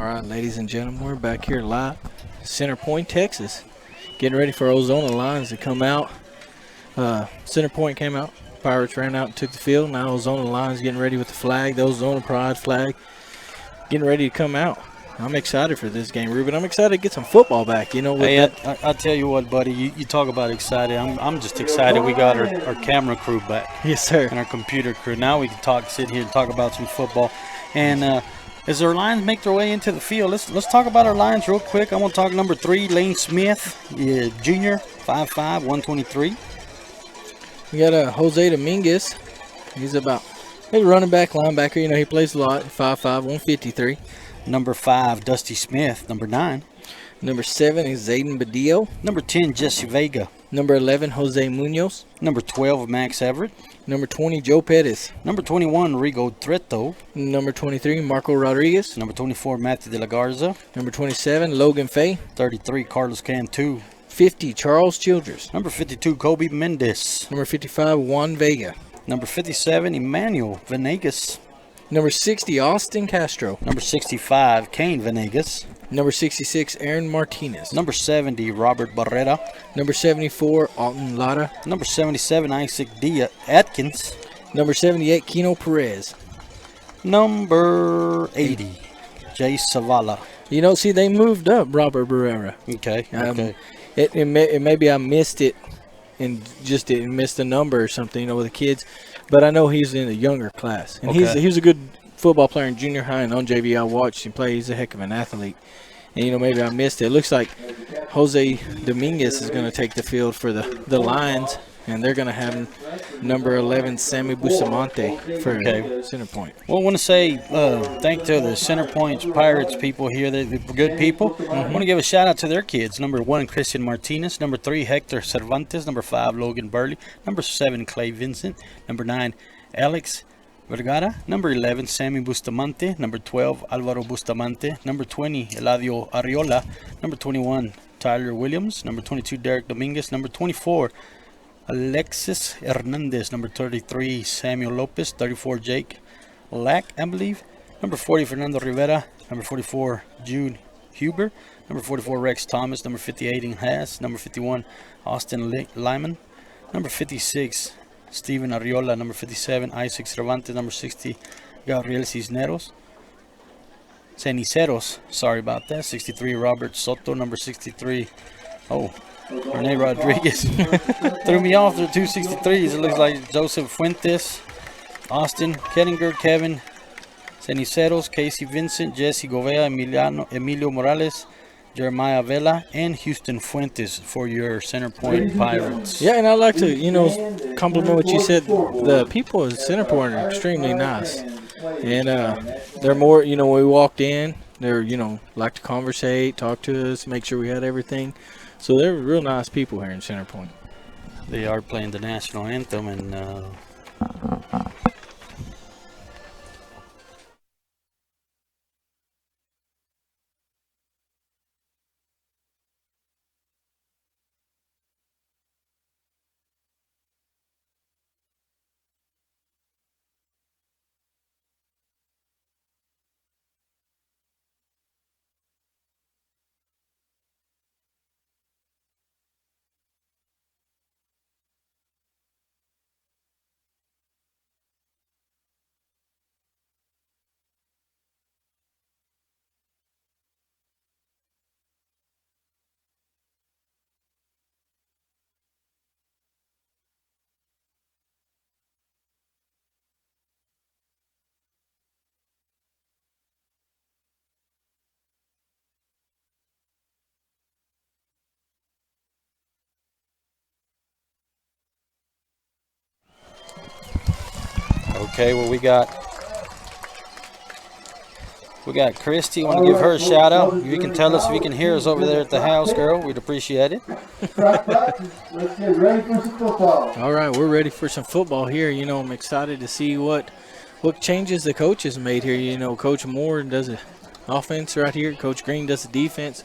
All right, ladies and gentlemen, we're back here live, Center Point, Texas, getting ready for Ozona Lions to come out. Center Point came out, Pirates ran out and took the field. Now Ozona Lions getting ready with the flag, the Ozona Pride flag, getting ready to come out. I'm excited for this game, Ruben. I'm excited to get some football back. You know, with I'll tell you what, buddy. You talk about excited. I'm just excited we got our camera crew back. Yes, sir. And our computer crew. Now we can sit here and talk about some football. And as our Lions make their way into the field, let's talk about our Lions real quick. I want to talk number 3, Lane Smith, junior, 5'5", 123. We got Jose Dominguez. He's a running back, linebacker. You know, he plays a lot, 5'5", 153. Number 5, Dusty Smith. Number 9. Number 7 is Zayden Badillo. Number 10, Jesse Vega. Number 11, Jose Munoz. Number 12, Max Everett. Number 20, Joe Pettis. Number 21, Rigo Treto. Number 23, Marco Rodriguez. Number 24, Matthew De La Garza. Number 27, Logan Fay. 33, Carlos Cantu. 50, Charles Childress. Number 52, Kobe Mendez. Number 55, Juan Vega. Number 57, Emmanuel Venegas. Number 60, Austin Castro. Number 65, Kane Venegas. Number 66, Aaron Martinez. Number 70, Robert Barrera. Number 74, Alton Lara. Number 77, Isaac D. Atkins. Number 78, Kino Perez. Number 80, Jay Savala. You know, see, they moved up Robert Barrera. Okay. Maybe I missed it and just didn't miss the number or something, you know, with the kids. But I know he's in a younger class. And he's a good football player in junior high and on JV. I watched him play. He's a heck of an athlete. And, you know, maybe I missed it. It looks like Jose Dominguez is going to take the field for the Lions. And they're going to have number 11, Sammy Bustamante, for Center Point. Well, I want to say thank to the Center Point Pirates people here. They're good people. I want to give a shout-out to their kids. Number 1, Christian Martinez. Number 3, Hector Cervantes. Number 5, Logan Burley. Number 7, Clay Vincent. Number 9, Alex Vergara. Number 11, Sammy Bustamante. Number 12, Alvaro Bustamante. Number 20, Eladio Ariola. Number 21, Tyler Williams. Number 22, Derek Dominguez. Number 24, Alexis Hernandez. Number 33, Samuel Lopez. 34, Jake Lack, I believe. Number 40, Fernando Rivera. Number 44, Jude Huber. Number 44, Rex Thomas. Number 58, Aiden Haas. Number 51, Austin Lyman. Number 56, Steven Ariola. Number 57, Isaac Cervantes. Number 60, Gabriel Cisneros. Ceniceros, sorry about that. 63, Robert Soto. Number 63, Rene Rodriguez. Threw me off. There are 2 63s. It looks like Joseph Fuentes, Austin Kettinger, Kevin Ceniceros, Casey Vincent, Jesse Govea, Emilio Morales, Jeremiah Vela, and Houston Fuentes for your Center Point Pirates. Yeah, and I'd like to, compliment what you said. The people at Center Point are extremely nice. And they're more, when we walked in, they're, like to conversate, talk to us, make sure we had everything. So they're real nice people here in Center Point. They are playing the national anthem, and okay, well, we got Christy. Want to give her a shout out? You can tell us if you can hear us over there at the house, girl. We'd appreciate it. Let's get ready for some football. All right, we're ready for some football here. I'm excited to see what changes the coaches made here. Coach Moore does the offense right here. Coach Green does the defense.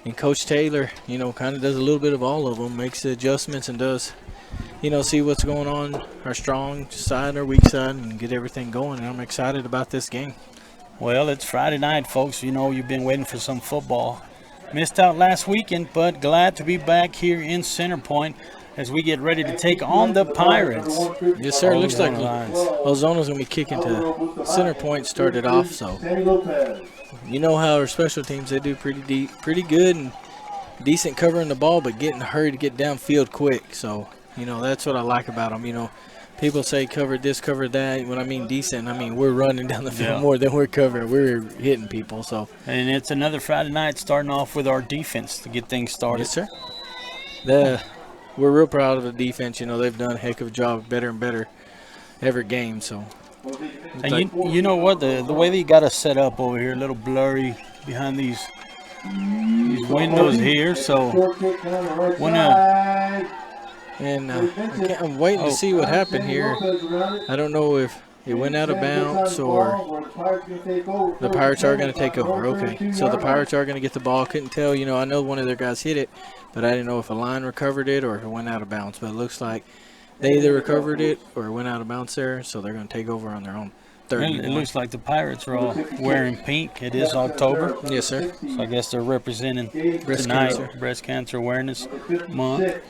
And Coach Taylor, kind of does a little bit of all of them, makes the adjustments and does see what's going on, our strong side, our weak side, and get everything going. And I'm excited about this game. Well, it's Friday night, folks. You know you've been waiting for some football. Missed out last weekend, but glad to be back here in Center Point as we get ready to take on the Pirates. Yes, sir. Looks like Lines. Ozona's going to be kicking to Center Point started off. So, you know how our special teams, they do pretty good and decent covering the ball, but getting hurried to get downfield quick. So, you know, that's what I like about them. You know, people say cover this, cover that. When I mean decent, I mean we're running down the field more than we're covering. We're hitting people. So, and it's another Friday night starting off with our defense to get things started. Yes, sir. We're real proud of the defense. You know, they've done a heck of a job, better and better every game. So, and you know what? The way they got us set up over here, a little blurry behind these windows here. So, I'm waiting to see what happened here. I don't know if it went out of bounds or the Pirates are going to take over. Okay, so the Pirates are going to get the ball. Couldn't tell. You know, I know one of their guys hit it, but I didn't know if a line recovered it or if it went out of bounds. But it looks like they either recovered it or it went out of bounds there, so they're going to take over on their own. It looks like the Pirates are all wearing pink. It is October. Yes, sir. So I guess they're representing Breast Cancer Awareness Month.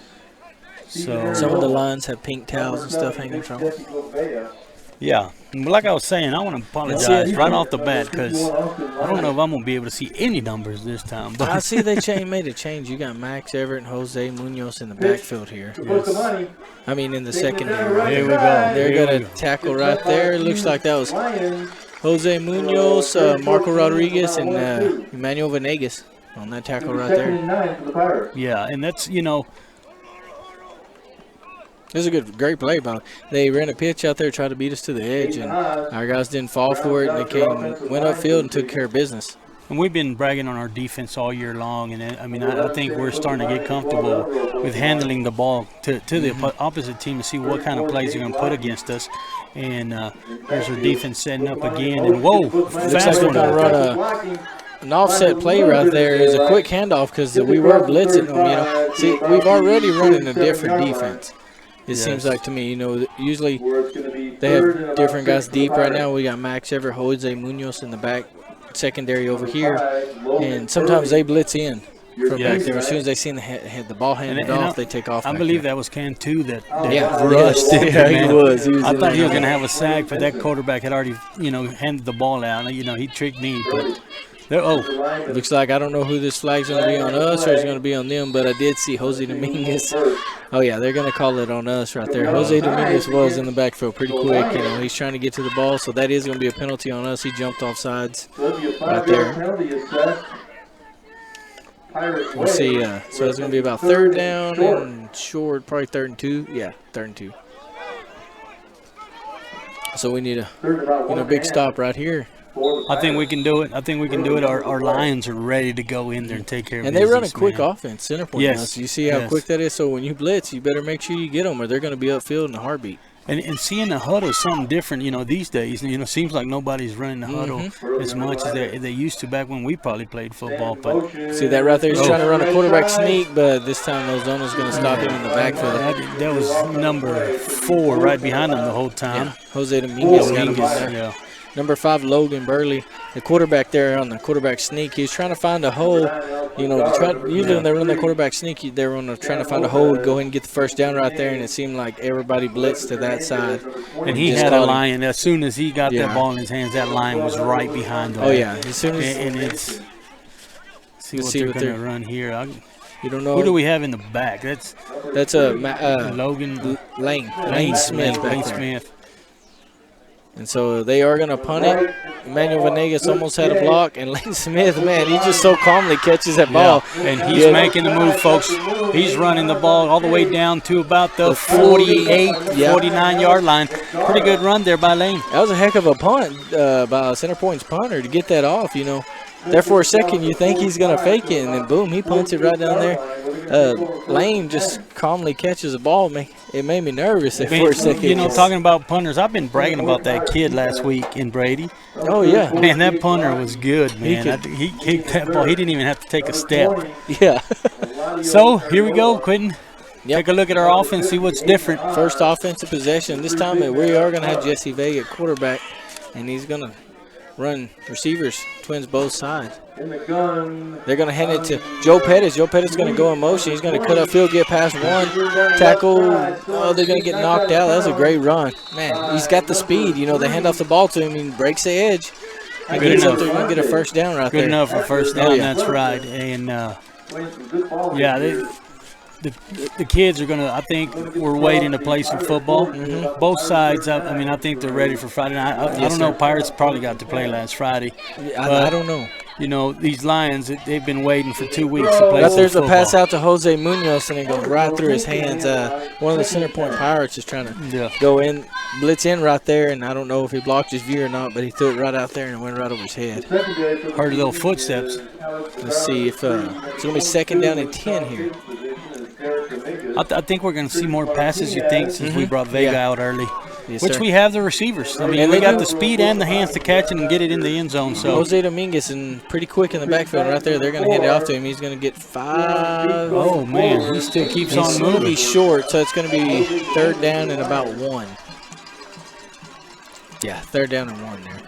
So some of the lines have pink towels and stuff hanging from them. Yeah, but like I was saying, I want to apologize right off the bat because I don't know if I'm going to be able to see any numbers this time. But I see they made a change. You got Max Everett and Jose Munoz in the backfield here. Yes. I mean, in the secondary. Here we go. They're going to tackle right there. It looks like that was Jose Munoz, Marco Rodriguez, and Emmanuel Venegas on that tackle right there. Yeah, and that's, you know, this is a great play, but they ran a pitch out there, tried to beat us to the edge, and our guys didn't fall for it, and they went upfield and took care of business. And we've been bragging on our defense all year long, and I mean, I think we're starting to get comfortable with handling the ball to the opposite team to see what kind of plays they're going to put against us. And there's our defense setting up again, and whoa, fast one. Run an offset play right there is a quick handoff because we were blitzing them. You know, see, we've already running a different defense. It seems like to me, you know, usually they have different guys deep right now. We got Max Everett, Jose Munoz in the back secondary over here, and sometimes they blitz in from back there. As soon as they see the ball handed off, they take off. I believe that was Cantu that rushed. Yeah, he was. I thought he was going to have a sack, but that quarterback had already, you know, handed the ball out. You know, he tricked me, but. Looks like I don't know who this flag's going to be on us or it's going to be on them, but I did see Jose Dominguez. Oh, yeah, they're going to call it on us right there. Jose Dominguez was in the backfield pretty quick. You know, he's trying to get to the ball, so that is going to be a penalty on us. He jumped off sides right there. We'll see. So it's going to be about third down and short, probably 3rd and 2. Yeah, 3rd and 2. So we need a big stop right here. I think we can do it. Our Lions are ready to go in there and take care of business. And they run a quick offense, Center Point. Yes. Now. So you see how quick that is? So when you blitz, you better make sure you get them or they're going to be upfield in a heartbeat. And seeing the huddle is something different, you know, these days. You know, seems like nobody's running the huddle as much as they used to back when we probably played football. But see that right there? He's trying to run a quarterback sneak, but this time Ozona's going to stop him in the backfield. That was number 4 right behind him the whole time. Yeah. Jose Dominguez got him in there. Yeah. Number 5, Logan Burley, the quarterback there on the quarterback sneak. He was trying to find a hole. You know, usually when they run the quarterback sneak, they're trying to find a hole to go ahead and get the first down right there, and it seemed like everybody blitzed to that side. And he had a line. As soon as he got that ball in his hands, that line was right behind him. Oh, yeah. As soon as see what they're going to run here. You don't know. Who do we have in the back? That's Logan Lane Smith. Lane Smith. And so they are going to punt it. Emmanuel Venegas almost had a block. And Lane Smith, man, he just so calmly catches that ball. And he's making the move, folks. He's running the ball all the way down to about the 48, 49-yard line. Pretty good run there by Lane. That was a heck of a punt by Center Point's punter to get that off, you know. There for a second, you think he's going to fake it, and then boom, he punts it right down there. Lane just calmly catches the ball. It made me nervous there for a second. You know, talking about punters, I've been bragging about that kid last week in Brady. Oh, yeah. Man, that punter was good, man. He kicked that ball. He didn't even have to take a step. Yeah. So, here we go, Quentin. Yep. Take a look at our offense, see what's different. First offensive possession. This time we are going to have Jesse Vega at quarterback, and he's going to run receivers, twins both sides. In the gun. They're going to hand it to Joe Pettis. Joe Pettis is going to go in motion. He's going to cut upfield, get past one, tackle. Oh, they're going to get knocked out. That was a great run. Man, he's got the speed. You know, they hand off the ball to him and breaks the edge. And gets up there and get a first down right there. Good enough for first down, that's right. And, the kids are going to, I think, we're waiting to play some football. Mm-hmm. Both sides, I think they're ready for Friday night. I don't know, Pirates probably got to play last Friday. I don't know. You know, these Lions, they've been waiting for 2 weeks to play But some there's football. a pass out to Jose Munoz, and it goes right through his hands. One of the center point Pirates is trying to go in, blitz in right there, and I don't know if he blocked his view or not, but he threw it right out there and it went right over his head. Heard little footsteps. Let's see if it's going to be second down and 10 here. I think we're going to see more passes, you think, since we brought Vega out early. Yes, Which sir. we have the receivers. I mean, And we they got do. the speed and the hands to catch it and get it in the end zone. So Jose Dominguez and pretty quick in the backfield right there. They're going to hand it off to him. He's going to get 5. oh man, he still keeps He's on going to moving. be short, so it's going to be third down and about 1. Yeah, third down and 1 there.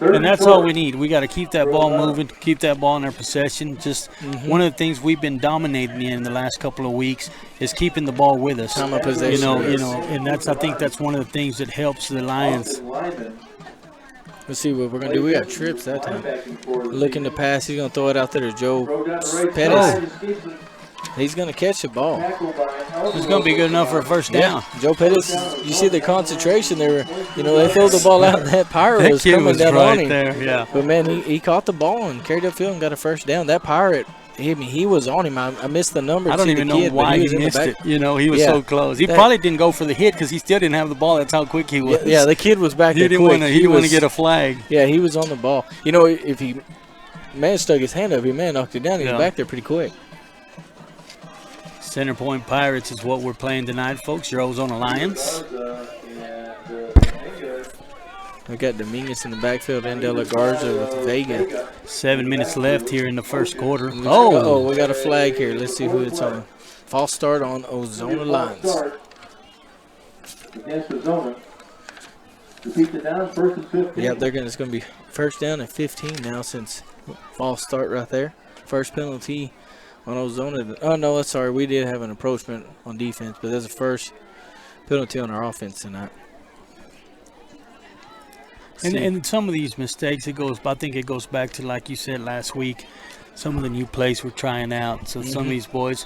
And that's all we need. We got to keep that ball moving, keep that ball in our possession. Just one of the things we've been dominating in the last couple of weeks is keeping the ball with us. Time of possession. And I think that's one of the things that helps the Lions. Let's see what we're going to do. We got trips that time. Looking to pass. He's going to throw it out there to Joe Pettis. He's going to catch the ball. It's going to be good enough for a first down. Yeah, Joe Pettis, you see the concentration. They throw the ball out, and that pirate That was kid coming was down right on him. there, yeah. But, man, he caught the ball and carried upfield and got a first down. That pirate, he was on him. I missed the number. I don't even know why he missed it. He was so close. He probably didn't go for the hit because he still didn't have the ball. That's how quick he was. Yeah, the kid was back He there didn't quick. want to get a flag. Yeah, he was on the ball. If he stuck his hand up, he knocked it down. He was back there pretty quick. Center Point Pirates is what we're playing tonight, folks. Your Ozona Lions. We got Dominguez in the backfield and De La Garza with Vega. 7 minutes left here in the first quarter. Oh, we got a flag here. Let's see who it's on. False start on Ozona Lions. Against Ozona. Repeat the down, first and 15. Yeah, it's going to be first down and 15 now since false start right there. First penalty on Ozona. Oh, no, sorry. We did have an approachment on defense, but there's a first penalty on our offense tonight. And some of these mistakes, I think it goes back to, like you said last week, some of the new plays we're trying out. So some of these boys,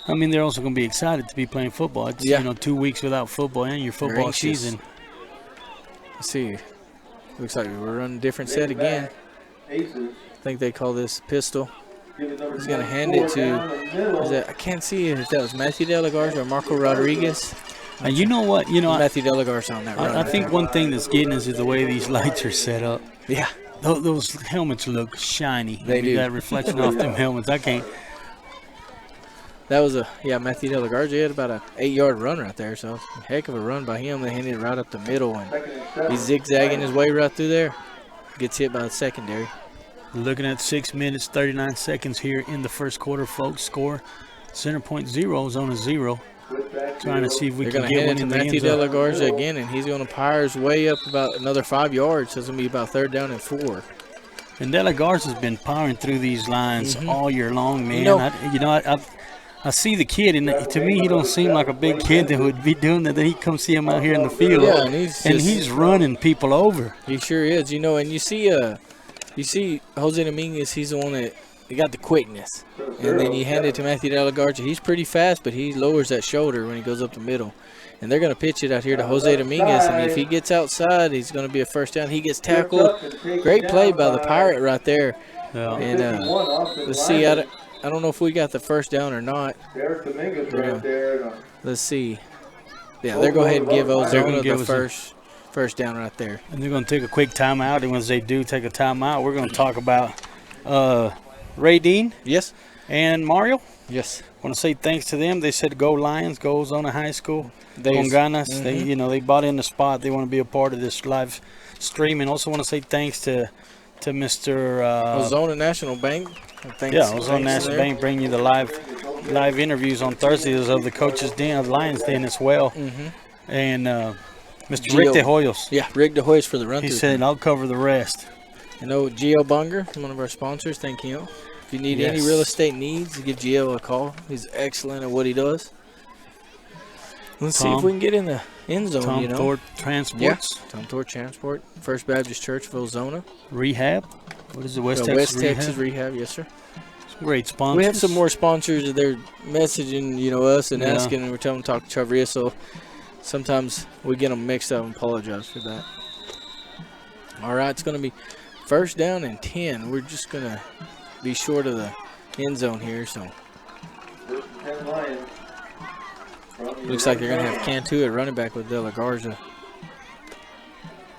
they're also going to be excited to be playing football. It's, 2 weeks without football and your football season. Let's see. Looks like we're running a different set again. I think they call this pistol. He's going to hand it to, I can't see if that was Matthew De La Garza or Marco Rodriguez. And you know what? Matthew De La Garza on that run. I think one thing that's getting us is the way these lights are set up. Yeah. Those helmets look shiny. They do. That reflection off them helmets. I can't. That was Matthew De La Garza had about an 8-yard run right there. So, a heck of a run by him. They handed it right up the middle, and he's zigzagging his way right through there. Gets hit by the secondary. Looking at 6 minutes, 39 seconds here in the first quarter, folks. Score, Center Point 0, Ozona 0. Trying to see if we They're can going to get hand one it in to the Matthew end De La zone. Garza again, and he's going to power his way up about another 5 yards. So it's going to be about third down and 4. And De La Garza's been powering through these lines all year long, man. I see the kid, and to me, he don't seem like a big kid that would be doing that. Then he come see him out here in the field, Yeah, and he's running people over. He sure is, and you see Jose Dominguez, he's the one that he got the quickness. And then you hand it to Matthew De La Garza. He's pretty fast, but he lowers that shoulder when he goes up the middle. And they're going to pitch it out here to Jose Dominguez, and if he gets outside, he's going to be a first down. He gets tackled. Great play by the Pirate right there. Yeah. And let's see, I don't know if we got the first down or not. There's Dominguez right there. Let's see. Yeah, they're going to go ahead and give Ozona give the us first down right there. And they're going to take a quick timeout. And once they do take a timeout, we're going to talk about Ray Dean Yes? and Mario. Yes. I want to say thanks to them. They said go Lions, go Ozona High School. They- Con ganas. They bought in the spot. They want to be a part of this live stream. And also want to say thanks to Mr. Ozona National Bank. Ozona National Bank bring you the live interviews on Thursdays of the coaches' den, of Lions Den as well. And Mr. Rick De Hoyos. Yeah, Rick De Hoyos for the run. He said, "I'll cover the rest." I know Gio Bunger, one of our sponsors. Thank you. If you need any real estate needs, give Gio a call. He's excellent at what he does. Let's see if we can get in the end zone. Tom Thor Transports. Yeah. Tom Thor Transport. First Baptist Church of Ozona. Rehab. What is it? West Texas Rehab. Yes, sir. Some great sponsors. We have some more sponsors. They're messaging, us and asking, and we're telling them to talk to Chavarria. So sometimes we get them mixed up and apologize for that. All right, it's going to be first down and 10. We're just going to be short of the end zone here. So looks like they're going to have Cantu at running back with De La Garza.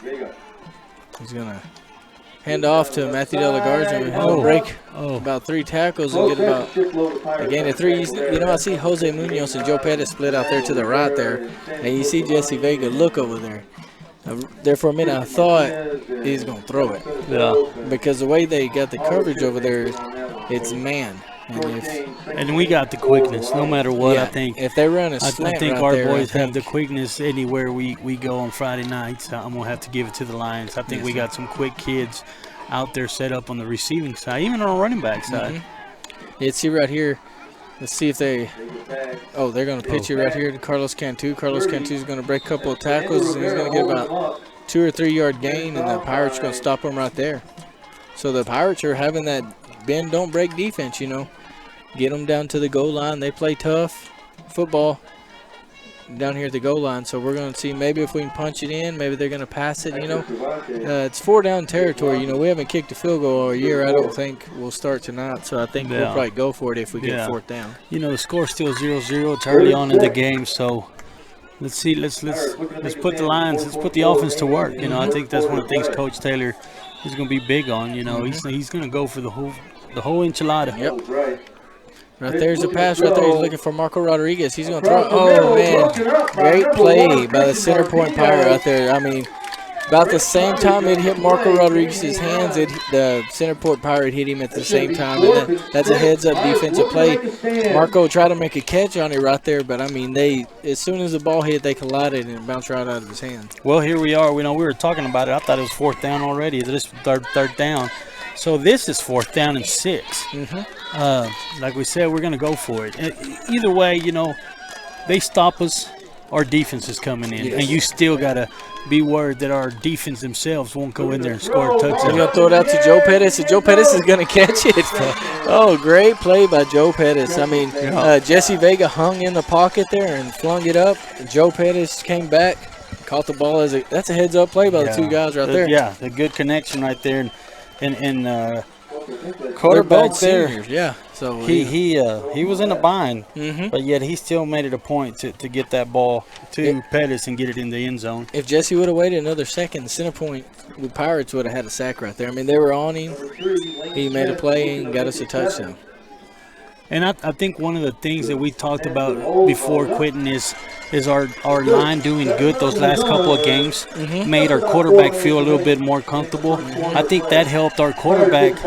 He's going to hand off to Matthew De La Garza. He'll break about 3 tackles and get about a gain of 3. I see Jose Munoz and Joe Pettis split out there to the right there. And you see Jesse Vega look over there. There for a minute, I thought he's going to throw it. Yeah. Because the way they got the coverage over there, it's man. And we got the quickness, no matter what. Yeah, I think if they run a slant I think right our there, boys have the quickness anywhere we go on Friday nights. I'm gonna have to give it to the Lions. I think we got some quick kids out there set up on the receiving side, even on the running back side. Yeah, see right here. Let's see if they. Oh, they're gonna pitch it right here to Carlos Cantu. Carlos Cantu is gonna break a couple of tackles, and he's gonna get about 2 or 3 yard gain, and the Pirates are gonna stop him right there. So the Pirates are having that bend don't break defense. Get them down to the goal line. They play tough football down here at the goal line. So we're going to see maybe if we can punch it in. Maybe they're going to pass it. It's 4 down territory. We haven't kicked a field goal all year. I don't think we'll start tonight. So I think we'll probably go for it if we get 4th down. The score's still 0-0. It's early on in the game. So let's see. Let's put the Lions. Let's put the offense to work. I think that's one of the things Coach Taylor is going to be big on. He's going to go for the whole enchilada. Yep. Right there's a pass right there. He's looking for Marco Rodriguez. He's going to throw. Oh, man. Great play by the center point Pirate out there. I mean, about the same time it hit Marco Rodriguez's hands, the center point Pirate hit him at the same time. And that's a heads-up defensive play. Marco tried to make a catch on it right there, but, I mean, as soon as the ball hit, they collided and it bounced right out of his hand. Well, here we are. We were talking about it. I thought it was 4th down already. This is third down. So this is 4th down and 6. Like we said, we're going to go for it. Either way, they stop us, our defense is coming in. And you still got to be worried that our defense themselves won't go in there and score a touchdown. They're going to throw it out to Joe Pettis, and Joe Pettis is going to catch it. Oh, great play by Joe Pettis. I mean, Jesse Vega hung in the pocket there and flung it up. Joe Pettis came back, caught the ball. That's a heads-up play by the 2 guys right there. Yeah, a good connection right there. And quarterback there, seniors, yeah. So he was in a bind, but yet he still made it a point to get that ball to Pettis and get it in the end zone. If Jesse would have waited another second, the center point, the Pirates would have had a sack right there. I mean, they were on him. He made a play and got us a touchdown. And I think one of the things that we talked about before quitting is our line doing good those last couple of games, made our quarterback feel a little bit more comfortable. I think that helped our quarterback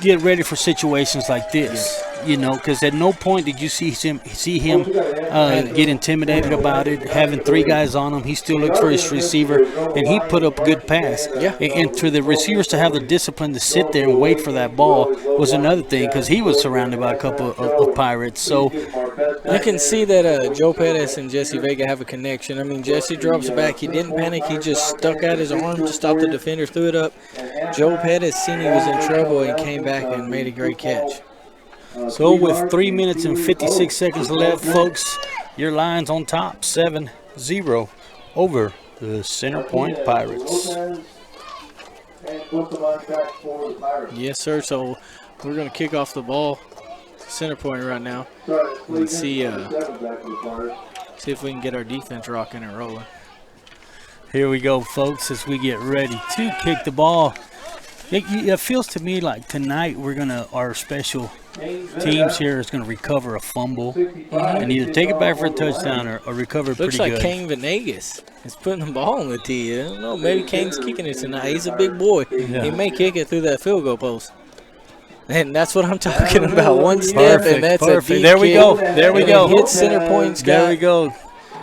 get ready for situations like this. Because at no point did you see him get intimidated about it, having 3 guys on him. He still looked for his receiver, and he put up a good pass. Yeah. And for the receivers to have the discipline to sit there and wait for that ball was another thing, because he was surrounded by a couple of Pirates. So you can see that Joe Pettis and Jesse Vega have a connection. I mean, Jesse drops back. He didn't panic. He just stuck out his arm to stop the defender, threw it up. Joe Pettis seen he was in trouble and came back and made a great catch. So with 3 minutes and 56 seconds left, folks, your Lions on top, 7-0 over the Center Point Pirates. Yes, sir. So we're going to kick off the ball, Center Point right now, and see if we can get our defense rocking and rolling. Here we go, folks, as we get ready to kick the ball. It feels to me like tonight our special teams here is going to recover a fumble and either take it back for a touchdown or recover pretty good. Looks like Kane Venegas is putting the ball on the tee. I don't know, maybe Kane's kicking it tonight. He's a big boy. Yeah. He may kick it through that field goal post. And that's what I'm talking about. One step, and that's perfect. a deep There we kick. go. There we go. Hit Center Point's guy. There we go.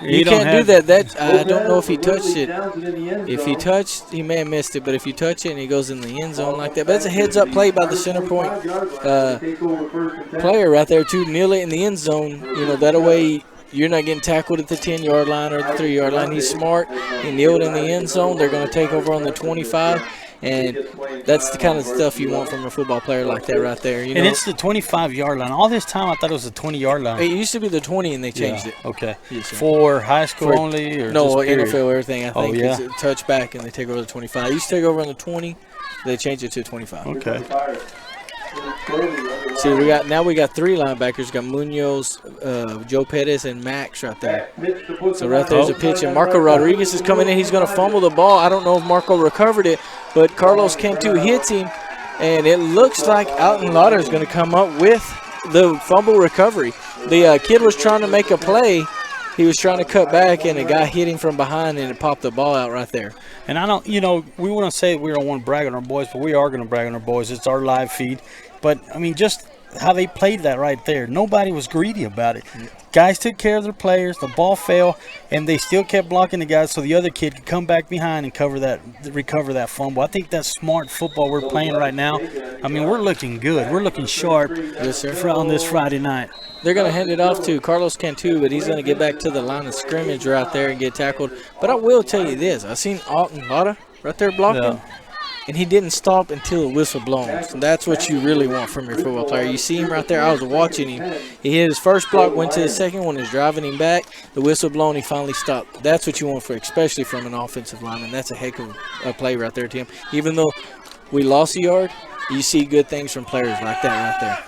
You can't do that. That I don't know if he touched it. If he touched, he may have missed it. But if you touch it and he goes in the end zone like that, but it's a heads-up play by the center point player right there to kneel it in the end zone. You know, that way you're not getting tackled at the 10-yard line or the 3-yard line. He's smart. He kneeled in the end zone. They're going to take over on the 25. And that's the kind of stuff you want from a football player like that right there. You know? And it's the 25-yard line. All this time I thought it was the 20-yard line. It used to be the 20 and they changed it. Okay. Yes, for high school only? Or no, just NFL, everything, I think. Oh, yeah. It's a touchback and they take over the 25. They used to take over on the 20. They changed it to 25. Okay. See, we got 3 linebackers. We got Munoz, Joe Pettis, and Max right there. So right there's a pitch, and Marco Rodriguez is coming in. He's going to fumble the ball. I don't know if Marco recovered it, but Carlos Cantu hits him, and it looks like Alton Lauder is going to come up with the fumble recovery. The kid was trying to make a play. He was trying to cut back, and a guy hit him from behind, and it popped the ball out right there. And I don't, we want to say we don't want to brag on our boys, but we are going to brag on our boys. It's our live feed. But, I mean, just how they played that right there. Nobody was greedy about it. Guys took care of their players. The ball fell, and they still kept blocking the guys so the other kid could come back behind and recover that fumble. I think that's smart football we're playing right now. I mean, we're looking good. We're looking sharp on this Friday night. They're going to hand it off to Carlos Cantu, but he's going to get back to the line of scrimmage right there and get tackled. But I will tell you this. I seen Alton Lauder right there blocking. And he didn't stop until the whistle blown. So that's what you really want from your football player. You see him right there. I was watching him. He hit his first block, went to the second one, is driving him back. The whistle blown, he finally stopped. That's what you want especially from an offensive lineman. That's a heck of a play right there, Tim. Even though we lost a yard, you see good things from players like that right there.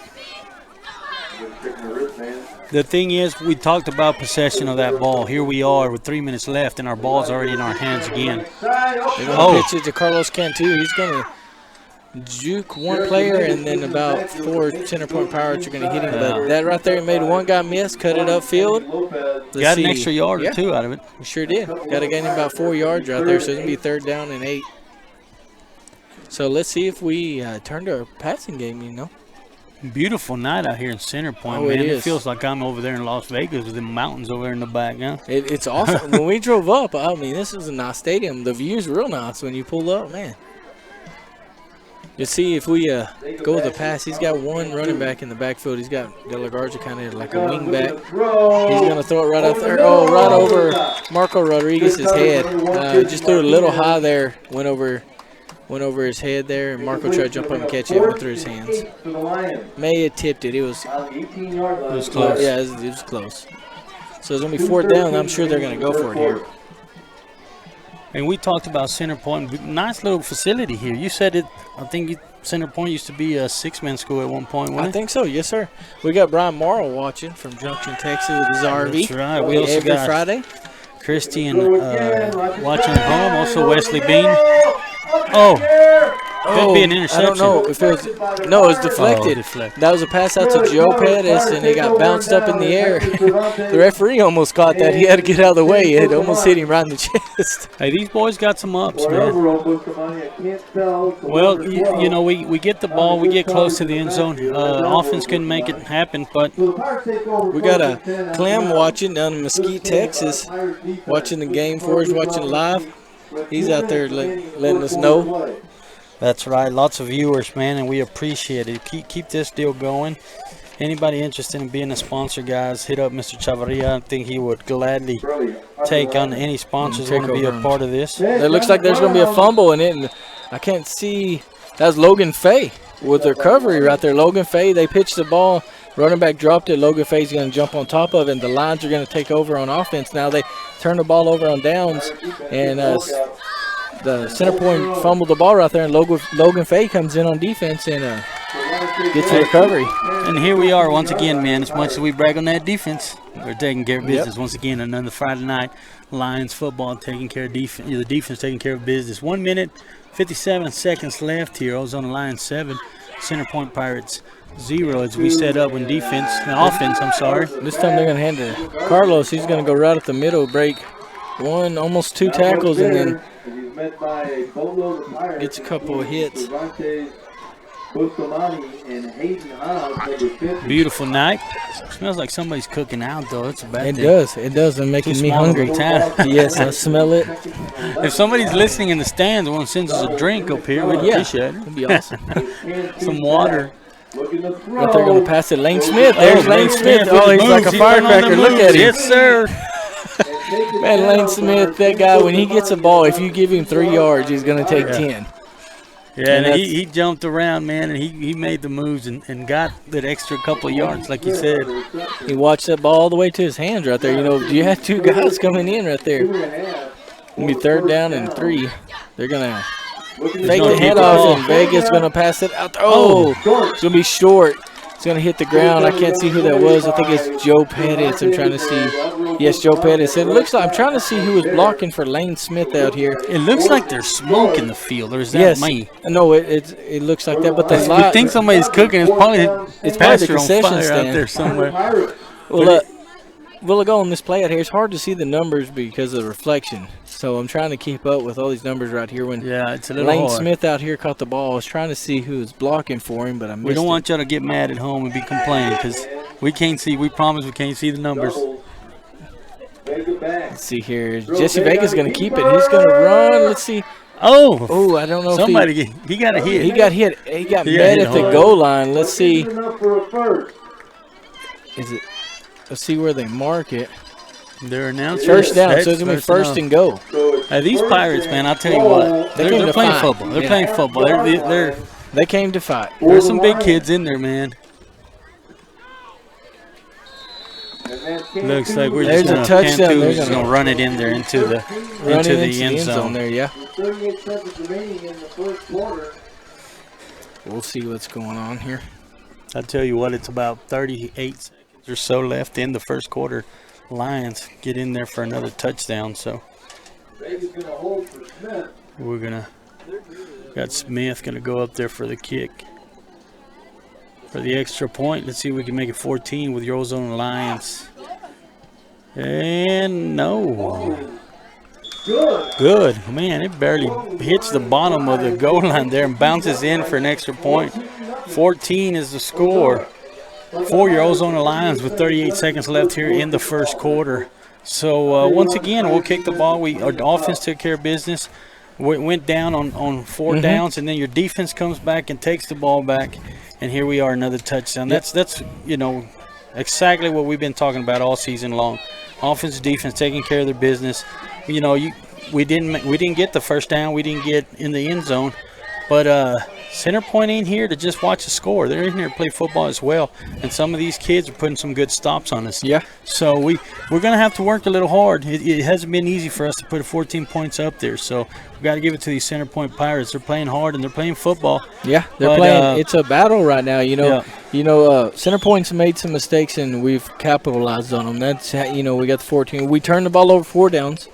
The thing is, we talked about possession of that ball. Here we are with 3 minutes left, and our ball's already in our hands again. They're going to pitch it to Carlos Cantu. He's going to juke one player, and then about 4 center point pirates are going to hit him. But that right there made one guy miss, cut it upfield. Got an extra yard or 2 out of it. We sure did. Got to gain him about 4 yards right there, so it's going to be 3rd down and 8. So let's see if we turn to a passing game, Beautiful night out here in Center Point, man. It is. It feels like I'm over there in Las Vegas with the mountains over there in the back, huh? It's awesome. When we drove up, I mean, this is a nice stadium. The view's real nice when you pull up, man. You see if we go with the pass, he's got one running back in the backfield. He's got De La Garza kind of like a wing back. He's going to throw it right up there. Oh, right over Marco Rodriguez's head. Just threw it a little high there, went over his head there, and Marco tried to jump up and catch it, went through his hands. May have tipped it. It was close. Yeah, it was close. So it's going to be 4th down. I'm sure they're going to go for it here. And we talked about Center Point. Nice little facility here. You said it. I think Center Point used to be a 6-man school at one point, wasn't it? I think so, yes, sir. We got Brian Morrow watching from Junction, Texas with his RV. That's right. We also every got Friday. Christian watching at home. Also Wesley Bean. Could be an interception. I don't know if it was. No, it was deflected. That was a pass out to Joe Pettis, and it got bounced up in the air. The referee almost caught that. He had to get out of the way. It almost hit him right in the chest. Hey, these boys got some ups, man. Well, we get the ball. We get close to the end zone. Offense couldn't make it happen, but we got a Clem watching down in Mesquite, Texas, watching the game for us, watching live. He's out there letting us know. That's right. Lots of viewers, man, and we appreciate it. Keep this deal going. Anybody interested in being a sponsor, guys, hit up Mr. Chavarria. I think he would gladly take on any sponsors who want to be a part of this. It looks like there's going to be a fumble in it, and I can't see. That's Logan Fay with the recovery right there. Logan Fay, they pitched the ball. Running back dropped it. Logan Fay's going to jump on top of it, and the Lions are going to take over on offense. Now they turn the ball over on downs, and the center point fumbled the ball right there, and Logan Fay comes in on defense and gets a recovery. And here we are once again, man. As much as we brag on that defense, we're taking care of business once again. Another Friday night, Lions football taking care of defense. The defense taking care of business. 1 minute, 57 seconds left here. Ozona Lions 7, Center Point Pirates 0 as we set up when offense. I'm sorry. This time they're going to hand it to Carlos. He's going to go right up the middle, break almost 2 tackles, and then gets a couple of hits. Bustamante and Hayden Hobbs, number 50. Beautiful night. Smells like somebody's cooking out, though. It's a bad It thing. does. It does. It's making Too me small hungry. of a town. Yes, I smell it. If somebody's listening in the stands and wants to send us a drink up here, we'd appreciate it. It'd be awesome. Some water. Looking to throw. But they're going to pass it. Lane Smith. There's Lane Smith. with Oh, the he's like moves. a He's running on the firecracker. Look moves. at him. Yes, sir. Man, Lane Smith, that guy, when he gets a ball, if you give him 3 yards, he's going to take 10. Yeah, and And he jumped around, man, and he made the moves and got that extra couple of yards, like you said. He watched that ball all the way to his hands right there. You know, you had 2 guys coming in right there. It'll be 3rd down and 3. They're going to fake the head off, and Vegas going to pass it out. Oh, it's going to be short. It's going to hit the ground. I can't see who that was. I think it's Joe Pettis. I'm trying to see. Yes, Joe Pettis. It looks like I'm trying to see who was blocking for Lane Smith out here. It looks like there's smoke in the field, or is that Yes. me? No, it looks like that. But the We think somebody's cooking. It's probably It's probably the pasture on concession fire stand. out there somewhere. We'll go on this play out here. It's hard to see the numbers because of the reflection. So I'm trying to keep up with all these numbers right here. When Yeah, it's a little Lane hard. Smith out here caught the ball, I was trying to see who was blocking for him, but I missed We don't it. want y'all to get mad at home and be complaining because we can't see. We promise we can't see the numbers. Let's see here. Jesse Vega's going to keep it. He's going to run. Let's see. Oh, Oh, I don't know somebody if he got a hit. he got hit. He got He got met hit at the hard. goal line. Let's see. Up for a first. Is it? Let's see where they mark it. They're announcing First down, so it's going to be first and goal. These Pirates, man, I'll tell you what, They came they're to playing fight. football. They're Yeah. playing football. They came to fight. There's some big kids in there, man. Looks like we're There's just a gonna, touchdown. Cantu They're is just gonna gonna run it in there into the Running into the end zone. there, yeah. 38 seconds remaining in the first quarter. We'll see what's going on here. I tell you what, it's about 38 seconds or so left in the first quarter. Lions get in there for another touchdown, so Vegas gonna hold for Smith. we're gonna got Smith gonna go up there for the kick for the extra point. Let's see if we can make it 14 with your Ozona Lions. And no. Good. Man, it barely hits the bottom of the goal line there and bounces in for an extra point. 14 is the score for your Ozona Lions with 38 seconds left here in the first quarter. So once again, we'll kick the ball. Our offense took care of business. We went down on 4 downs, and then your defense comes back and takes the ball back. And here we are, another touchdown. That's exactly what we've been talking about all season long. Offense, defense, taking care of their business. We didn't get the first down. We didn't get in the end zone, but Center Point ain't here to just watch the score. They're in here to play football as well. And some of these kids are putting some good stops on us. Yeah. So we're going to have to work a little hard. It hasn't been easy for us to put 14 points up there. So we got to give it to these Center Point Pirates. They're playing hard and they're playing football. Yeah, they're playing. It's a battle right now. Center Point's made some mistakes and we've capitalized on them. That's we got the 14. We turned the ball over 4 downs.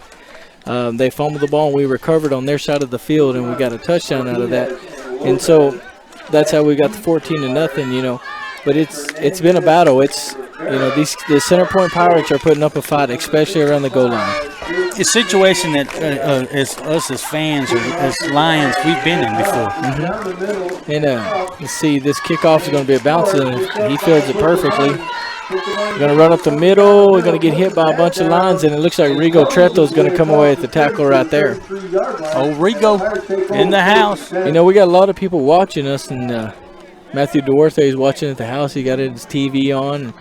They fumbled the ball and we recovered on their side of the field and we got a touchdown out of that. And so that's how we got the 14-0. But it's been a battle. The Center Point Pirates are putting up a fight, especially around the goal line. It's a situation that as us as fans or as Lions we've been in before. And let's see, this kickoff is going to be a bounce, and he fields it perfectly. We're going to run up the middle. We're going to get hit by a bunch of lines, and it looks like Rigo Treto is going to come away at the tackle right there. Oh, Rigo in the house. We got a lot of people watching us, and Matthew Duarte is watching at the house. He got his TV on.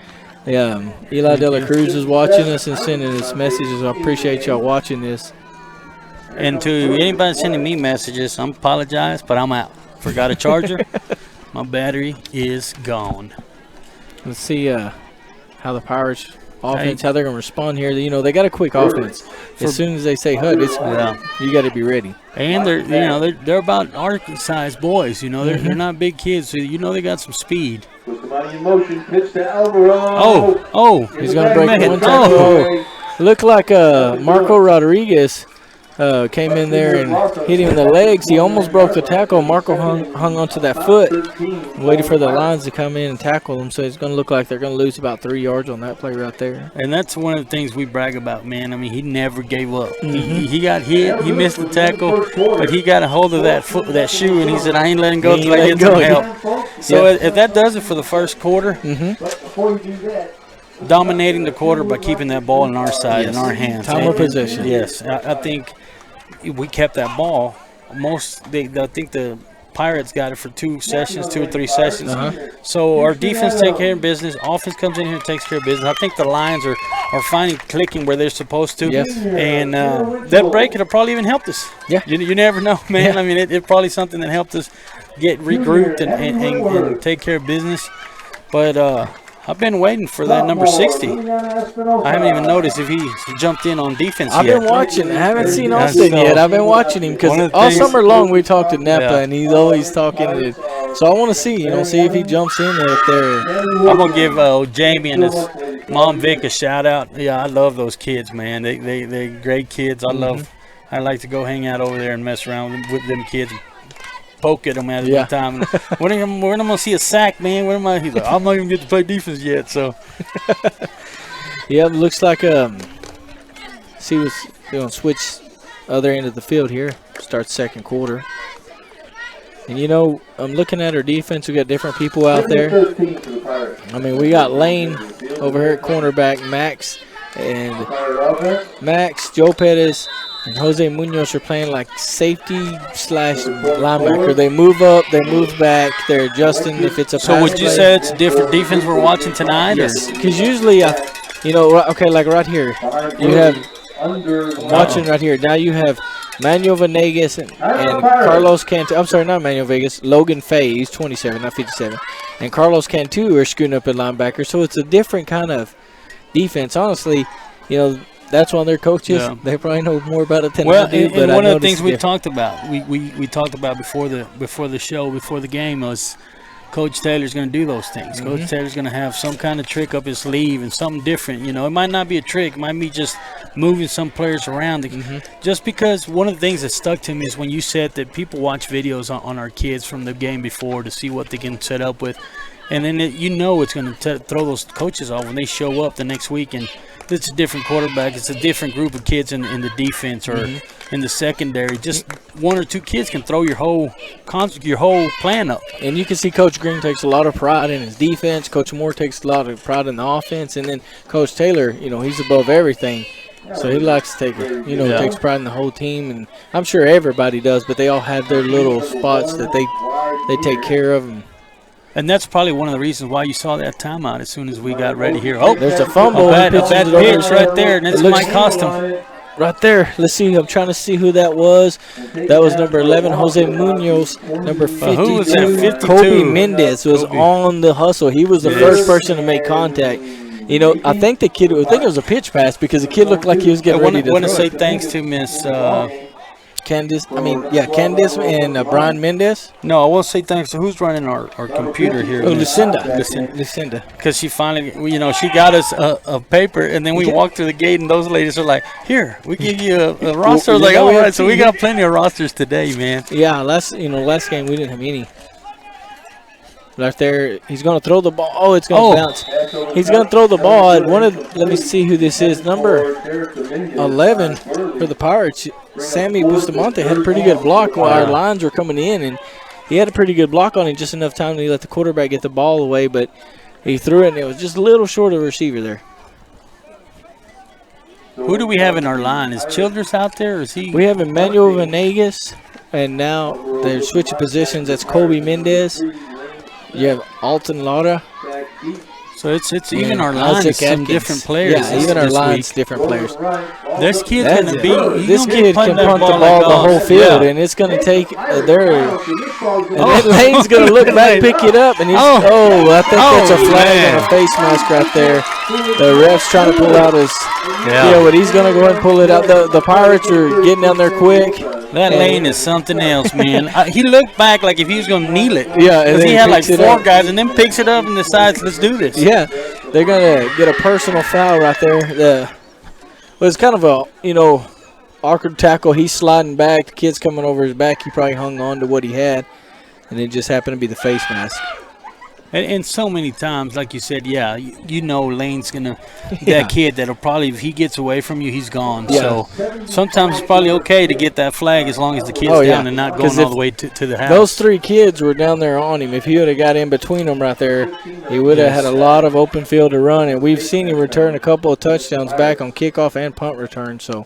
Eli De La Cruz is watching us and sending us messages. I appreciate y'all watching this. And to anybody sending me messages, I apologize, but I'm out. Forgot a charger. My battery is gone. Let's see how the Pirates offense, how they're going to respond here. They got a quick offense. As soon as they say HUD, you got to be ready. And they're about our size boys. They're not big kids, so they got some speed. With the money in motion, pitch to Alvaro. Oh, he's going to break one tackle. Oh. Look like Marco Rodriguez came in there and hit him in the legs. He almost broke the tackle. Marco hung onto that foot, waited for the lines to come in and tackle him. So it's going to look like they're going to lose about 3 yards on that play right there. And that's one of the things we brag about, man. I mean, he never gave up. He got hit. He missed the tackle, but he got a hold of that foot, that shoe, and he said, I ain't letting go until I get some help. So if that does it for the first quarter, dominating the quarter by keeping that ball in our side, in our hands. Time of possession. Yes, I think we kept that ball. I think the Pirates got it for 2 or 3 sessions. So our defense take care of business. Offense comes in here and takes care of business. I think the Lions are finally clicking where they're supposed to. Yes. And that break could have probably even helped us. Yeah. You never know, man. Yeah. I mean, it probably something that helped us get regrouped and take care of business. But I've been waiting for that number 60. I haven't even noticed if he jumped in on defense I've yet. been watching. I haven't seen Austin yet. I've been watching him because all summer long we talked to Napa, and he's always talking. So I want to see, see if he jumps in up there. I'm going to give Jamie and his mom Vic a shout out. Yeah, I love those kids, man. They're great kids. I like to go hang out over there and mess around with them kids. Poke at them at the time. When am I going to see a sack, man? When am I? He's like, I'm not even get to play defense yet. So, yeah, looks like see what's going to switch other end of the field here. Start second quarter. And I'm looking at our defense. We got different people out there. I mean, we got Lane over here at cornerback, Max, Joe Pettis, and Jose Munoz are playing like safety / linebacker. They move up, they move back, they're adjusting if it's a pass So would you play. say it's a different defense we're watching tonight? Yes, because usually, okay, like right here, you have, I'm watching right here, now you have Manuel Venegas and Carlos Cantu. I'm sorry, not Manuel Vegas, Logan Fay, he's 27, not 57. And Carlos Cantu are scooting up at linebacker, so it's a different kind of defense. Honestly, that's one of their coaches. Yeah. They probably know more about it than I do. But one of the things we talked about, we talked about before the show, before the game, was Coach Taylor's going to do those things. Coach Taylor's going to have some kind of trick up his sleeve and something different. It might not be a trick. It might be just moving some players around. Just because one of the things that stuck to me is when you said that people watch videos on our kids from the game before to see what they can set up with. And then it's going to throw those coaches off when they show up the next week and it's a different quarterback. It's a different group of kids in the defense or in the secondary. Just 1 or 2 kids can throw your whole plan up. And you can see Coach Green takes a lot of pride in his defense. Coach Moore takes a lot of pride in the offense. And then Coach Taylor, he's above everything. So he likes to take, takes pride in the whole team. And I'm sure everybody does, but they all have their little spots that they take care of. And that's probably one of the reasons why you saw that timeout as soon as we got ready here. Oh, there's a fumble. A bad pitch right there, and it might cost him. Right there. Let's see. I'm trying to see who that was. That was number 11, Jose Munoz. Number 52, who was that? 52. Kobe Mendez was on the hustle. He was the first person to make contact. I think the kid, it was a pitch pass because the kid looked like he was getting ready to throw. I want to say thanks to Miss Candice and Brian Mendez. No, I want to say thanks to who's running our computer here. Oh, Lucinda. Because she finally, she got us a paper, and then we walked through the gate, and those ladies are like, "Here, we give you a roster." I was like, "All right." So we got plenty of rosters today, man. Yeah, last game we didn't have any. Right there, he's going to throw the ball. Oh, it's going to bounce. He's going to throw the ball at let me see who this is. Number 11 for the Pirates, Sammy Bustamante, had a pretty good block while our lines were coming in, and he had a pretty good block on him, just enough time to let the quarterback get the ball away, but he threw it, and it was just a little short of a receiver there. Who do we have in our line? Is Childress out there, or is he? We have Emmanuel Venegas, and now they're switching positions. That's Kobe Mendez. You have Alton Lara. So it's even our lines, some different players. Yeah, even our lines, different players. This kid's going to be. This kid can punt the ball the whole field, and it's going to take and then Lane's going to look back, pick it up, and I think that's a flag and a face mask right there. The ref's trying to pull out his but he's going to go ahead and pull it out. The Pirates are getting down there quick. That Lane is something else, man. He looked back like if he was going to kneel it. Yeah, because he had like 4 guys, and then picks it up and decides, let's do this. Yeah, they're going to get a personal foul right there. It's kind of a, awkward tackle. He's sliding back. The kid's coming over his back. He probably hung on to what he had, and it just happened to be the face mask. And so many times, like you said, yeah, you know Lane's going to – that kid that'll probably – if he gets away from you, he's gone. Yeah. So sometimes it's probably okay to get that flag as long as the kid's down and not going all the way to the house. Those 3 kids were down there on him. If he would have got in between them right there, he would have had a lot of open field to run. And we've seen him return a couple of touchdowns back on kickoff and punt return. So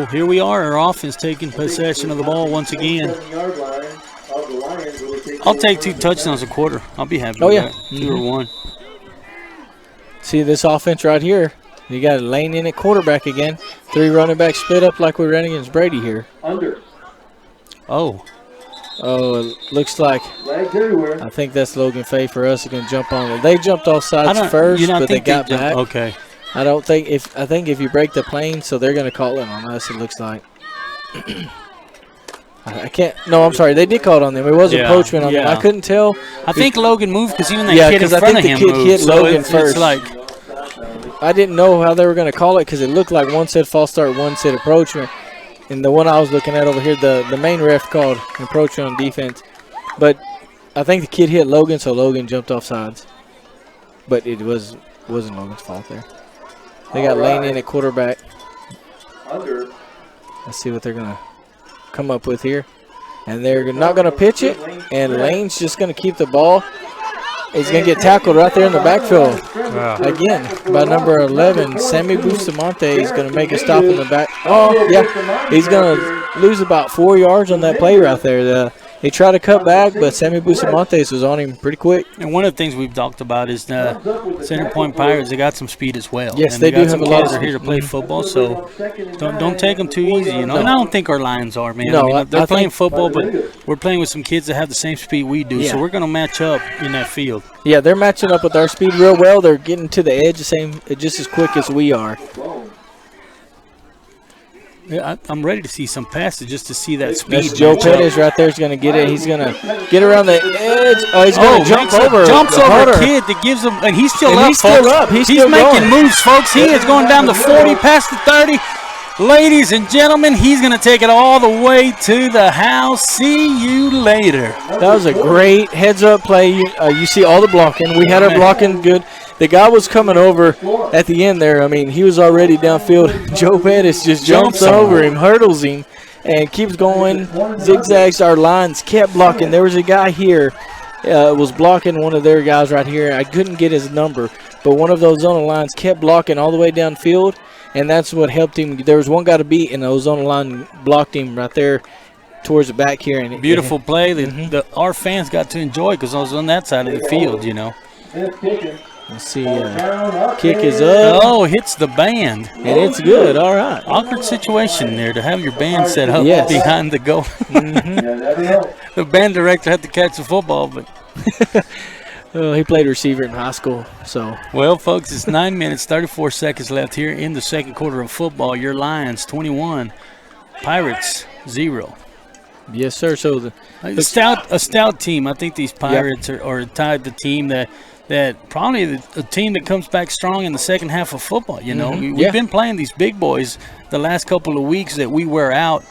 here we are. Our offense taking possession of the ball once again. I'll take 2 touchdowns a quarter. I'll be happy with that. 2 or 1. See this offense right here. You got a Lane in at quarterback again. 3 running backs split up like we ran against Brady here. Under. Oh, it looks like I think that's Logan Fay for us. They're going to jump on it. They jumped off sides first, but they got back. Okay. I think if you break the plane, so they're going to call it on us, it looks like. I can't. No, I'm sorry. They did call it on them. It was approachment on them. I couldn't tell. I think Logan moved because even that kid in front of him moved. I think the kid hit Logan first. I didn't know how they were going to call it because it looked like one said false start, one said approachment. And the one I was looking at over here, the main ref called approachment on defense. But I think the kid hit Logan, so Logan jumped off sides. But it wasn't Logan's fault there. They got Lane in at quarterback. Let's see what they're going to come up with here. And they're not going to pitch it. And Lane's just going to keep the ball. He's going to get tackled right there in the backfield. Again, by number 11, Sammy Bustamante is going to make a stop in the back. Oh, yeah. He's going to lose about 4 yards on that play right there. He tried to cut back, but Sammy Bustamontes was on him pretty quick. And one of the things we've talked about is Center Point Pirates. They got some speed as well. Yes, and they do have a lot. They're here to play football, so don't take them too easy. You know, and I don't think our Lions are, man. No, I mean, they're playing football, but we're playing with some kids that have the same speed we do. So we're going to match up in that field. Yeah, they're matching up with our speed real well. They're getting to the edge just as quick as we are. Yeah, I'm ready to see some passes just to see that speed. That's Joe Pettis right there is going to get it. He's going to get around the edge. Oh, he's going to jump over. Jumps over a kid that gives him, and he's still up, folks. He's making moves, folks. He is going down the 40, past the 30. Ladies and gentlemen, he's going to take it all the way to the house. See you later. That was a great heads-up play. You see all the blocking. We had our blocking good. The guy was coming over at the end there. I mean, he was already downfield. Joe Pettis just jumps over him, hurdles him, and keeps going. Zigzags. Our lines kept blocking. There was a guy here was blocking one of their guys right here. I couldn't get his number, but one of those Ozona lines kept blocking all the way downfield, and that's what helped him. There was one guy to beat, and the Ozona line blocked him right there towards the back here. And beautiful play that our fans got to enjoy because I was on that side of the field, you know. Let's see. Kick is up. Oh, hits the band. And it's good. All right. Awkward situation there to have your band set up behind the goal. The band director had to catch the football, but he played receiver in high school. So well, folks, it's 9 minutes, 34 seconds left here in the second quarter of football. Your Lions 21, Pirates 0. Yes, sir. So a stout team. I think these Pirates are tied the team that probably a team that comes back strong in the second half of football. You know, we've been playing these big boys the last couple of weeks that we wear out.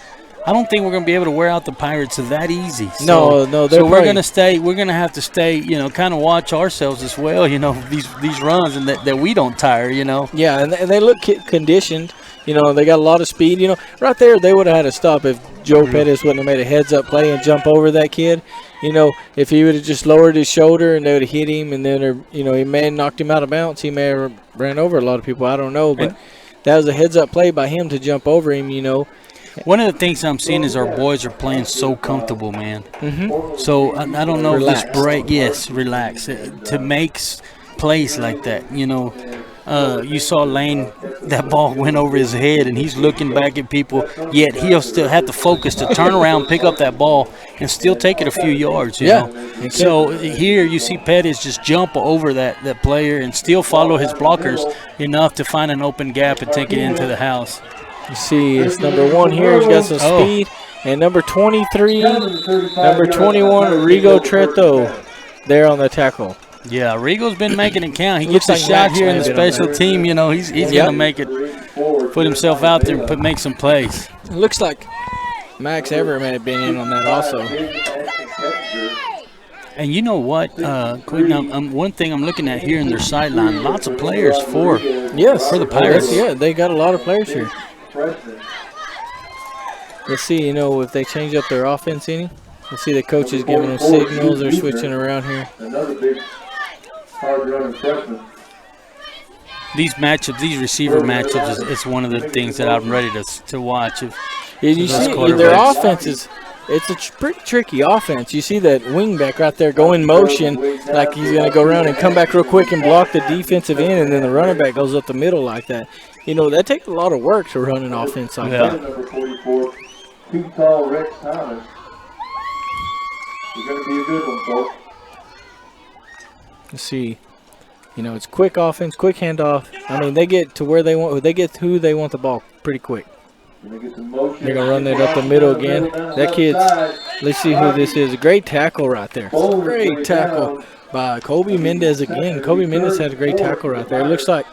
I don't think we're going to be able to wear out the Pirates that easy. So, no. So we're going to stay. We're going to have to stay. You know, kind of watch ourselves as well. You know, these runs and that we don't tire. You know. Yeah, and they look conditioned. You know, they got a lot of speed. You know, right there they would have had to stop if Joe Pettis wouldn't have made a heads-up play and jump over that kid. You know, if he would have just lowered his shoulder and they would have hit him, and then, you know, he may have knocked him out of bounds. He may have ran over a lot of people. I don't know, but that was a heads-up play by him to jump over him. You know. One of the things I'm seeing is our boys are playing so comfortable, man. So I don't know if this break. Yes, relax to make plays like that. You know. You saw Lane, that ball went over his head, and he's looking back at people, yet he'll still have to focus to turn around, pick up that ball, and still take it a few yards, you know. So here you see Pettis just jump over that player and still follow his blockers enough to find an open gap and take it into the house. You see it's number 1 here. He's got some speed. And number 23, number 21, Rigo Treto there on the tackle. Yeah, Regal's been making it count. He Looks gets a like shot Max here in the may have been on special that. team. You know, he's going to make it, put himself out there and make some plays. It looks like Max Everett may have been in on that also. And you know what, Quentin, one thing I'm looking at here in their sideline, lots of players for the Pirates. Yeah, they got a lot of players here. Let's see, if they change up their offense any. Let's see the coaches giving them signals. They're switching around here. Another big hard-running freshman. These matchups, these receiver matchups, is one of the things that I'm ready to watch. You see their offense it's a pretty tricky offense. You see that wingback right there go in motion like he's going to go around and come back real quick and block the defensive end, and then the running back goes up the middle like that. That takes a lot of work to run an offense like that. Number 44, too tall Rex Thomas. He's going to be a good one, folks. Let's see. It's quick offense, quick handoff. I mean, they get to where they want. They get who they want the ball pretty quick. They're gonna run it up the middle again. That kid's. Let's see who this is. A great tackle right there. Great tackle by Kobe Mendez again. Kobe Mendez had a great tackle right there. It looks like.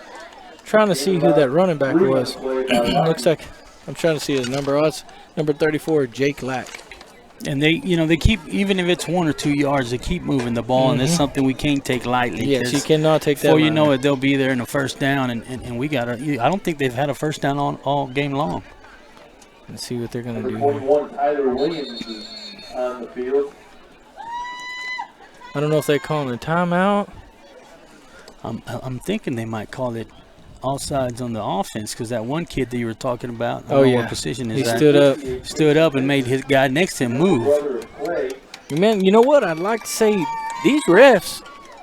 Trying to see who that running back was. Looks like I'm trying to see his number. Oh, it's number 34, Jake Lack. And they keep, even if it's 1 or 2 yards, they keep moving the ball, and that's something we can't take lightly. Yes, you cannot take that. Before you know it, they'll be there in a first down, and we got to. I don't think they've had a first down all game long. Let's see what they're going to do. 21, Tyler Williams is on the field. I don't know if they're calling a timeout. I'm thinking they might call it offsides on the offense because that one kid that you were talking about. I don't know what position is that? He stood up and made his guy next to him move. Man, you know what? I'd like to say these refs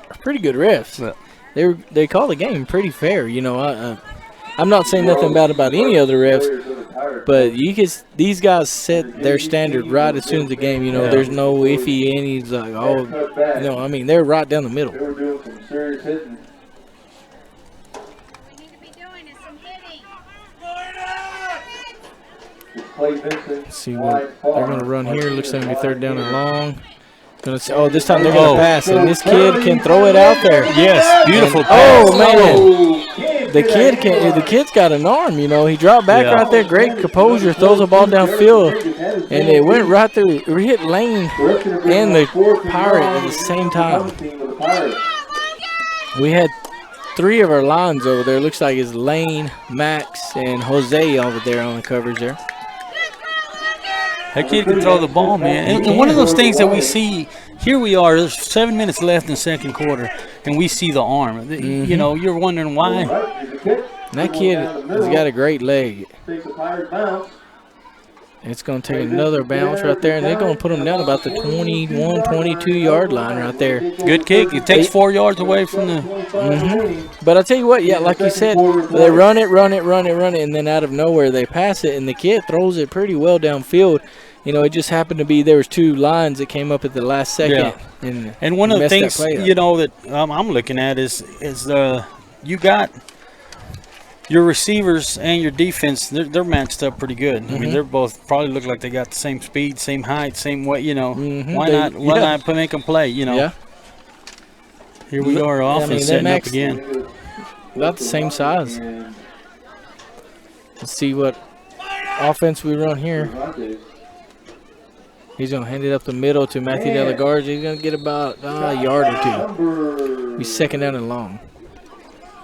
are pretty good refs. They call the game pretty fair. I'm not saying nothing bad about any other refs, but these guys set their standard right as soon as the game. There's no iffy anys. I mean, they're right down the middle. They were doing some serious hitting. Let's see what they're going to run here. Looks like it'll be third down and long. This time they're going to pass, and this kid can throw it out there. Yes, beautiful pass. Oh, man. The kid's got an arm, He dropped back right there. Great composure. Throws the ball downfield, and it went right through. It hit Lane and the Pirate at the same time. We had 3 of our lines over there. Looks like it's Lane, Max, and Jose over there on the coverage there. That kid can throw the ball, man. And one of those things that we see, here we are, there's 7 minutes left in the second quarter, and we see the arm. You're wondering why. That kid has got a great leg. It's going to take another bounce right there, and they're going to put him down about the 21, 22-yard line right there. Good kick. It takes 4 yards away from the But I'll tell you what, like you said, they run it, and then out of nowhere they pass it, and the kid throws it pretty well downfield. It just happened to be there was 2 lines that came up at the last second. Yeah. And one of the things, that I'm looking at is you got – your receivers and your defense, they're matched up pretty good. I mean, they're both probably look like they got the same speed, same height, same weight. Why not make them play? Yeah. Here we are, offense setting up again. About the same size. Let's see what offense we run here. He's going to hand it up the middle to Matthew Delagarge. He's going to get about a yard or 2. He's second down and long.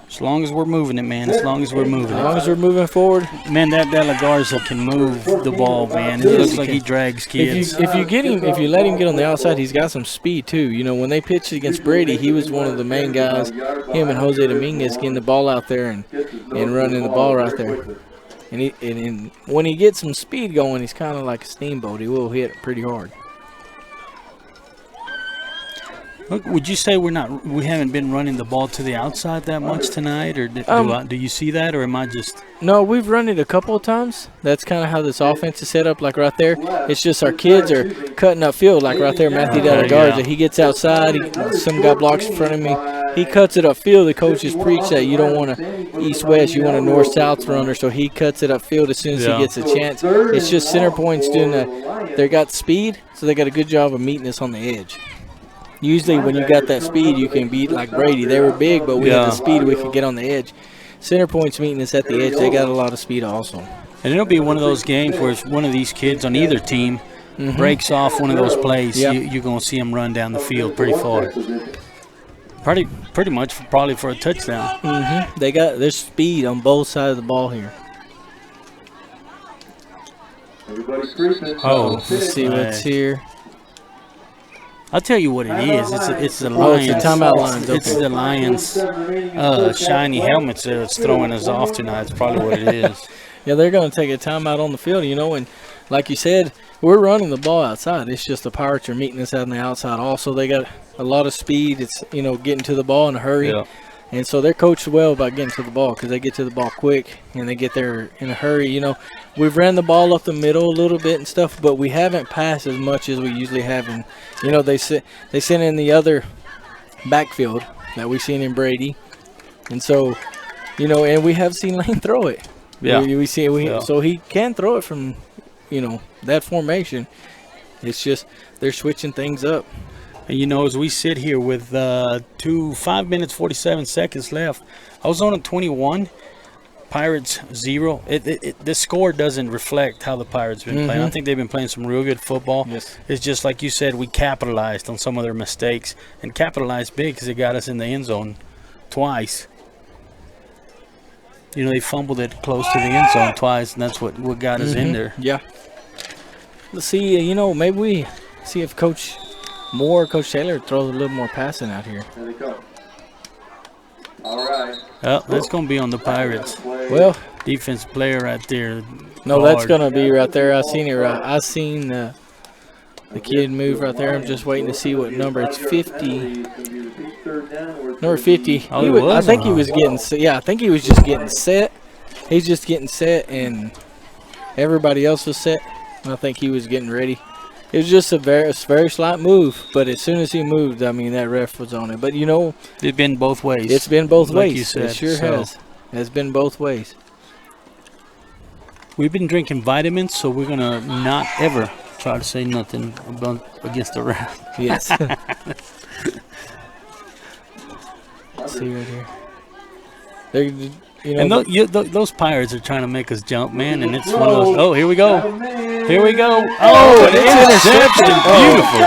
As long as we're moving it, man. As long as we're moving it. As long as we're moving forward. Man, that De La Garza can move the ball, man. It looks like he drags kids. If you let him get on the outside, he's got some speed too. When they pitched against Brady, he was one of the main guys. Him and Jose Dominguez getting the ball out there and running the ball right there. And when he gets some speed going, he's kind of like a steamboat. He will hit pretty hard. Look, would you say we haven't been running the ball to the outside that much tonight, or do you see that, or am I just? No, we've run it a couple of times. That's kind of how this offense is set up, like right there. It's just our kids are cutting up field, like right there, Matthew Delagarza. He gets outside. Some guy blocks in front of me. He cuts it upfield. The coaches preach that you don't want to east-west, you want a north-south runner, so he cuts it upfield as soon as he gets a chance. It's just center points doing that. They got speed, so they got a good job of meeting us on the edge. Usually when you got that speed, you can beat like Brady. They were big, but we had the speed. We could get on the edge. Center Point's meeting us at the edge. They got a lot of speed also. And it'll be one of those games where if one of these kids on either team breaks off one of those plays, you're going to see them run down the field pretty far. Pretty much probably for a touchdown. There's speed on both sides of the ball here. Oh, let's see what's here. I'll tell you what it is. It's the Lions. It's the timeout lines. It's the Lions shiny helmets that's throwing us off tonight. It's probably what it is. Yeah, they're going to take a timeout on the field, and like you said, we're running the ball outside. It's just the Pirates are meeting us out on the outside. Also, they got a lot of speed. It's, getting to the ball in a hurry. Yeah. And so they're coached well about getting to the ball because they get to the ball quick and they get there in a hurry. We've ran the ball up the middle a little bit and stuff, but we haven't passed as much as we usually have. And, they sent in the other backfield that we've seen in Brady. And so, and we have seen Lane throw it. Yeah. So he can throw it from, that formation. It's just they're switching things up. And, as we sit here with 5 minutes, 47 seconds left, Ozona 21, Pirates 0. The score doesn't reflect how the Pirates have been playing. I think they've been playing some real good football. Yes. It's just like you said, we capitalized on some of their mistakes and capitalized big because it got us in the end zone twice. They fumbled it close to the end zone twice, and that's what got us in there. Yeah. Let's see, maybe we see if Coach Taylor throws a little more passing out here. There they go. All right. Well, that's going to be on the Pirates. Well, Defense player right there. no, that's going to be right there. I seen it right. I seen the kid move right there. I'm just waiting to see what number. It's 50. Number 50. I think he was getting. Yeah, I think he was just getting set. He's just getting set, and everybody else was set. I think he was getting ready. It was just a very slight move, but as soon as he moved, that ref was on it. But it's been both ways. It's been both like ways. You said, it sure has. It's been both ways. We've been drinking vitamins, so we're gonna not ever try to say nothing against the ref. Yes. Let's see right here. And those Pirates are trying to make us jump, man. And it's one of those. Oh, here we go. Here we go. Oh, an interception. Beautiful.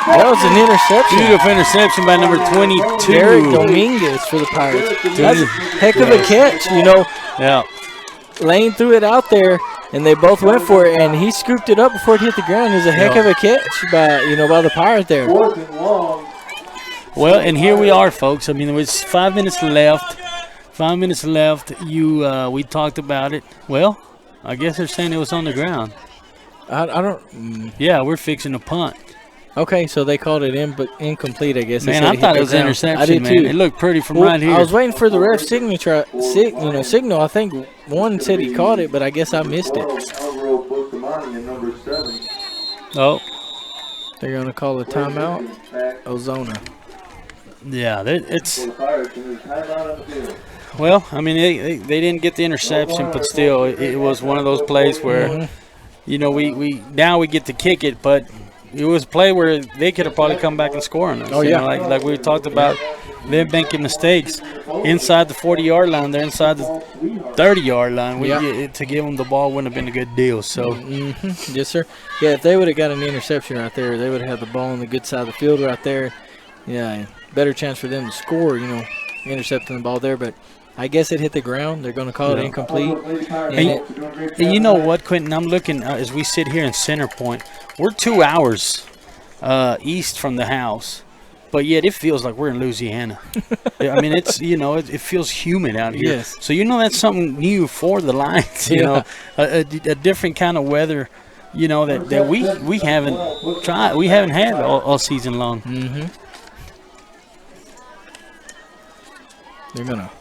That was an interception. Beautiful interception by number 22. Eric Dominguez for the Pirates. That's a heck of a catch, Yeah. Lane threw it out there, and they both went for it, and he scooped it up before it hit the ground. It was a heck of a catch by the Pirate there. Well, and here we are, folks. There was 5 minutes left. 5 minutes left. We talked about it. Well, I guess they're saying it was on the ground. I don't. Yeah, we're fixing a punt. Okay, so they called it incomplete, I guess. Man, I thought it was an interception. I did too. It looked pretty from right here. I was waiting for the ref signal. I think one said he caught it, but I guess I missed it. Oh. They're going to call a timeout. Ozona. Yeah, it's. Well, they didn't get the interception, but still, it was one of those plays where, we get to kick it, but it was a play where they could have probably come back and scored on us. Oh, yeah. Like we talked about, them making mistakes inside the 40-yard line. They're inside the 30-yard line. To give them the ball wouldn't have been a good deal. So, yes, sir. Yeah, if they would have got an interception right there, they would have had the ball on the good side of the field right there. Yeah, better chance for them to score, intercepting the ball there. But I guess it hit the ground. They're going to call it incomplete. And you know what, Quentin? I'm looking as we sit here in Center Point. We're 2 hours east from the house, but yet it feels like we're in Louisiana. It's it feels humid out here. Yes. So that's something new for the Lions. A different kind of weather. That we haven't tried. We haven't had all season long. Mm-hmm. They're going to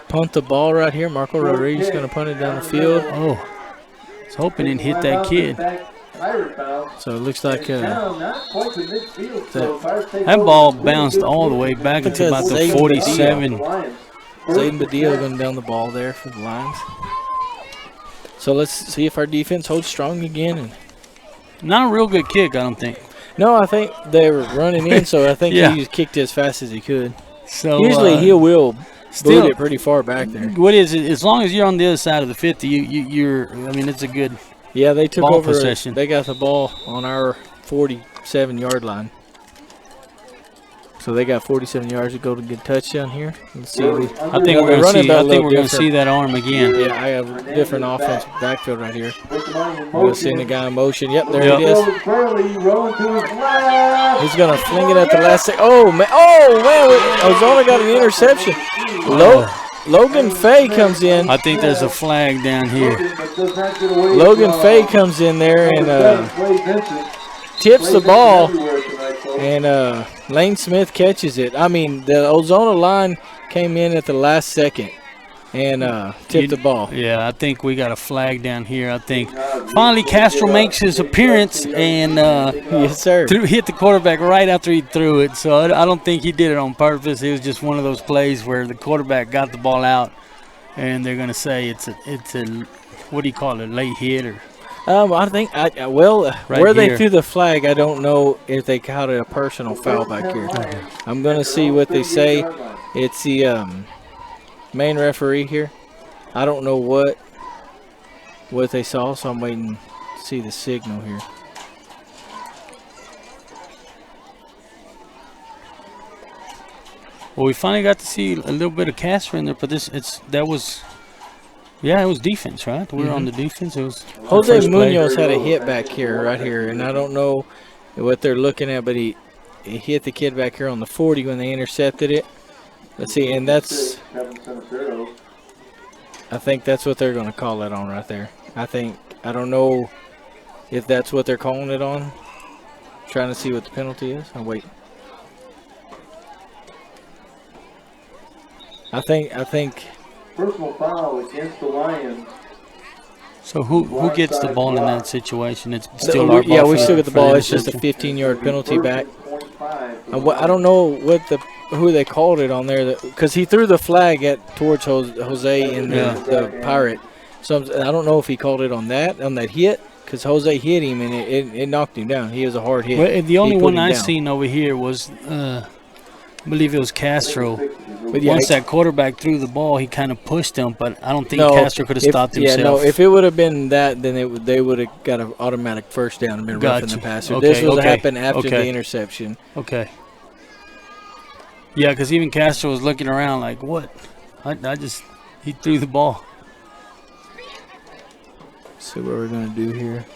punt the ball right here. Marco Rodriguez is going to punt it down the field. Oh, I was hoping it hit that kid. So it looks like that ball bounced all the way back into about the 47. Zayden Badillo going down the ball there for the Lions. So let's see if our defense holds strong again. Not a real good kick, I don't think. No, I think they were running in, so I think Yeah. he just kicked it as fast as he could. So Usually he will still boot it pretty far back there. What is it? As long as you're on the other side of the 50, you're. I mean, it's a good. Yeah, they took Ball over. possession. They got the ball on our 47-yard line. So they got 47 yards to go to get a touchdown here. Let's see. I think we're going to see. I think we're going to see that arm again. Yeah, I have a different offensive backfield right here. We're going to send the guy in motion. Yep, there it is. He's going to fling it at the last second. Oh, man. Ozona got an interception. Logan Fay comes in. I think there's a flag down here. Logan Fay comes in there and tips the ball. And Lane Smith catches it. I mean, the Ozona line came in at the last second and tipped the ball. Yeah, I think we got a flag down here. I think finally Castro makes his appearance and yes, sir. hit the quarterback right after he threw it. So I don't think he did it on purpose. It was just one of those plays where the quarterback got the ball out, and they're going to say it's a what do you call it, late hit or. I think where they here. threw the flag, I don't know if they caught a personal foul back here. I'm gonna see what they say. It's the main referee here. I don't know what they saw, so I'm waiting to see the signal here. Well, we finally got to see a little bit of Castro in there, but it was defense, right? We were on the defense. It was Jose Munoz had a hit back here, right here, and I don't know what they're looking at, but he hit the kid back here on the 40 when they intercepted it. Let's see, and I think that's what they're going to call it on right there. I don't know if that's what they're calling it on. Trying to see what the penalty is. Oh, wait. I think. Personal foul against the Lions. So who gets the ball in that situation? It's still our ball. Yeah, we still get the ball. It's just a 15-yard penalty back. I don't know who they called it on there because he threw the flag towards Jose in the Pirate. So I don't know if he called it on that hit because Jose hit him and it knocked him down. He was a hard hit. Well, the only one I seen over here was I believe it was Castro. But yeah, once that quarterback threw the ball, he kind of pushed him, but I don't think Castro could have stopped himself. Yeah, no, if it would have been that, then they would have got an automatic first down and been roughing the passer. Okay, this was happened after the interception. Okay. Yeah, because even Castro was looking around like, what? He threw the ball. See what we're going to do here.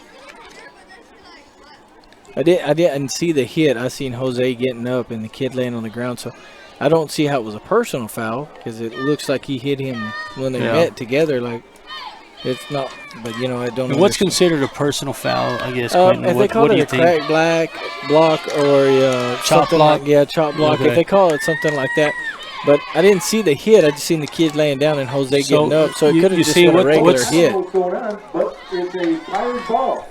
I didn't see the hit. I seen Jose getting up and the kid laying on the ground, so I don't see how it was a personal foul because it looks like he hit him when they met together. Like it's not, but I don't know. What's considered a personal foul? I guess. If they call it a crack block or chop block, chop block. Okay. If they call it something like that, but I didn't see the hit. I just seen the kid laying down and Jose getting up. So it could have just been a regular hit. But it's a Pirate ball.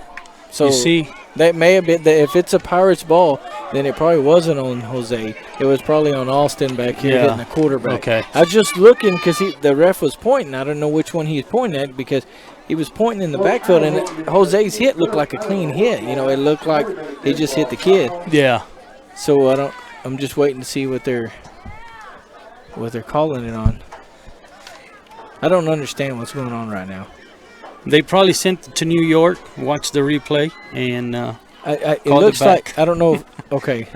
So you see. That may have been if it's a Pirates ball, then it probably wasn't on Jose. It was probably on Austin back here hitting the quarterback. Okay. I was just looking because the ref was pointing. I don't know which one he was pointing at because he was pointing in the backfield, and Jose's hit looked like a clean hit. It looked like he just hit the kid. Yeah. So I'm just waiting to see what they're calling it on. I don't understand what's going on right now. They probably sent it to New York, watched the replay, and it looks like I don't know. Okay,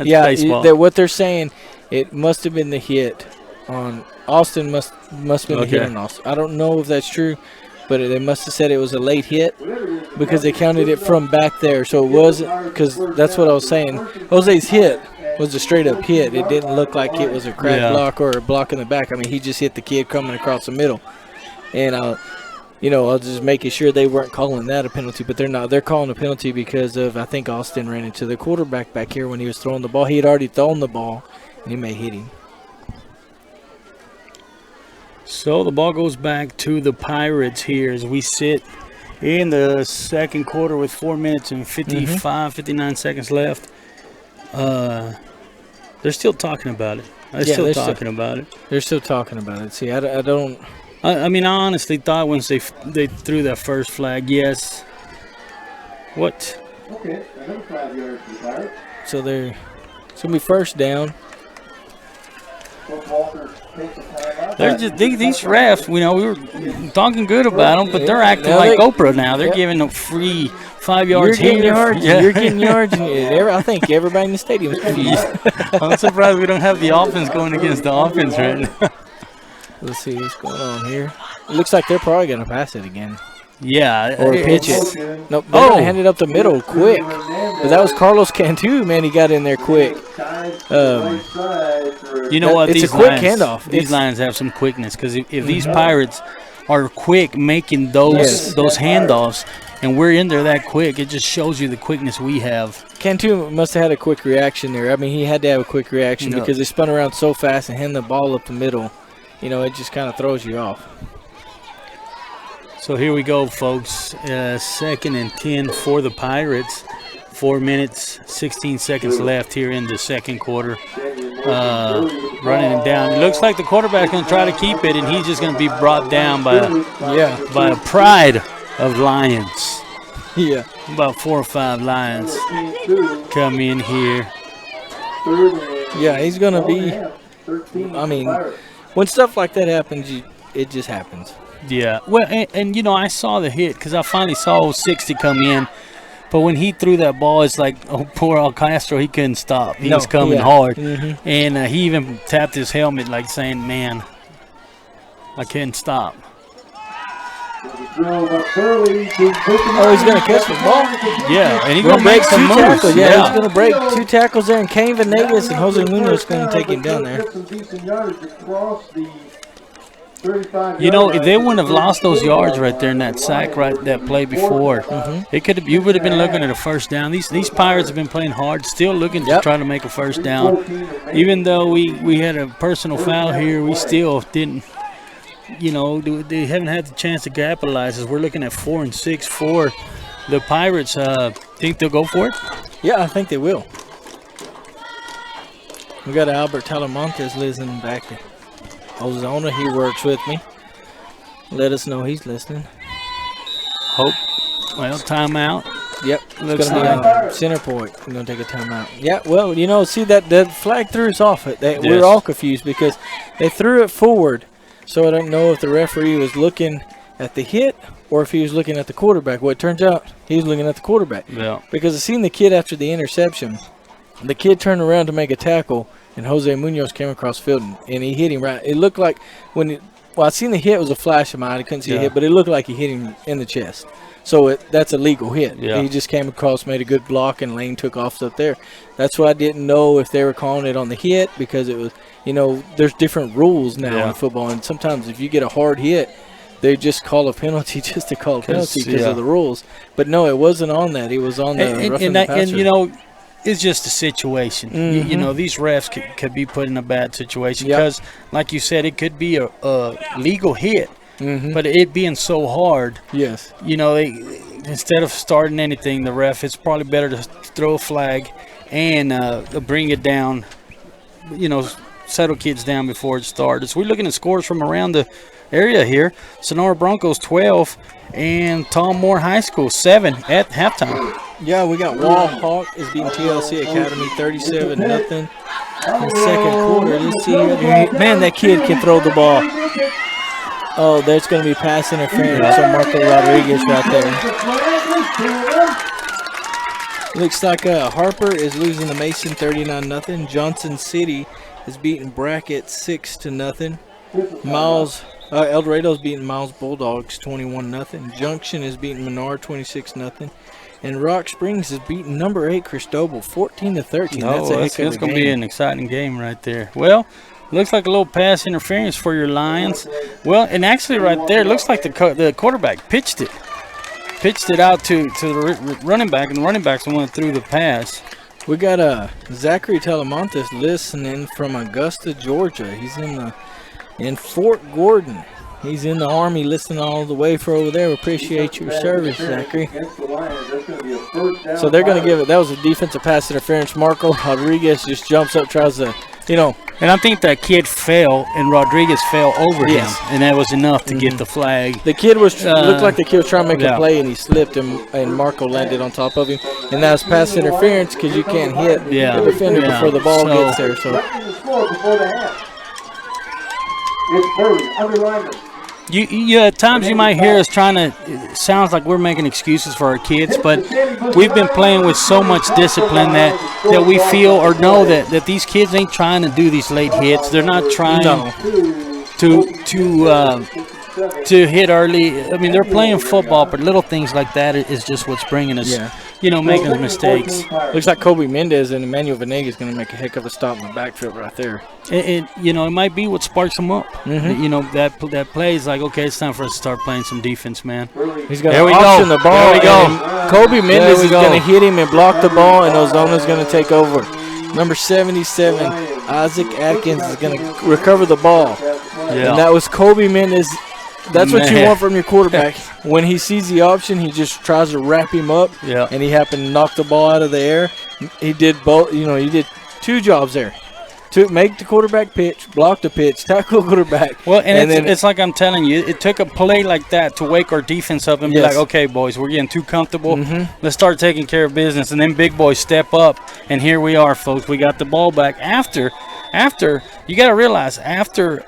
what they're saying, it must have been the hit on Austin. Must have been the hit on Austin. I don't know if that's true, but they must have said it was a late hit because they counted it from back there. So it wasn't because that's what I was saying. Jose's hit was a straight up hit. It didn't look like it was a crack block or a block in the back. I mean, he just hit the kid coming across the middle, and I was just making sure they weren't calling that a penalty, but they're not. They're calling a penalty because of, I think Austin ran into the quarterback back here when he was throwing the ball. He had already thrown the ball, and he may hit him. So the ball goes back to the Pirates here as we sit in the second quarter with 4 minutes and 59 seconds left. They're still talking about it. They're still talking about it. They're still talking about it. See, I don't... I mean, I honestly thought once they threw that first flag, yes. What? Okay, another 5 yards for the Pirates. So it's going to be first down. They're just these refs. We were talking good about them, but they're acting like Oprah now. They're giving them free 5 yards You're getting here. yards. Yeah. You're getting yards. I think everybody in the stadium is confused. I'm surprised we don't have the offense going against the offense right now. Let's see what's going on here. It looks like they're probably going to pass it again. Yeah. Or pitch it. Nope, they're going to hand it up the middle quick. But that was Carlos Cantu, man. He got in there quick. You know what? It's These a quick Lions, handoff. These Lions have some quickness because if these Pirates are quick making those handoffs and we're in there that quick, it just shows you the quickness we have. Cantu must have had a quick reaction there. I mean, he had to have a quick reaction because they spun around so fast and handed the ball up the middle. It just kind of throws you off. So here we go, folks. 2nd and 10 for the Pirates. 4 minutes, 16 seconds left here in the second quarter. Running it down. It looks like the quarterback's going to try to keep it, and he's just going to be brought down by a pride of Lions. Yeah. About 4 or 5 Lions come in here. Yeah, he's going to be – I mean, when stuff like that happens, it just happens. Yeah. Well, and I saw the hit because I finally saw 60 come in. But when he threw that ball, it's like, poor Al Castro, he couldn't stop. He was coming hard. Mm-hmm. And he even tapped his helmet like saying, man, I couldn't stop. Oh, he's going to catch the ball? Yeah, and he's going to make some moves. Tackles. Yeah, he's going to break 2 tackles there, and Cain Venegas and Jose Munoz going to take him down there. If they wouldn't have lost those yards right there in that sack, that play before, you would have been looking at a first down. These Pirates have been playing hard, still looking to try to make a first down. Even though we had a personal foul here, we still didn't. They haven't had the chance to capitalize. As we're looking at 4 and 6 for the Pirates. Think they'll go for it? Yeah, I think they will. We got Albert Talamontes listening back to Ozona. He works with me. Let us know he's listening. Timeout. Yep, it's going to be center point. We're going to take a timeout. Yeah, well, see that flag threw us off. We're all confused because they threw it forward. So I don't know if the referee was looking at the hit or if he was looking at the quarterback. Well, it turns out he was looking at the quarterback. Yeah. Because I seen the kid after the interception. The kid turned around to make a tackle, and Jose Munoz came across the field, and he hit him right. It looked like I seen the hit was a flash of mine. I couldn't see a hit, but it looked like he hit him in the chest. So that's a legal hit. Yeah. He just came across, made a good block, and Lane took off up there. That's why I didn't know if they were calling it on the hit because it was, there's different rules now in football, and sometimes if you get a hard hit, they just call a penalty just to call a penalty because of the rules. But no, it wasn't on that. It was on the roughing the passer. It's just a situation. Mm-hmm. These refs could be put in a bad situation because, like you said, it could be a legal hit. Mm-hmm. But it being so hard, they instead of starting anything, the ref, it's probably better to throw a flag and bring it down, settle kids down before it starts. We're looking at scores from around the area here. Sonora Broncos 12 and Tom Moore High School 7 at halftime. Yeah, we got Wall Hawk is beating TLC Academy 37-0 in the second quarter. Let's see here. Man, that kid can throw the ball. Oh, there's going to be pass interference. So Marco Rodriguez right there. Looks like Harper is losing to Mason 39-0. Johnson City is beating Brackett 6-0. Miles El Dorado's beating Miles Bulldogs 21-0. Junction is beating Menard 26-0. And Rock Springs is beating number 8 Cristobal 14-13. That's going to be an exciting game right there. Well, looks like a little pass interference for your Lions. Well, and actually right there, looks like the quarterback pitched it out to the running back, and the running back's the one that threw the pass. We got Zachary Talamontes listening from Augusta, Georgia. He's in Fort Gordon. He's in the Army listening all the way for over there. We appreciate your service, Zachary. So they're going to give it. That was a defensive pass interference. Marco Rodriguez just jumps up, tries to You know, And I think that kid fell, and Rodriguez fell over Yes. him, and that was enough to get the flag. the kid looked like the kid was trying to make yeah. a play, and he slipped, and Marco landed on top of him. And that was pass interference because you can't hit Yeah. the defender Yeah. before the ball So- gets there. So Correcting the score before the half. It's Burley, underline it. You at times you might hear us trying to. It sounds like we're making excuses for our kids, but we've been playing with so much discipline that we feel or know that these kids ain't trying to do these late hits. They're not trying No. to hit early. I mean, they're playing football, but little things like that is just what's bringing us. Yeah. Making us mistakes. looks like Kobe Mendez and Emmanuel Venegas is going to make a heck of a stop in the backfield right there. It might be what sparks them up. That play is like, okay, it's time for us to start playing some defense, man. He's going There to we option go. the ball. There we go. And Kobe Mendez is go. going to hit him and block the ball, and Ozona's going to take over. Number 77, Isaac Atkins is going to recover the ball. Yeah. And that was Kobe Mendez. That's what you Man. want from your quarterback. When he sees the option, he just tries to wrap him up. Yeah. And he happened to knock the ball out of the air. He did both. He did two jobs there. To make the quarterback pitch, block the pitch, tackle the quarterback. Well, and then it's like I'm telling you, it took a play like that to wake our defense up and be Yes. like, okay, boys, we're getting too comfortable. Let's start taking care of business. And then big boys step up, and here we are, folks. We got the ball back after you got to realize, after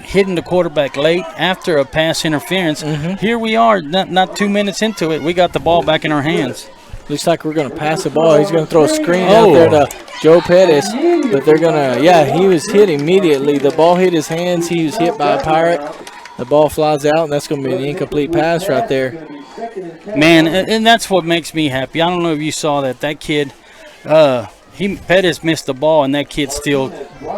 hitting the quarterback late, after a pass interference, here we are, not 2 minutes into it, we got the ball back in our hands. looks like we're going to pass the ball. He's going to throw a screen out there to Joe Pettis. But they're going to, he was hit immediately. The ball hit his hands. He was hit by a Pirate. The ball flies out, and that's going to be an incomplete pass right there. Man, and that's what makes me happy. I don't know if you saw that kid, Pettis missed the ball, and that kid still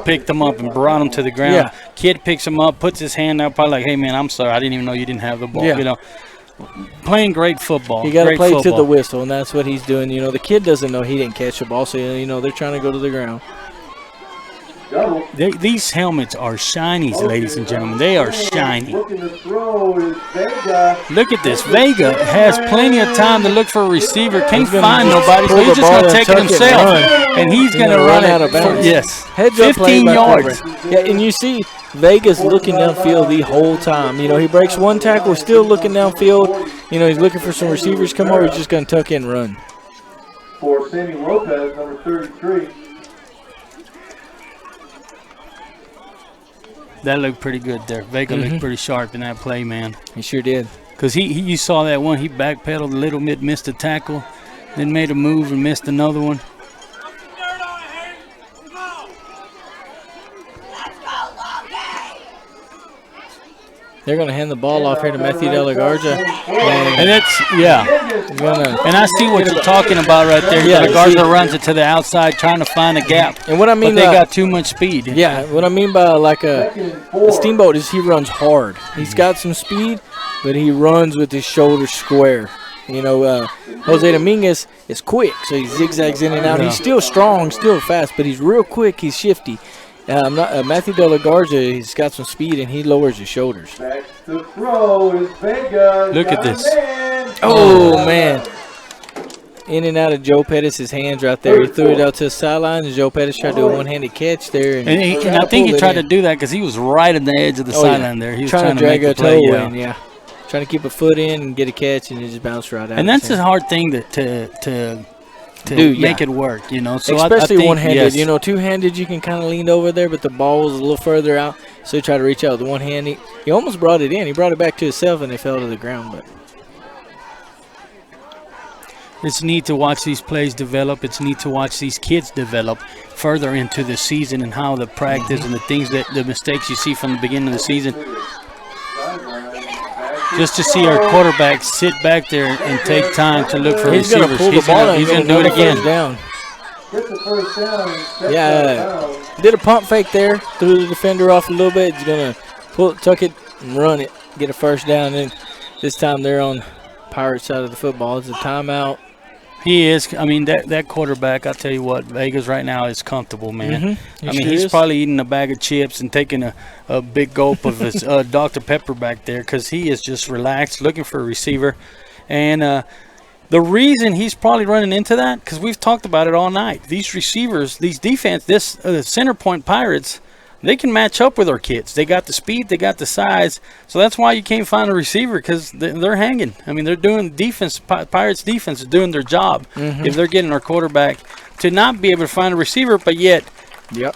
picked him up and brought him to the ground. Yeah. Kid picks him up, puts his hand out, probably like, hey, man, I'm sorry. I didn't even know you didn't have the ball. Yeah. Playing great football. You got to Great play to football. the whistle, and that's what he's doing. The kid doesn't know he didn't catch the ball, so, they're trying to go to the ground. Double. These helmets are shinies, ladies and gentlemen. They are shiny. Looking to throw is Vega. Look at this. Vega has plenty of time to look for a receiver. Can't He's gonna find just nobody, so pull he's the just ball going to and take it tuck it and himself. run. And he's going to gonna run run it out of bounds. Yes. Heads up play 15 by yards. Corbin. Yeah, and you see Vegas looking downfield the whole time. He breaks one tackle, still looking downfield. He's looking for some receivers come over. He's just going to tuck in and run. For Sammy Lopez, number 33. That looked pretty good there. Vega looked pretty sharp in that play, man. He sure did. Because you saw that one. He backpedaled a little bit, missed a tackle, then made a move and missed another one. They're going to hand the ball off here to Matthew De La Garza. And that's, yeah. And I see what you're talking about right there. Yeah, De La Garza see- runs it to the outside trying to find a gap. And what I mean But they by- got too much speed. Yeah, what I mean by like a steamboat is he runs hard. He's got some speed, but he runs with his shoulders square. Jose Dominguez is quick, so he zigzags in and out. Yeah. He's still strong, still fast, but he's real quick. He's shifty. Matthew De La Garza, he's got some speed, and he lowers his shoulders. Back to throw is Vega. Look at Got a this. man. Oh, man. In and out of Joe Pettis' hands right there. He threw it out to the sideline, and Joe Pettis tried to do a one-handed catch there. And I think he tried to do that because he was right on the edge of the sideline there. He was trying to drag make a the play. toe Yeah. in, yeah. Trying to keep a foot in and get a catch, and it just bounced right out. And that's a hard thing to Do, make yeah. it work, So Especially I think, one-handed. yes. Two-handed you can kind of lean over there, but the ball was a little further out, so he tried to reach out with one hand. He almost brought it in. He brought it back to himself, and it fell to the ground. But It's neat to watch these plays develop. It's neat to watch these kids develop further into the season and how the practice and the mistakes you see from the beginning of the season. Just to see our quarterback sit back there and take time to look for he's going to receivers. pull the ball out. He's going to do it again. Down. Get the first down. and step Yeah. out of bounds. Did a pump fake there, threw the defender off a little bit. He's going to tuck it and run it, get a first down. And this time they're on Pirates side of the football. It's a timeout. He is. I mean, that quarterback, I'll tell you what, Vegas right now is comfortable, man. He I mean, sure he's is. probably eating a bag of chips and taking a big gulp of his Dr. Pepper back there because he is just relaxed, looking for a receiver. And The reason he's probably running into that, because we've talked about it all night. These receivers, these defense, center point Pirates, they can match up with our kids. They got the speed, they got the size. So that's why you can't find a receiver, because they're hanging. I mean, they're doing defense. Pirates defense is doing their job if they're getting our quarterback to not be able to find a receiver, but yet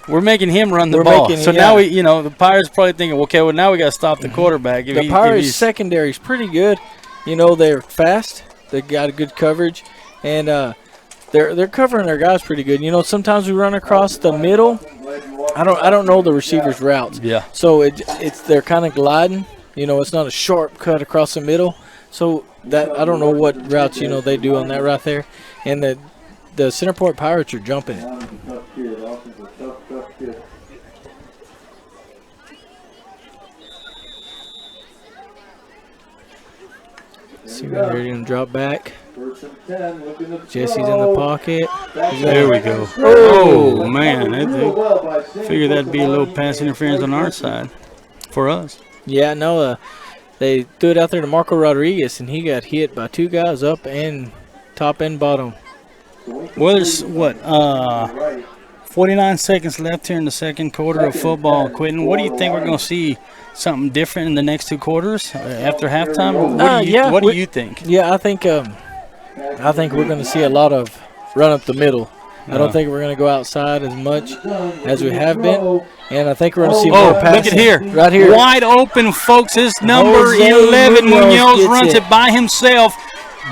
we're making him run the ball. So now the Pirates probably thinking, okay, well now we got to stop the quarterback. The Pirates secondary is pretty good. They're fast. They got a good coverage, and they're covering their guys pretty good. Sometimes we run across the middle. I don't know the receivers' routes. Yeah. So they're kind of gliding. It's not a sharp cut across the middle. So that I don't know what routes they do on that right there, and the center point Pirates are jumping it. See, we're ready to drop back. Jesse's in the pocket. There we go. Oh, man. I figured that'd be a little pass interference on our side for us. Yeah, no, they threw it out there to Marco Rodriguez, and he got hit by two guys up and top and bottom. Well, there's, 49 seconds left here in the second quarter of football. Quentin, what do you think we're going to see? Something different in the next two quarters after halftime? What do you think? Yeah, I think we're going to see a lot of run up the middle. I don't think we're going to go outside as much as we have been, and I think we're going to see more passing. Look at here. Right here. Wide open, folks. This number 11, Munoz runs it by himself.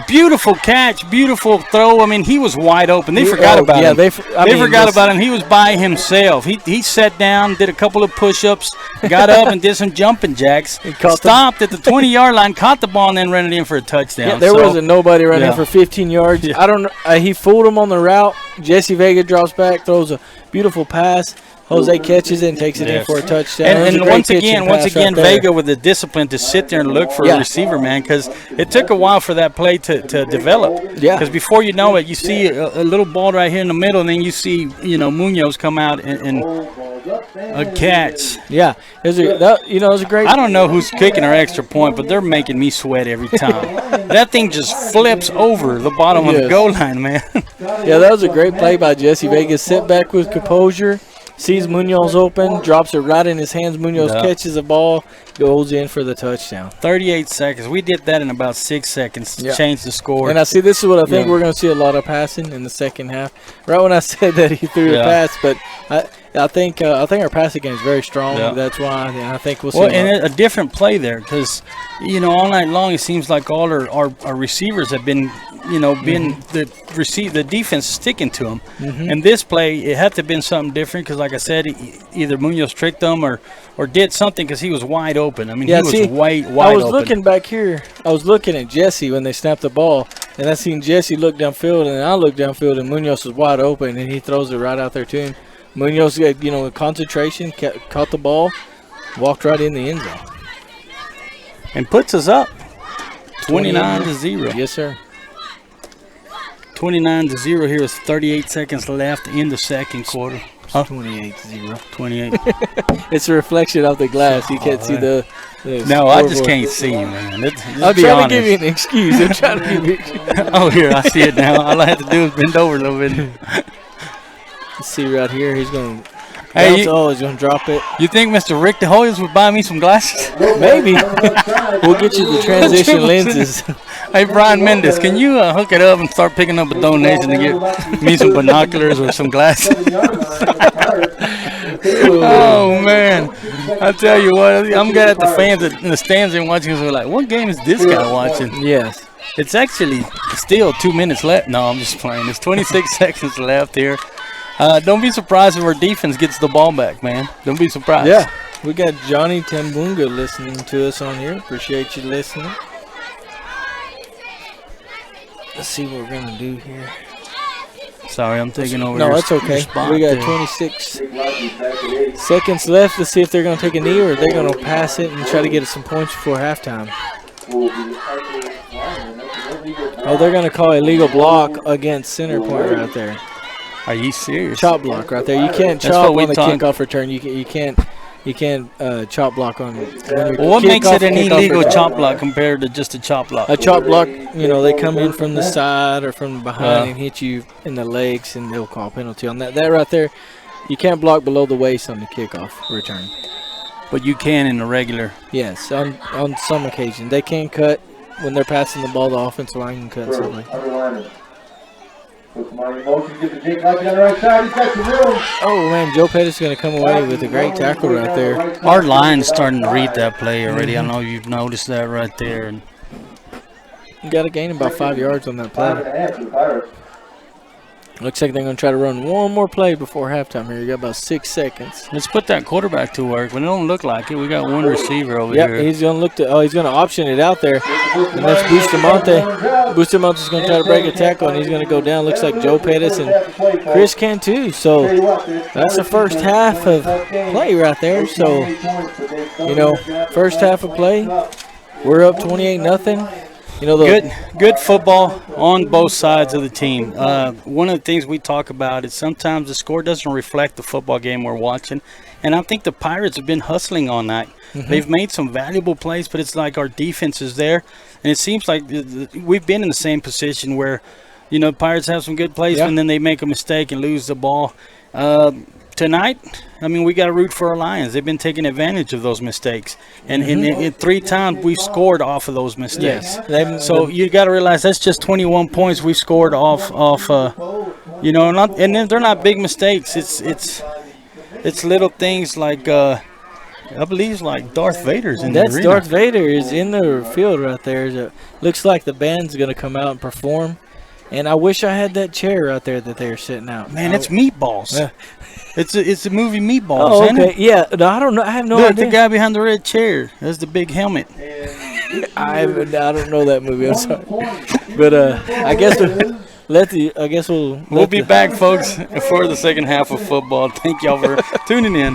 Beautiful catch, beautiful throw. I mean, he was wide open. They forgot about him. They forgot about him. He was by himself. He sat down, did a couple of push-ups, got up and did some jumping jacks. Stopped at the 20-yard line, caught the ball, and then ran it in for a touchdown. Yeah, there wasn't nobody running for 15 yards. Yeah. I don't know. He fooled him on the route. Jesse Vega drops back, throws a beautiful pass. Jose catches it and takes it in for a touchdown. And once again, Vega with the discipline to sit there and look for a receiver, man, because it took a while for that play to develop. Yeah. Because before you know it, you see a little ball right here in the middle, and then you see, Munoz come out and a catch. Yeah. It was a great. I don't know who's kicking our extra point, but they're making me sweat every time. That thing just flips over the bottom of the goal line, man. Yeah, that was a great play by Jesse Vega. Sit back with composure. Sees Munoz open, drops it right in his hands. Munoz catches the ball, goes in for the touchdown. 38 seconds. We did that in about 6 seconds to change the score. And this is what I think we're going to see a lot of passing in the second half. Right when I said that he threw the pass, but I think our passing game is very strong. Yeah. That's why I think we'll see. Well, and a different play there because, all night long it seems like all our receivers have been the defense sticking to them. And this play, it had to have been something different because, like I said, either Munoz tricked them or did something because he was wide open. I mean, he was wide open. I was looking back here. I was looking at Jesse when they snapped the ball, and I seen Jesse look downfield, and I looked downfield, and Munoz was wide open, and he throws it right out there to him. Munoz, concentration, caught the ball, walked right in the end zone. And puts us up 29-0. Yes, sir. 29-0 here is 38 seconds left in the second quarter. 28-0. 28. It's a reflection of the glass. You can't see the no, I just can't see you, man. I'm trying to give you an excuse. Oh, here, I see it now. All I have to do is bend over a little bit. Let's see right here. He's going to he's going to drop it. You think Mr. Rick DeHoyers would buy me some glasses? Maybe. We'll get you the transition lenses. Hey, Brian Mendes, can you hook it up and start picking up a donation to get me some binoculars or some glasses? Oh, man. I tell you what, I'm glad that the fans in the stands are watching us. We're like, what game is this guy watching? Yes. It's actually still 2 minutes left. No, I'm just playing. There's 26 seconds left here. Don't be surprised if our defense gets the ball back, man. Don't be surprised. Yeah. We got Johnny Tambunga listening to us on here. Appreciate you listening. Let's see what we're going to do here. Sorry, I'm taking over. No, that's okay. We got 26 seconds left to see if they're going to take a knee or they're going to pass it and try to get us some points before halftime. Oh, they're going to call a legal block against center point right there. Are you serious? Chop block right there. You can't chop on the kickoff return. You can't You can't chop block on when your Well, what makes it an kickoff illegal return. chop block compared to just a chop block? A chop block, they come in from the side or from behind Uh. and hit you in the legs, and they'll call penalty on that. That right there, you can't block below the waist on the kickoff return. But you can in the regular. Yes, on some occasion. They can cut when they're passing the ball. The offensive line can cut something. Put somebody in motion, get the Jake Lucky on the right side. He's got some room. Oh, man, Joe Pettis going to come away with a great tackle right there. Our line's starting to read that play already. I know you've noticed that right there. And You got to gain about 5 yards on that 5.5 play. for the Pirates. Looks like they're going to try to run one more play before halftime here. You got about 6 seconds. let's put that quarterback to work. But it don't look like it. We got one receiver over Yep, here. he's going to he's going to option it out there. And that's Bustamante. Bustamante's going to try to break a tackle, and he's going to go down. Looks like Joe Pettis and Chris can too. So that's the first half of play right there. So, first half of play, we're up 28-0. Good football on both sides of the team. One of the things we talk about is sometimes the score doesn't reflect the football game we're watching, and I think the Pirates have been hustling on that. Mm-hmm. They've made some valuable plays, but it's like our defense is there, and it seems like we've been in the same position where, Pirates have some good plays, and then they make a mistake and lose the ball. Tonight, we got to root for our Lions. They've been taking advantage of those mistakes. And in 3 times, we've scored off of those mistakes. Yes. So you got to realize that's just 21 points we've scored off and then they're not big mistakes. It's little things like, I believe like Darth Vader's in the arena. That's Darth Vader is in the field right there. Looks like the band's going to come out and perform. And I wish I had that chair out there that they're sitting out. Man, it's Meatballs. It's a movie Meatballs. Oh, okay. Isn't it? Yeah. No, I don't know. I have no Look, idea. the guy behind the red chair. That's the big helmet. I don't know that movie. I'm sorry. But I guess we'll be back, folks, for the second half of football. Thank y'all for tuning in.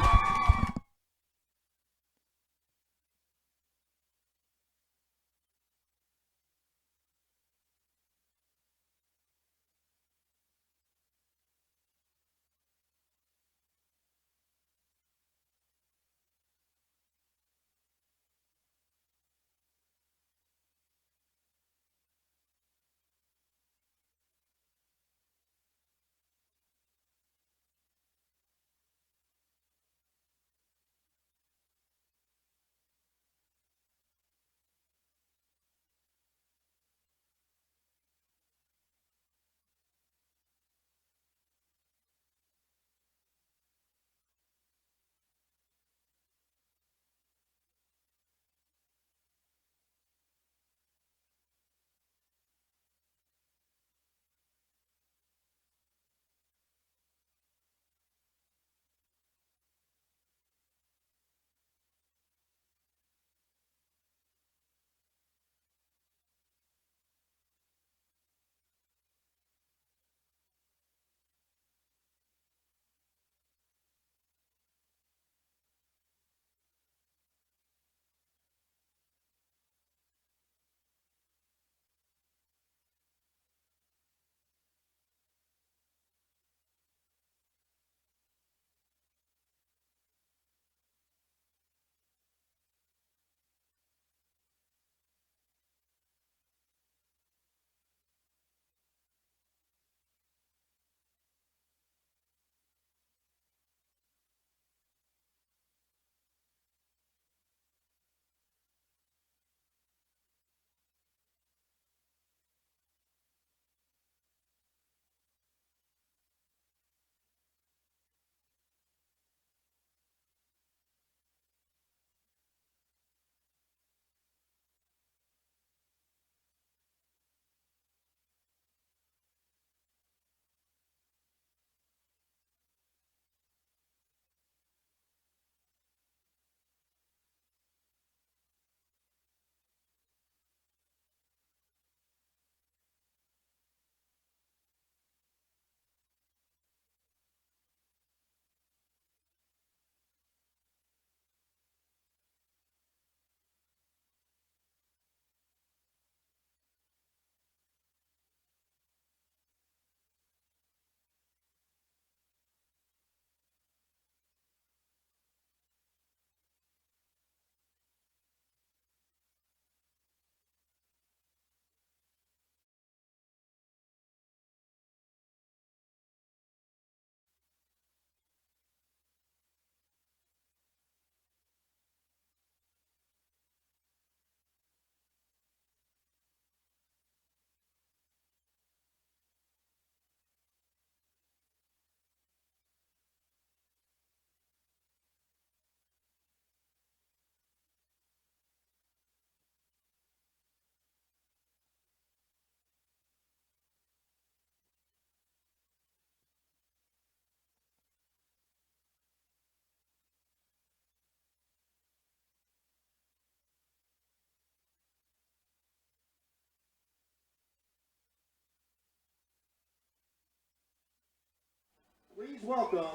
Please welcome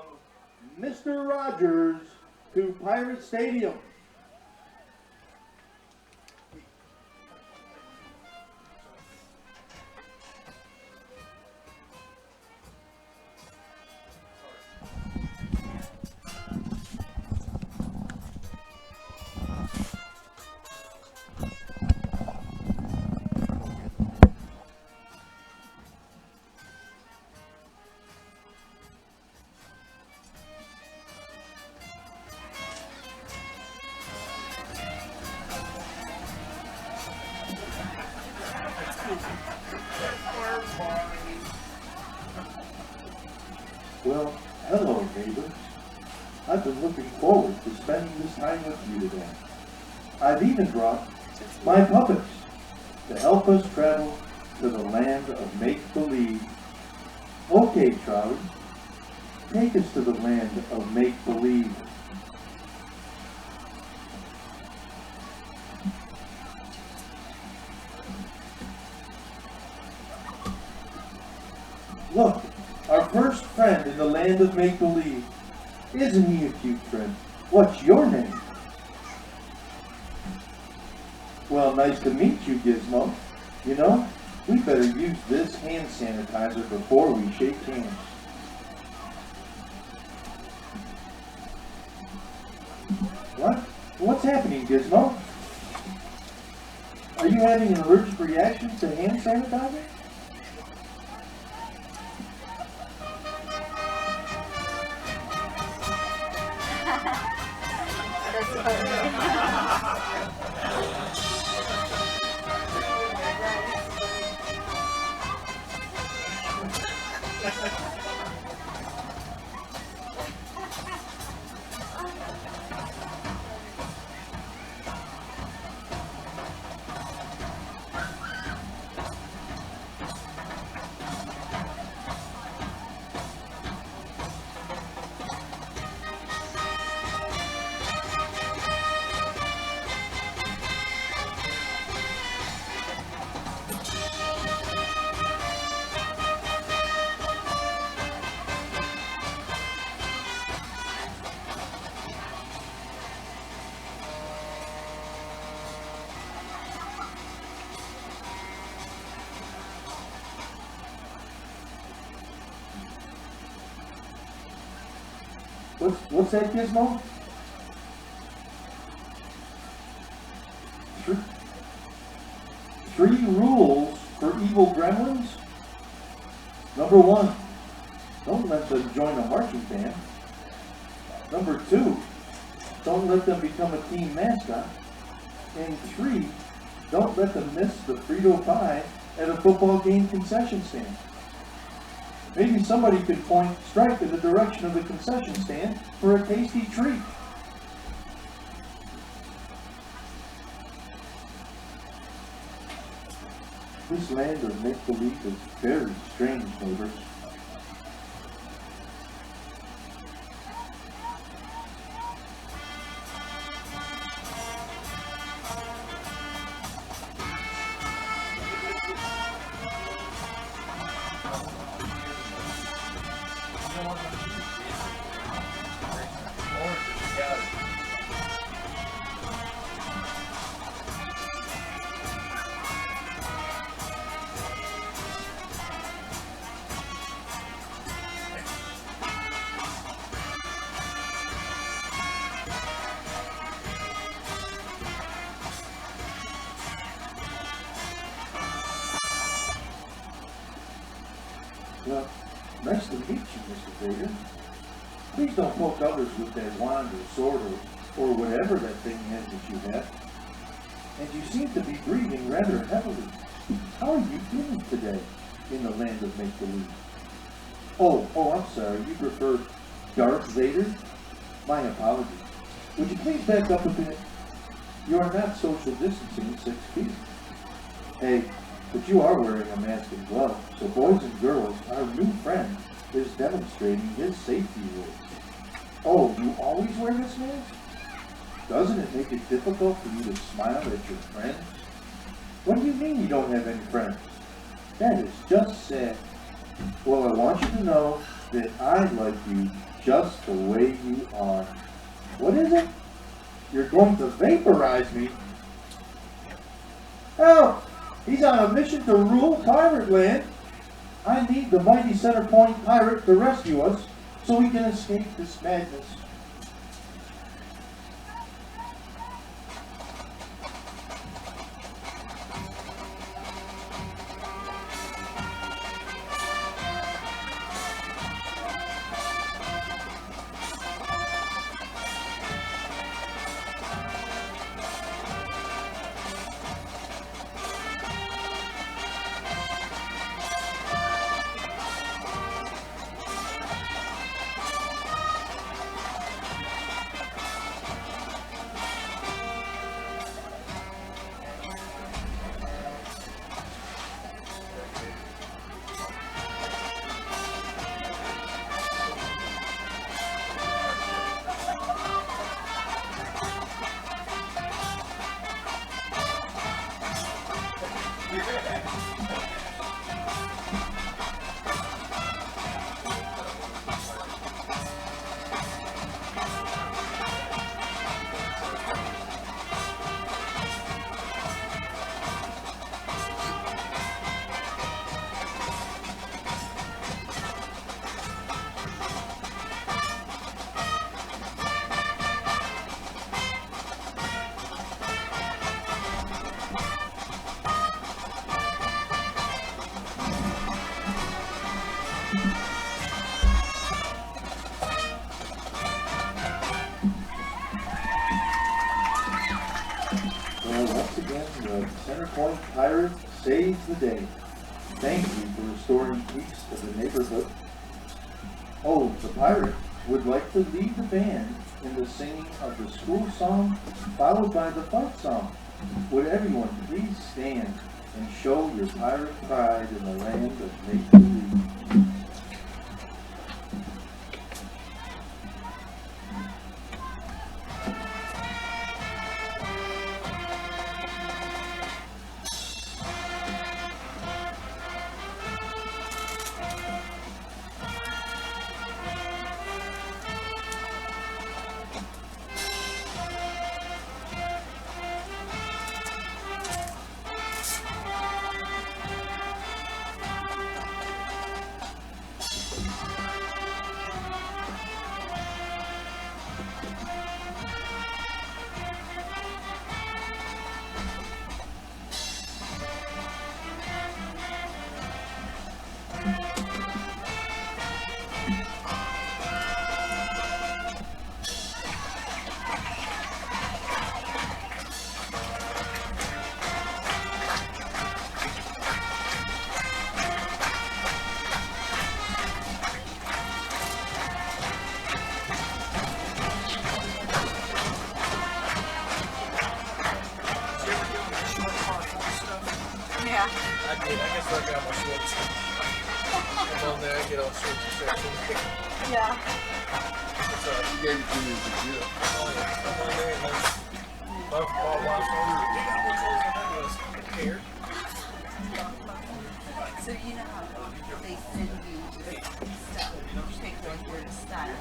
Mr. Rogers to Pirate Stadium. Well, hello, neighbors. I've been looking forward to spending this time with you today. I've even brought my puppets to help us travel to the land of make-believe. Okay, Charlie, take us to the land of make-believe. Look, our first friend in the land of make-believe. Isn't he a cute friend? What's your name? Well, nice to meet you, Gizmo. You know, we better use this hand sanitizer before we shake hands. What? What's happening, Gizmo? Are you having an allergic reaction to hand sanitizer? What's that, Gizmo? Three rules for evil gremlins? Number 1, don't let them join a marching band. Number 2, don't let them become a team mascot. And 3, don't let them miss the Frito pie at a football game concession stand. Maybe somebody could point Stripe in the direction of the concession stand for a tasty treat. This land of make-believe is very strange, neighbors. Well, nice to meet you, Mr. Vader. Please don't poke others with that wand or sword or whatever that thing is that you have. And you seem to be breathing rather heavily. How are you doing today in the land of make-believe? Oh, I'm sorry. You prefer Darth Vader? My apologies. Would you please back up a bit? You are not social distancing 6 feet. Hey, but you are wearing a mask and gloves, so boys and girls, our new friend is demonstrating his safety rules. Oh, you always wear this mask? Doesn't it make it difficult for you to smile at your friends? What do you mean you don't have any friends? That is just sad. Well, I want you to know that I like you just the way you are. What is it? You're going to vaporize me? Help! He's on a mission to rule pirate land. I need the mighty Center Point pirate to rescue us so we can escape this madness. Well, once again, the Center Point Pirate saves the day. Thank you for restoring peace to the neighborhood. Oh, the pirate would like to lead the band in the singing of the school song, followed by the fight song. Would everyone please stand and show your pirate pride in the land of make-believe? Yeah. I did. I guess I got my shorts. Come on there, I get all shorts and stuff. Yeah. What's up? He gave it to me as a gift. Oh, yeah. Come on there and my wife's on. They got more clothes than I was. I don't care. So you know how they send you stuff. You pick like your style.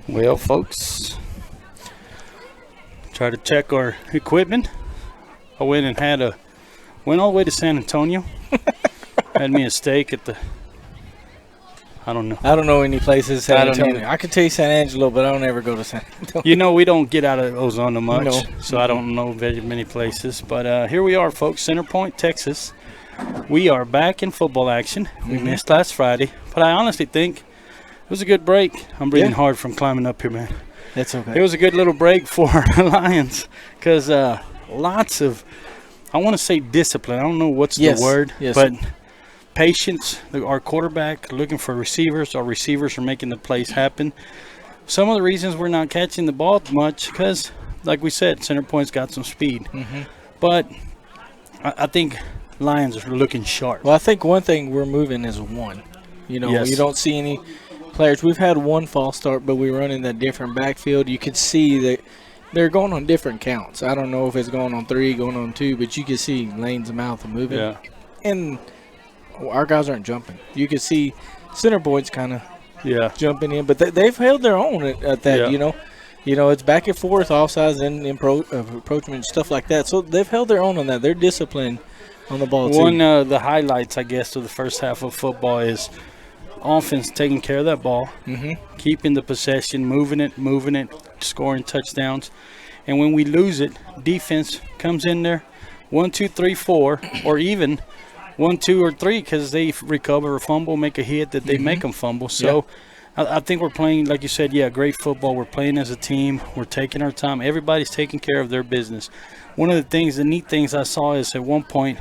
Well, folks, try to check our equipment. I went all the way to San Antonio. Had me a steak at the. I don't know. I don't know any places in San I don't Antonio. either. I could tell you San Angelo, but I don't ever go to San Antonio. You know, we don't get out of Ozona much, No. so I don't know very many places. But here we are, folks, Center Point, Texas. We are back in football action. We missed last Friday, but I honestly think it was a good break. I'm breathing Yeah. hard from climbing up here, man. That's okay. It was a good little break for the Lions because lots of, I want to say discipline. I don't know what's Yes, the word, yes. but patience. Our quarterback looking for receivers. Our receivers are making the plays happen. Some of the reasons we're not catching the ball much because, like we said, Center Point's got some speed. But I think Lions are looking sharp. Well, I think one thing we're moving is one. You know, Yes. you don't see any players. We've had one false start, but we run in that different backfield. You could see that they're going on different counts. I don't know if it's going on 3, going on 2, but you can see lanes mouth moving. Yeah. And our guys aren't jumping. You can see Center Point's kind of Yeah. jumping in, but they've held their own at that. Yeah. You know, it's back and forth, offsides and approachment, stuff like that. So they've held their own on that. They're disciplined on the ball One too. of the highlights, I guess, of the first half of football is offense taking care of that ball, keeping the possession, moving it, scoring touchdowns. And when we lose it, defense comes in there, 1, 2, 3, 4, or even 1, 2, or 3 because they recover a fumble, make a hit that they make them fumble. So I think we're playing, like you said, great football. We're playing as a team. We're taking our time. Everybody's taking care of their business. One of the neat things I saw is at one point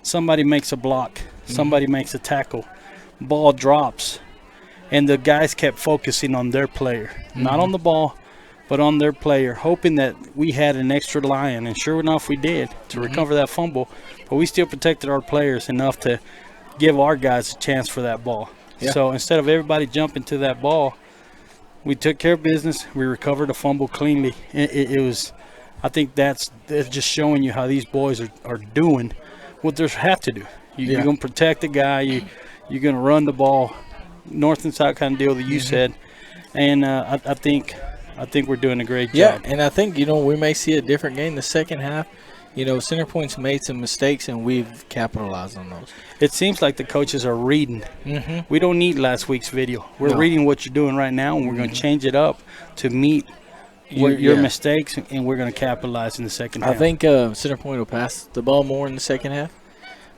somebody makes a block, somebody makes a tackle, ball drops, and the guys kept focusing on their player, not on the ball, but on their player, hoping that we had an extra lion. And sure enough, we did to recover that fumble, but we still protected our players enough to give our guys a chance for that ball. Yeah. So instead of everybody jumping to that ball, we took care of business. We recovered a fumble cleanly. It was, I think that's just showing you how these boys are doing what they have to do. You're going to protect the guy. You're going to run the ball, north and south kind of deal that you said. And I think we're doing a great Yeah, job. and I think, we may see a different game the second half. Center Point's made some mistakes, and we've capitalized on those. It seems like the coaches are reading. We don't need last week's video. We're No. reading what you're doing right now, and we're going to change it up to meet your mistakes, and we're going to capitalize in the second half. I think Center Point will pass the ball more in the second half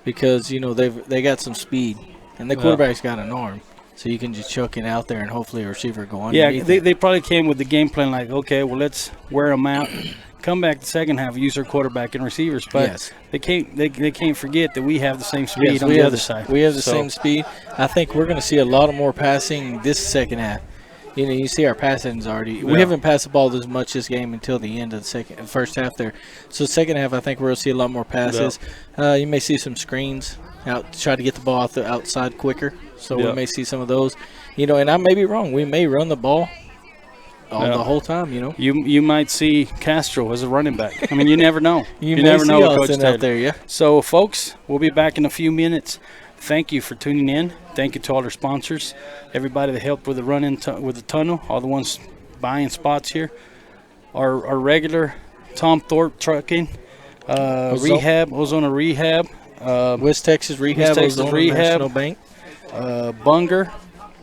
because, they got some speed, and the quarterback's got an arm. So you can just chuck it out there and hopefully a receiver go underneath. Yeah, they probably came with the game plan like, okay, well, let's wear them out. Come back the second half, use our quarterback and receivers. But Yes. they can't forget that we have the same speed Yes, on we the have other side. We have the So, same speed. I think we're going to see a lot more passing this second half. You see our passing's already. We Yeah. haven't passed the ball this much this game until the end of the first half there. So second half, I think we're going to see a lot more passes. You may see some screens out to try to get the ball out the outside quicker. So we may see some of those. And I may be wrong. We may run the ball the whole time. You might see Castro as a running back. I mean, you never know. You never may know see with Coach Austin Taylor. out there. Yeah. So, folks, we'll be back in a few minutes. Thank you for tuning in. Thank you to all our sponsors, everybody that helped with the run-in with the tunnel, all the ones buying spots here. Our regular Tom Thorpe Trucking, Ozona Rehab, West Texas Rehab, Texas Ozona Rehab. National Bank, Bunger,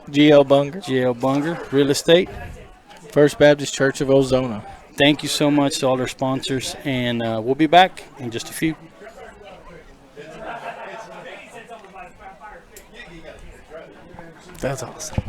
GL Bunger, GL Bunger, Real Estate. First Baptist Church of Ozona. Thank you so much to all our sponsors, and we'll be back in just a few. That's awesome.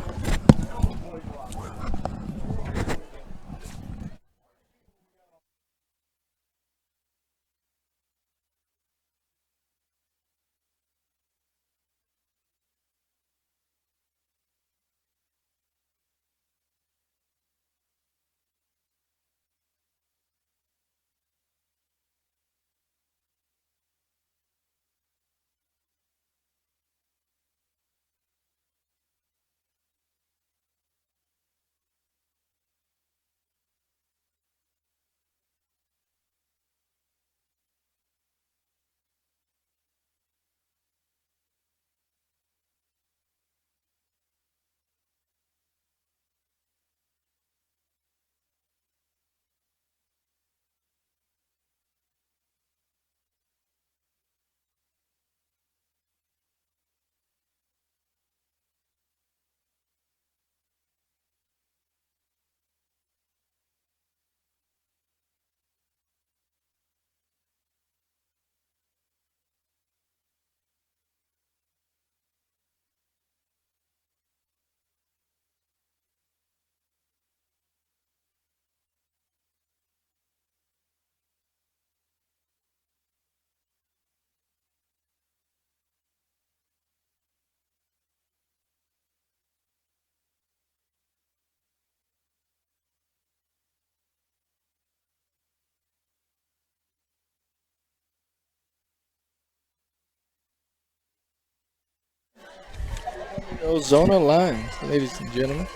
Ozona line, ladies and gentlemen.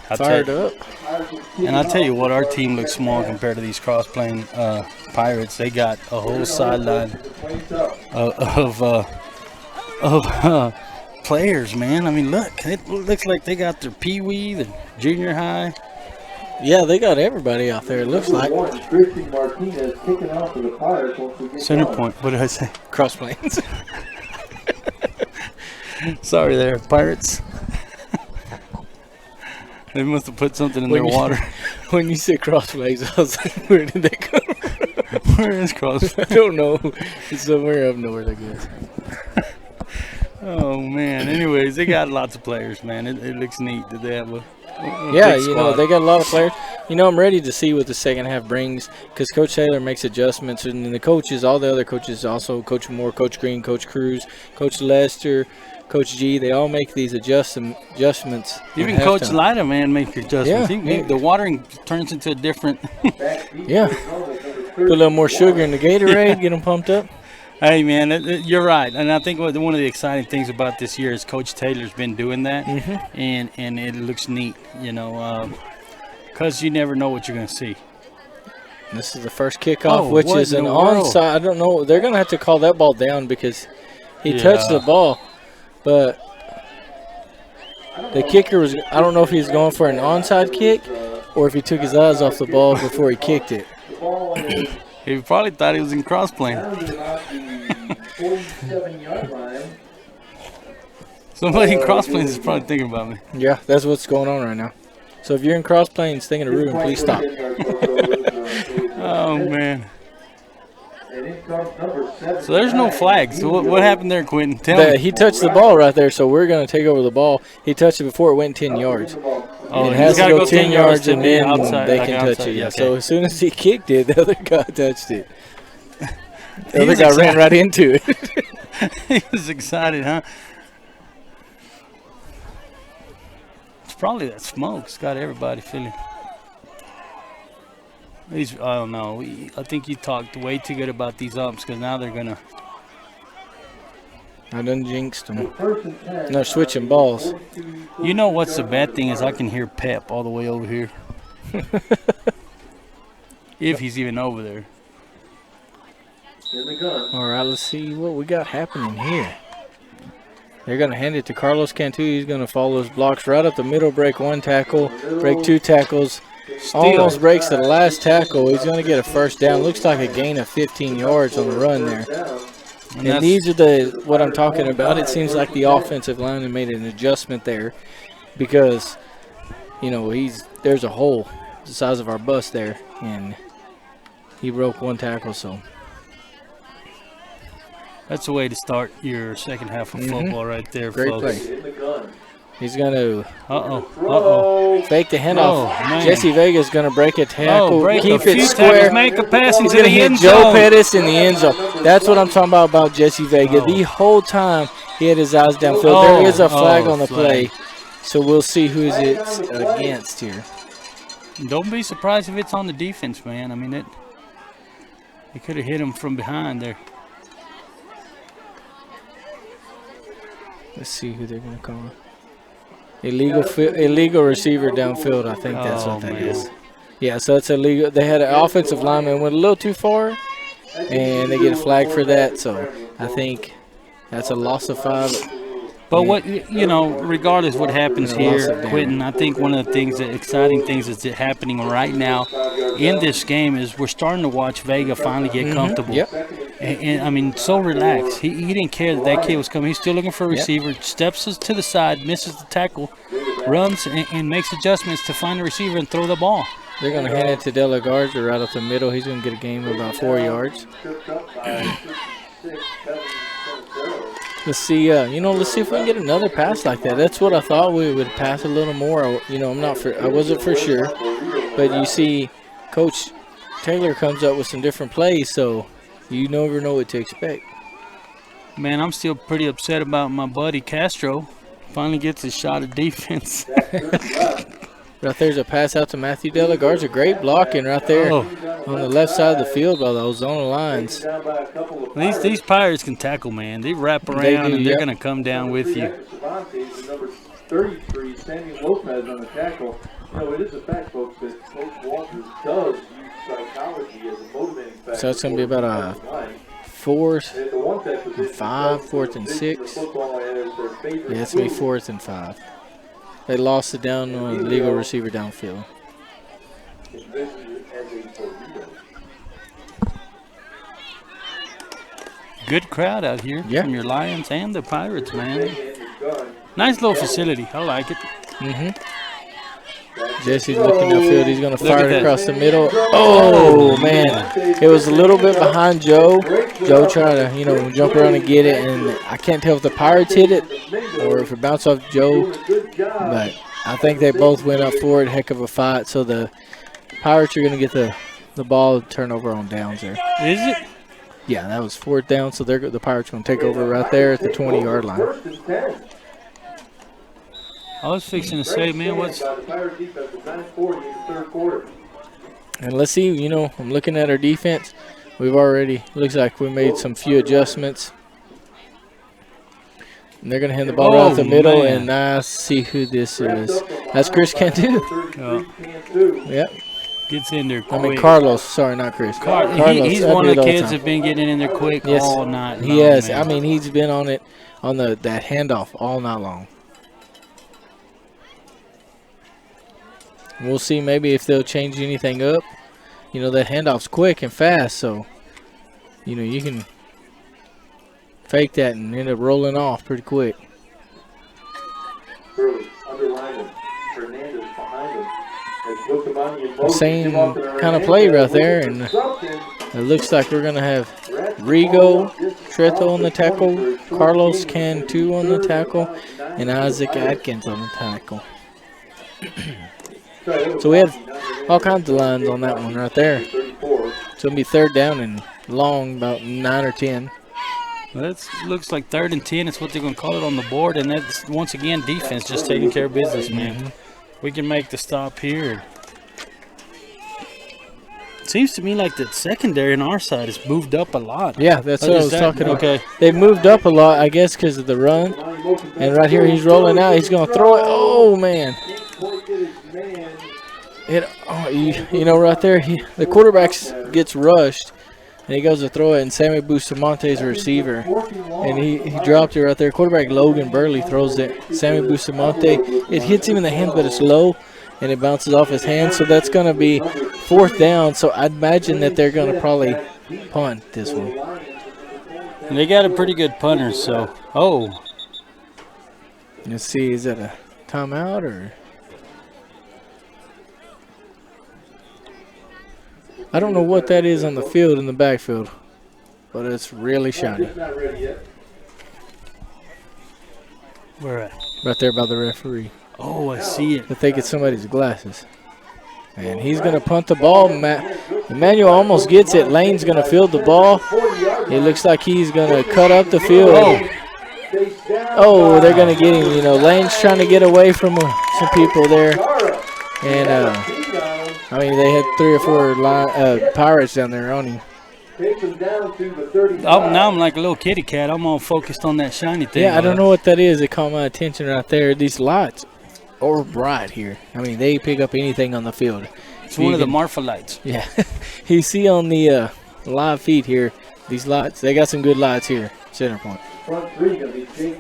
I'll Fired tell up. And I'll tell you what, our team looks small compared to these cross-playing Pirates. They got a whole sideline of players, man. I mean, look, it looks like they got their pee-wee, the junior high. Yeah, they got everybody out there, it looks like. Christian Martinez kicking off for the Pirates once we get Center going. point. What did I say? Cross planes. Sorry there, Pirates. They must have put something in their water. When you said cross planes, I was like, where did that come from? Where is cross? I don't know. It's somewhere up north, I guess. Oh, man. Anyways, they got lots of players, man. It looks neat that they have a Yeah, big you know, squad. they got a lot of players. You know, I'm ready to see what the second half brings because Coach Taylor makes adjustments, and then the coaches, all the other coaches also, Coach Moore, Coach Green, Coach Cruz, Coach Lester, Coach G, they all make these adjustments. Even at Coach halftime. Lyda, man, make adjustments. Yeah. The watering turns into a different. Yeah. Put a little more sugar in the Gatorade, get them pumped up. Hey, man, you're right. And I think one of the exciting things about this year is Coach Taylor's been doing that, and it looks neat, you know, because you never know what you're going to see. This is the first kickoff, Oh, which what is in an the world? onside. I don't know. They're going to have to call that ball down because he touched the ball. But the kicker was, I don't know if he was going for an onside kick or if he took his eyes off the ball before he kicked it. He probably thought he was in cross-plane. 47-yard line. Somebody in cross-planes is probably thinking about me. Yeah, that's what's going on right now. So if you're in cross planes thinking of Ruben, please stop. Oh, man. And in comes number 7. So there's no flags. So what happened there, Quentin? Tell me. He touched the ball right there, so we're going to take over the ball. He touched it before it went 10 yards. Oh, It he's has to gotta go 10 yards to and the then outside, they like can touch outside, it. Yeah. okay. So as soon as he kicked it, the other guy touched it. The He other was guy ran excited. right into it. He was excited, huh? It's probably that smoke. It's got everybody feeling. I don't know. I think you talked way too good about these umps because now they're going to. I done jinxed them. No, switching balls. You know what's the bad thing is I can hear Pep all the way over here. If he's even over there. In the gun. All right, let's see what we got happening here. They're going to hand it to Carlos Cantu. He's going to follow his blocks right up the middle, break one tackle, break two tackles. Almost breaks the last tackle. He's going to get a first down. Looks like a gain of 15 yards on the run there. And these are what I'm talking about. It seems like the offensive line made an adjustment there because, you know, there's a hole the size of our bus there, and he broke one tackle, so. That's the way to start your second half of football right there, Great folks. play. In the gun. He's going to fake the handoff. Oh, man. Jesse Vega's going to break a tackle, break keep a few it square. tackles, make a pass He's into going to the hit end Joe zone. Pettis in the end zone. That's what I'm talking about Jesse Vega. Oh. The whole time he had his eyes downfield. There is a flag on the play, so we'll see who's it's against here. Don't be surprised if it's on the defense, man. I mean, it could have hit him from behind there. Let's see who they're going to call. Illegal receiver downfield. I think that's what that is. Yeah, so it's illegal. They had an offensive lineman went a little too far, and they get a flag for that. So I think that's a loss of 5. But regardless what happens And a loss here, of damage. Quentin, I think one of the exciting things that's happening right now in this game is we're starting to watch Vega finally get comfortable. Yep. And I mean, so relaxed. He didn't care that kid was coming. He's still looking for a receiver. Steps us to the side, misses the tackle, runs and makes adjustments to find the receiver and throw the ball. They're going to hand it to De La Garza right up the middle. He's going to get a gain of about 4 yards. Let's see. Let's see if we can get another pass like that. That's what I thought we would pass a little more. I wasn't for sure, but you see, Coach Taylor comes up with some different plays, so you never know what to expect. Man, I'm still pretty upset about my buddy Castro. Finally gets his shot at defense. Right there's a pass out to Matthew Della. Guards are great blocking right there on the left side of the field by the Ozona lines. These Pirates can tackle, man. They wrap around and they're going to come down with you. Number 33, Samuel Lopez on the tackle. It is a fact, folks, that Coach Walters does use psychology as a motivating factor. So it's going to be about a 4th and 5, 4th and 6. Yeah, it's going to be 4th and 5. They lost it down on the legal receiver downfield. Good crowd out here from your Lions and the Pirates, man. Nice little facility. I like it. Jesse's looking downfield. He's going to fire it across the middle. Oh, man. It was a little bit behind Joe. Joe tried to, jump around and get it, and I can't tell if the Pirates hit it or if it bounced off Joe. But I think they both went up for it. Heck of a fight. So the Pirates are going to get the ball turnover on downs there. Is it? Yeah, that was 4th down, so the Pirates going to take over right there at the 20-yard line. I was fixing to say, man, what's... And let's see, I'm looking at our defense. We've already, looks like we made some few adjustments. And they're going to hand the ball right the middle, and I see who this is. That's Chris Cantu. Yep. Gets in there quick. Carlos. Sorry, not Chris. Carlos. He's one of the kids that have been getting in there quick all night. He has. Man. He's been on it, on that handoff all night long. We'll see maybe if they'll change anything up. That handoff's quick and fast, so, you can fake that and end up rolling off pretty quick. Same kind of play right there, and it looks like we're going to have Rigo Treto on the tackle, Carlos Cantu on the tackle, and Isaac Atkins on the tackle. So we have all kinds of lines on that one right there. So it'll be 3rd down and long, about 9 or 10. Well, that looks like 3rd and 10. It's what they're going to call it on the board, and that's, once again, defense just taking care of business, man. We can make the stop here. It seems to me like the secondary on our side has moved up a lot. Yeah, that's what I was talking about. Okay. They've moved up a lot, I guess, because of the run. And right here, he's rolling out. He's going to throw it. Oh, man. Right there, the quarterback gets rushed, and he goes to throw it, and Sammy Bustamonte's a receiver, and he dropped it right there. Quarterback Logan Burley throws it. Sammy Bustamonte, it hits him in the hand, but it's low, and it bounces off his hand, so that's going to be 4th down. So I'd imagine that they're going to probably punt this one. And they got a pretty good punter, so, Let's see, is that a timeout or? I don't know what that is on the field in the backfield, but it's really shiny. Where at? Right there by the referee. Oh, I see it. I think it's somebody's glasses. And he's going to punt the ball. Emmanuel almost gets it. Lane's going to field the ball. It looks like he's going to cut up the field. Oh, they're going to get him. Lane's trying to get away from some people there. And, they had 3 or 4 Pirates down there on him. Now I'm like a little kitty cat. I'm all focused on that shiny thing. Yeah, I don't know what that is. It caught my attention right there. These lights are bright here. They pick up anything on the field. It's one of the Marfa lights. Yeah. You see on the live feed here, these lights, they got some good lights here, center point.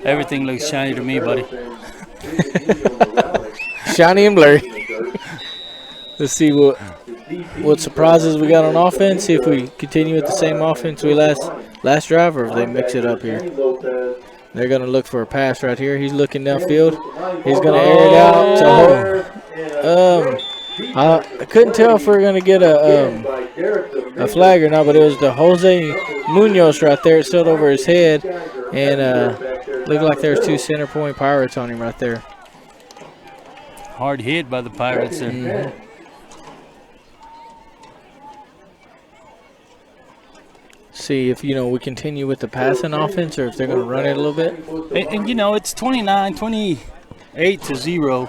Everything looks shiny to me, buddy. Shiny and blurry. Let's see what surprises we got on offense. See if we continue with the same offense we last drive, or if they mix it up here. They're going to look for a pass right here. He's looking downfield. He's going to air it out to I couldn't tell if we were going to get a flag or not, but it was the Jose Munoz right there. It stood over his head, and looked like there's 2 center point Pirates on him right there. Hard hit by the Pirates there. Mm-hmm. See if, we continue with the passing offense or if they're going to run it a little bit. And it's 28-0.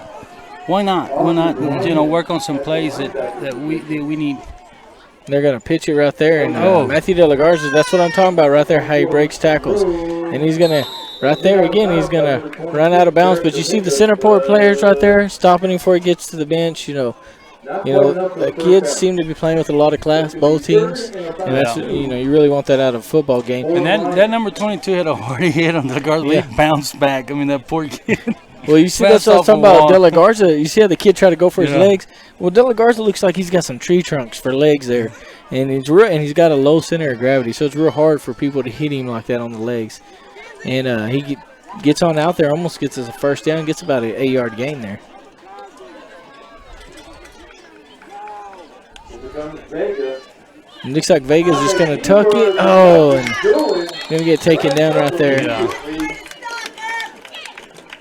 Why not? Why not? You know, work on some plays that we need. They're going to pitch it right there. And Matthew De La Garza, that's what I'm talking about right there, how he breaks tackles. And he's going to, right there again, he's going to run out of bounds. But you see the center court players right there stopping him before he gets to the bench. You know, the kids seem to be playing with a lot of class, both teams. And that's, you know, you really want that out of a football game. And that number 22 had a hard hit on De La Garza. He bounced back. I mean, that poor kid. Well, you see, that's what I was talking about. De La Garza, you see how the kid tried to go for his legs? Well, De La Garza looks like he's got some tree trunks for legs there. And he's got a low center of gravity, so it's real hard for people to hit him like that on the legs. And he gets on out there, almost gets us a first down, gets about an 8-yard gain there. It looks like Vega's just going to tuck it. Oh, and going to get taken down right there. Yeah.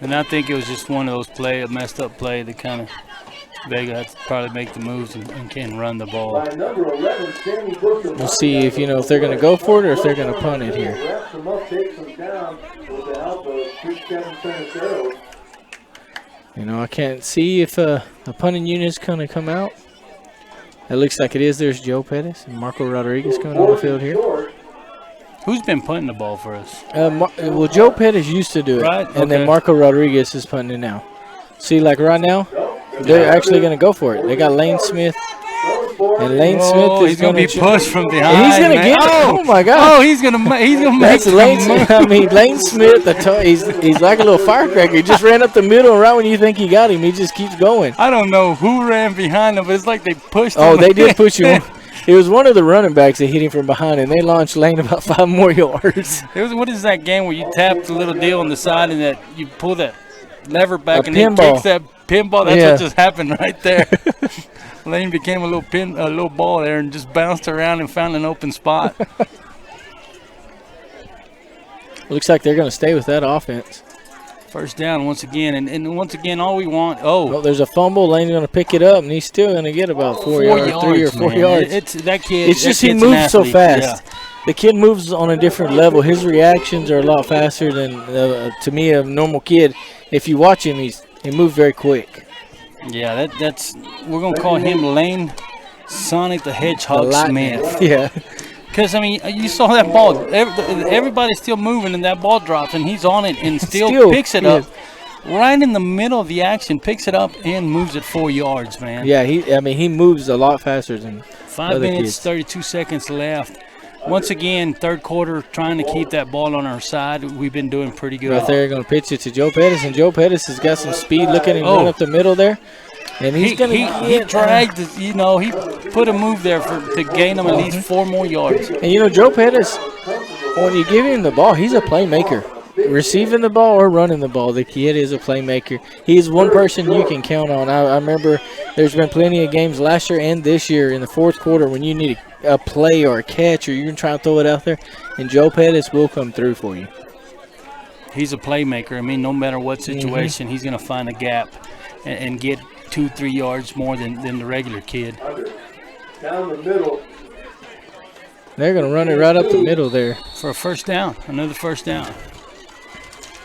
And I think it was just one of those a messed up play that kind of Vega had to probably make the moves and can run the ball. We'll see if if they're going to go for it or if they're going to punt it here. I can't see if a punting unit's going to come out. It looks like it is. There's Joe Pettis and Marco Rodriguez coming on the field here. Who's been punting the ball for us? Well, Joe Pettis used to do it, right? And then Marco Rodriguez is punting it now. See, like right now, they're actually going to go for it. They got Lane Smith, and Lane Smith is going to be pushed from behind. And he's going to get it. Oh my God! Oh, he's going to make Lane Smith. I mean, Lane Smith. He's like a little firecracker. He just ran up the middle, and right when you think he got him, he just keeps going. I don't know who ran behind him, but it's like they pushed him. Oh, they did push him. It was one of the running backs that hit him from behind, and they launched Lane about 5 more yards. What is that game where you tap the little deal on the side and that you pull that lever back and pinball. then kicks that pinball? That's what just happened right there. Lane became a little ball there and just bounced around and found an open spot. Looks like they're going to stay with that offense. First down once again, and once again, all we want. There's a fumble. Lane's going to pick it up, and he's still going to get about 4 yards, 3 or 4 yards. It's that kid. It's just he moves so fast. Yeah. The kid moves on a different level. His reactions are a lot faster than, to me, a normal kid. If you watch him, he moves very quick. Yeah, that's we're going to call him Lane Sonic the Hedgehog Smith. Yeah. Because, I mean, you saw that ball. Everybody's still moving, and that ball drops, and he's on it and still picks it up right in the middle of the action, picks it up, and moves it 4 yards, man. Yeah, he moves a lot faster than 5 minutes, 32 seconds left. Once again, third quarter, trying to keep that ball on our side. We've been doing pretty good. Right there, going to pitch it to Joe Pettis, and Joe Pettis has got some speed. Look at him run up the middle there. And he's going to he dragged, he put a move there to gain him at least 4 more yards. And, Joe Pettis, when you give him the ball, he's a playmaker. Receiving the ball or running the ball, the kid is a playmaker. He's one person you can count on. I remember there's been plenty of games last year and this year in the fourth quarter when you need a play or a catch or you're going to try to throw it out there, and Joe Pettis will come through for you. He's a playmaker. I mean, no matter what situation, he's going to find a gap and get 2-3 yards more than the regular kid. Down the middle. They're going to run it right up the middle there. For a first down, another first down.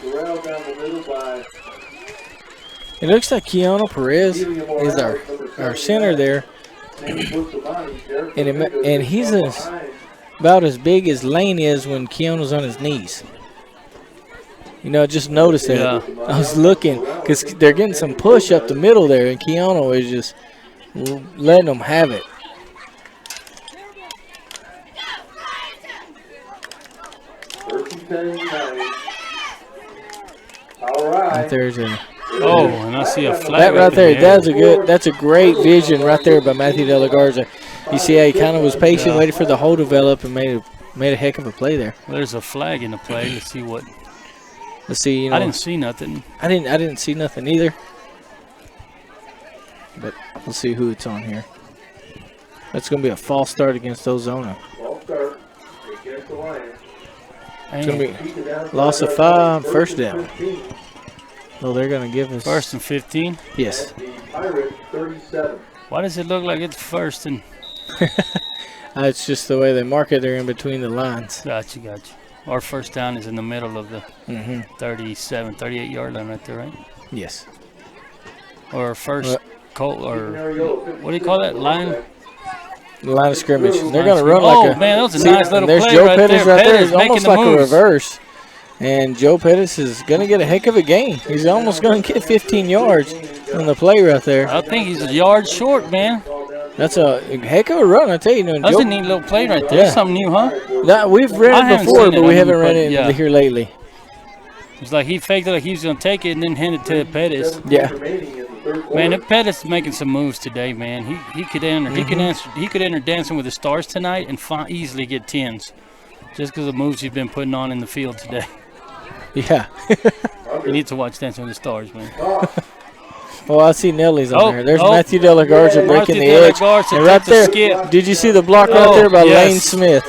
Down the middle by. It looks like Keanu Perez is our center there. And he's about as big as Lane is when Keanu's on his knees. Just noticed that. Yeah. I was looking because they're getting some push up the middle there, and Keanu is just letting them have it. All right. There's and I see a flag. That right there, that's a great vision right there by Matthew De La Garza. You see how he kind of was patient, waited for the hole to develop, and made a heck of a play there. Well, there's a flag in the play. Let's see what. Let's see. I didn't see nothing. I didn't see nothing either. But we'll see who it's on here. That's going to be a false start against Ozona. False start against the Lions. It's going to be loss of 5, first down. So they're going to give us first and 15. Yes. Pirate 37. Why does it look like it's first and? It's just the way they mark it. They're in between the lines. Gotcha. Our first down is in the middle of the 38-yard line right there, right? Yes. or first or what do you call that, line? The line of scrimmage. They're going to run like a. Man, that was a nice little there's play Joe right Pettis there. right there. Pettis It's almost making like the a moves. reverse. And Joe Pettis is going to get a heck of a gain. He's almost going to get 15 yards on the play right there. I think he's a yard short, man. That's a heck of a run, I tell you. That's a neat little play right there. Yeah. Something new, huh? We've ran it before, but we haven't ran it here lately. It's like he faked it like he was going to take it and then hand it to Pettis. Yeah. Man, if Pettis is making some moves today, man, he could enter. He could enter Dancing with the Stars tonight and easily get 10s, just because of the moves he's been putting on in the field today. Yeah. You need to watch Dancing with the Stars, man. Well, I see Nelly's on there. There's Matthew De La Garza breaking the edge. And right there, did you see the block right there by Lane Smith?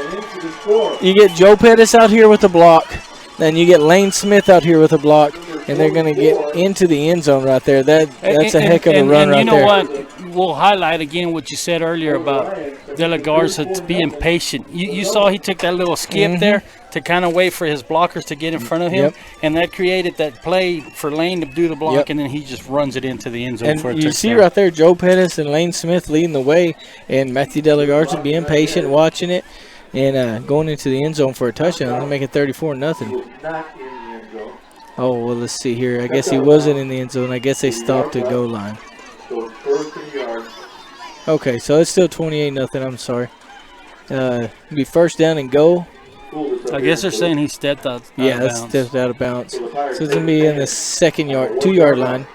You get Joe Pettis out here with the block, then you get Lane Smith out here with a block, and they're going to get into the end zone right there. That's a heck of a run right there. And you know what? We'll highlight again what you said earlier about De La Garza being patient. You saw he took that little skip there to kind of wait for his blockers to get in front of him, and that created that play for Lane to do the block, and then he just runs it into the end zone for a touchdown. You see right there Joe Pettis and Lane Smith leading the way, and Matthew De La Garza being patient, watching it, and going into the end zone for a touchdown. They're making 34-0. Oh, well, let's see here. I guess he wasn't in the end zone. I guess they stopped at goal line. Okay, so it's still 28-0. I'm sorry. Be first down and goal. I guess they're saying he stepped out. Yeah, that's stepped out of bounds. So it's going to be in the 2-yard line.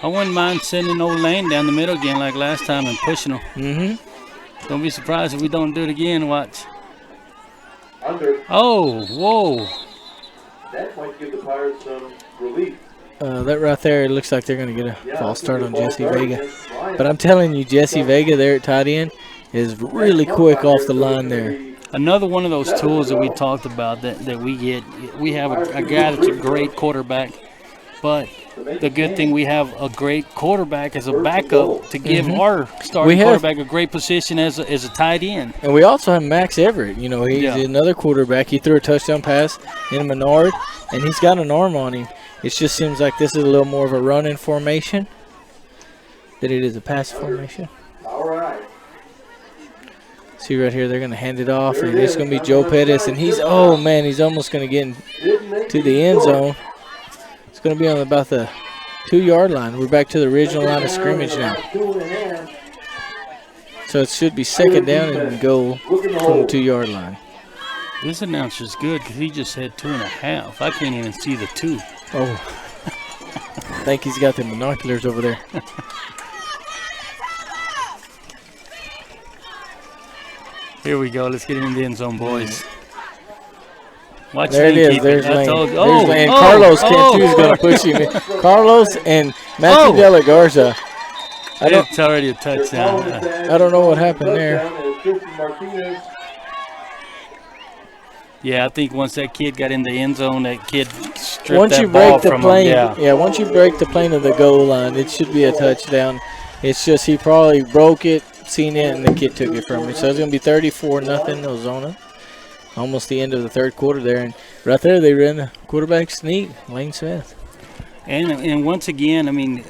I wouldn't mind sending old Lane down the middle again like last time and pushing him. Mm-hmm. Don't be surprised if we don't do it again. Watch. Oh, whoa. That might give the Pirates some relief. That right there, it looks like they're going to get a false start on Jesse Vega. But I'm telling you, Jesse Vega there at tight end is really quick off the line there. Another one of those tools that we talked about that we get. We have a guy that's a great quarterback, but the good thing we have a great quarterback as a backup to give our starting quarterback a great position as a tight end. And we also have Max Everett. You know, he's another quarterback. He threw a touchdown pass in Menard, and he's got an arm on him. It just seems like this is a little more of a running formation than it is a pass formation. All right. See right here, they're going to hand it off, and it's going to be Joe Pettis, and he's almost going to get into the end zone. It's going to be on about the 2-yard line. We're back to the original line of scrimmage now. So it should be second down and goal from the 2-yard line. This announcer's good because he just said 2.5. I can't even see the 2. Oh, I think he's got the binoculars over there. Here we go. Let's get in the end zone, boys. Watch there it is. There's Lane. There's Lane. Carlos can't too. He's going to push him. Carlos and Matthew De La Garza. It's already a touchdown. I don't know what happened there. Yeah, I think once that kid got in the end zone, that kid stripped that ball from him. Once you break the plane of the goal line, it should be a touchdown. It's just he probably broke it, seen it, and the kid took it from him. So it's going to be 34-0 Ozona. Almost the end of the third quarter there. And right there they ran the quarterback sneak, Lane Smith. And once again, I mean,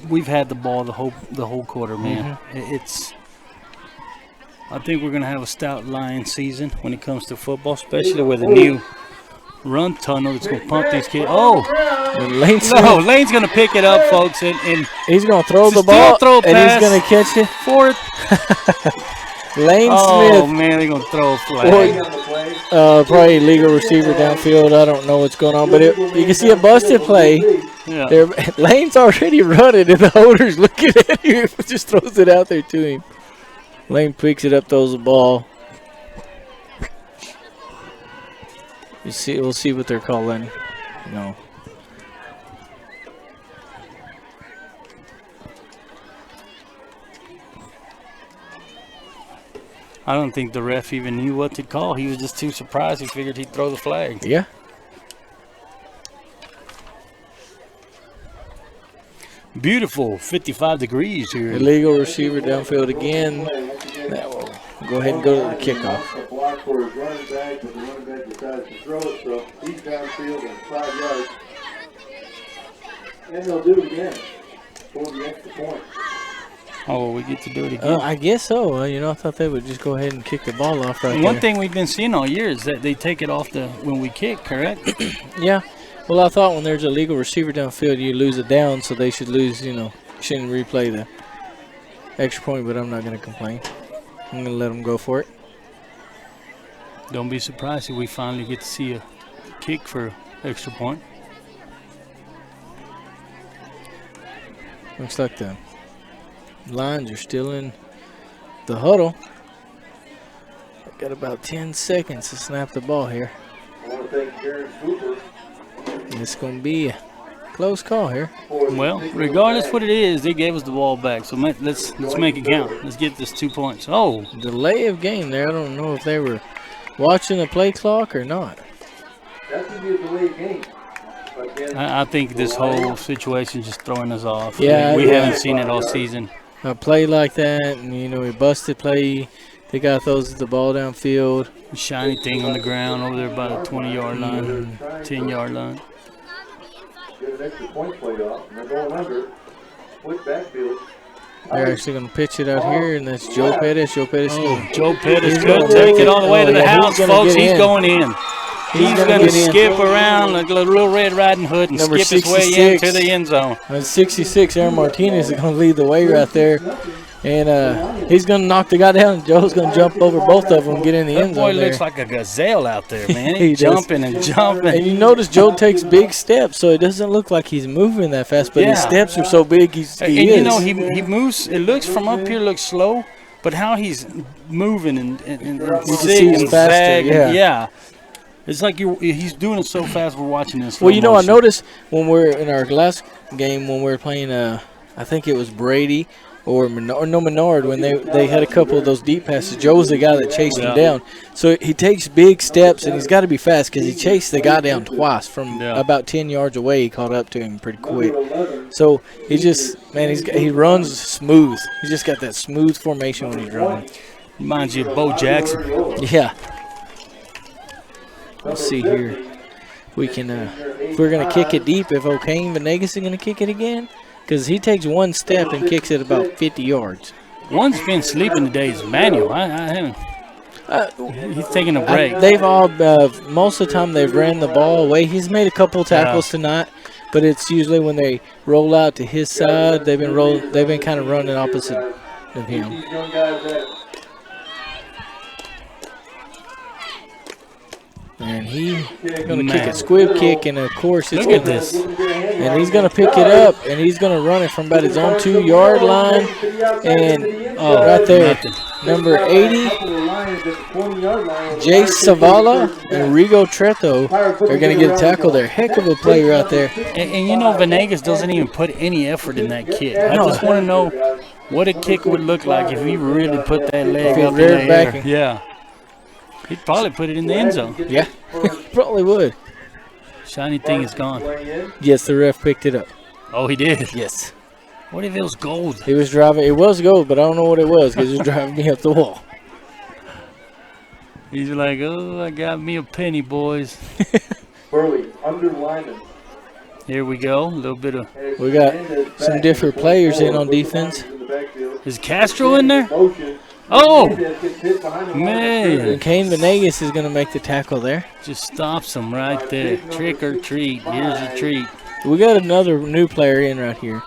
we've had the ball the whole quarter, man. I think we're going to have a stout Lion season when it comes to football, especially with a new run tunnel that's going to pump these kids. Lane's going to pick it up, folks. And he's going to throw the ball, and he's going to catch it. For it. Lane Smith. Oh, man, they're going to throw a flag. Probably legal receiver downfield. I don't know what's going on. But you can see a busted play. Yeah. Lane's already running, and the holder's looking at him. Just throws it out there to him. Lane picks it up, throws the ball. We'll see what they're calling. No. I don't think the ref even knew what to call. He was just too surprised. He figured he'd throw the flag. Yeah. Beautiful, 55 degrees here. Illegal receiver downfield again. Go ahead and go to the kickoff. Block for his running back, but the running back decides to throw it, so he's downfield and 5 yards. And they'll do it again for the extra point. Oh, we get to do it again. I guess so. I thought they would just go ahead and kick the ball off right One there. thing we've been seeing all year is that they take it off when we kick, correct? Yeah. Well, I thought when there's a legal receiver downfield, you lose it down, so they should lose, shouldn't replay the extra point, but I'm not going to complain. I'm going to let them go for it. Don't be surprised if we finally get to see a kick for extra point. Looks like the Lions are still in the huddle. Got about 10 seconds to snap the ball here. I want to thank Jared Cooper. It's going to be a close call here. Well, regardless what it is, they gave us the ball back. So let's make it count. Let's get this 2 points. Oh, Delay of game there. I don't know if they were watching the play clock or not. That could be a delayed game. But then I think this whole situation is just throwing us off. Yeah, we yeah. haven't seen it all season. A play like that, and we busted play. They got throws the ball downfield. Shiny thing on the ground over there by the 20-yard line, 10-yard line. get an extra point played off, and they're going under. Split backfield. They're actually going to pitch it out here, and that's Joe Pettis. Joe Pettis. Oh, Joe Pettis He's could gonna take work it all the way it. to the Yeah, he's house, gonna folks. get He's in. going in. He's gonna going to get in. skip around like a little Red Riding Hood and Number skip his way 66. into the end zone. 66, Aaron Martinez is going to lead the way right there. And he's going to knock the guy down. Joe's going to jump over both of them and get in the That end boy zone there. looks like a gazelle out there, man. He He's does. jumping and jumping. And you notice Joe takes big steps, so it doesn't look like he's moving that fast, but his Yeah. steps are so big, he is. You know, he moves. It looks from up here looks slow, but how he's moving and can zig see he's and faster, zag, yeah. yeah. It's like he's doing it so fast. We're watching this. Well, I noticed when we're in our last game when we were playing, I think it was Brady or Menard, when they had a couple of those deep passes. Joe was the guy that chased him down. So he takes big steps, and he's got to be fast because he chased the guy down twice from about 10 yards away. He caught up to him pretty quick. So he just, he runs smooth. He's just got that smooth formation when he's running. Reminds you of Bo Jackson. Yeah. Let's see here. We can, if we're going to kick it deep, if O'Kane Venegas is going to kick it again, because he takes one step and kicks it about 50 yards. One's been sleeping today is Manuel. I haven't. He's taking a break. They've all, most of the time, they've ran the ball away. He's made a couple tackles tonight, but it's usually when they roll out to his side, they've been kind of running opposite of him. These young guys that And he's going to kick a squib kick, and of course it's Look at going this. and he's going to pick it up, and he's going to run it from about his own 2-yard line, and right there, number 80, Jay Savala and Rigo Treto are going to get a tackle there. Heck of a play right there. And you know, Venegas doesn't even put any effort in that kick. I just want to know what a kick would look like if he really put that leg he up in reared the back air. Yeah. He'd probably put it in the end zone. Yeah, probably would. Shiny thing is gone. Yes, the ref picked it up. Oh, he did. Yes. What if it was gold? He was driving. It was gold, but I don't know what it was because it was driving me up the wall. He's like, oh, I got me a penny, boys. Burley, underlining. Here we go. A little bit of. We got some different players in on defense. Is Castro in there? Motion. Oh, And man. Kane Venegas is going to make the tackle there. Just stops him right there. Trick or treat. Here's your treat. We got another new player in right here,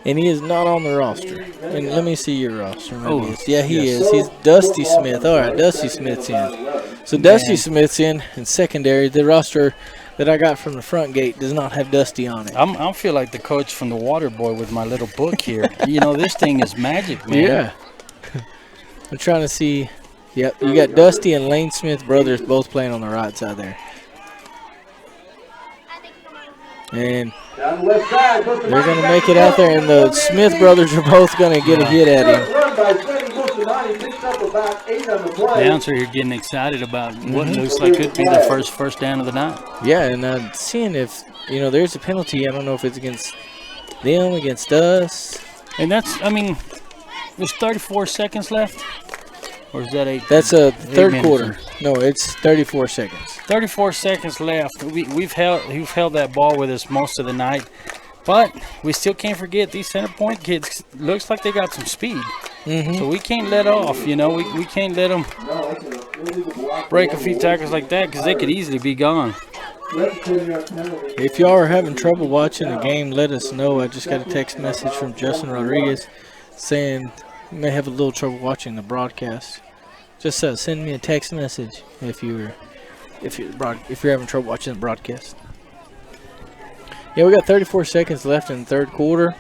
and he is not on the roster. And let me see your roster. Maybe it's- yeah, he is. He's Dusty Smith. All right, Dusty Smith's in. So Dusty Smith's in secondary. The roster that I got from the front gate does not have Dusty on it. I feel like the coach from the Water Boy with my little book here. You know, this thing is magic, man. Yeah. I'm trying to see. Yep, you got Dusty and Lane Smith brothers both playing on the right side there. And Down the left side. they're going to make it out there, and the Smith brothers are both going to get a hit at him. Run by Freddie Wilson. He picks up about 8 on the The play. announcer here getting excited about what looks like could be the first down of the night. Yeah, and seeing if, there's a penalty. I don't know if it's against them, against us. And that's, there's 34 seconds left? Or is that 8? That's a 8 third minutes? quarter. No, it's 34 seconds. 34 seconds left. We've held that ball with us most of the night. But we still can't forget these center point kids. Looks like they got some speed. So we can't let off, you know. We can't let them break a few tackles like that because they could easily be gone. If y'all are having trouble watching the game, let us know. I just got a text message from Justin Rodriguez saying you may have a little trouble watching the broadcast. Just send me a text message if you're having trouble watching the broadcast. Yeah, we got 34 seconds left in the third quarter.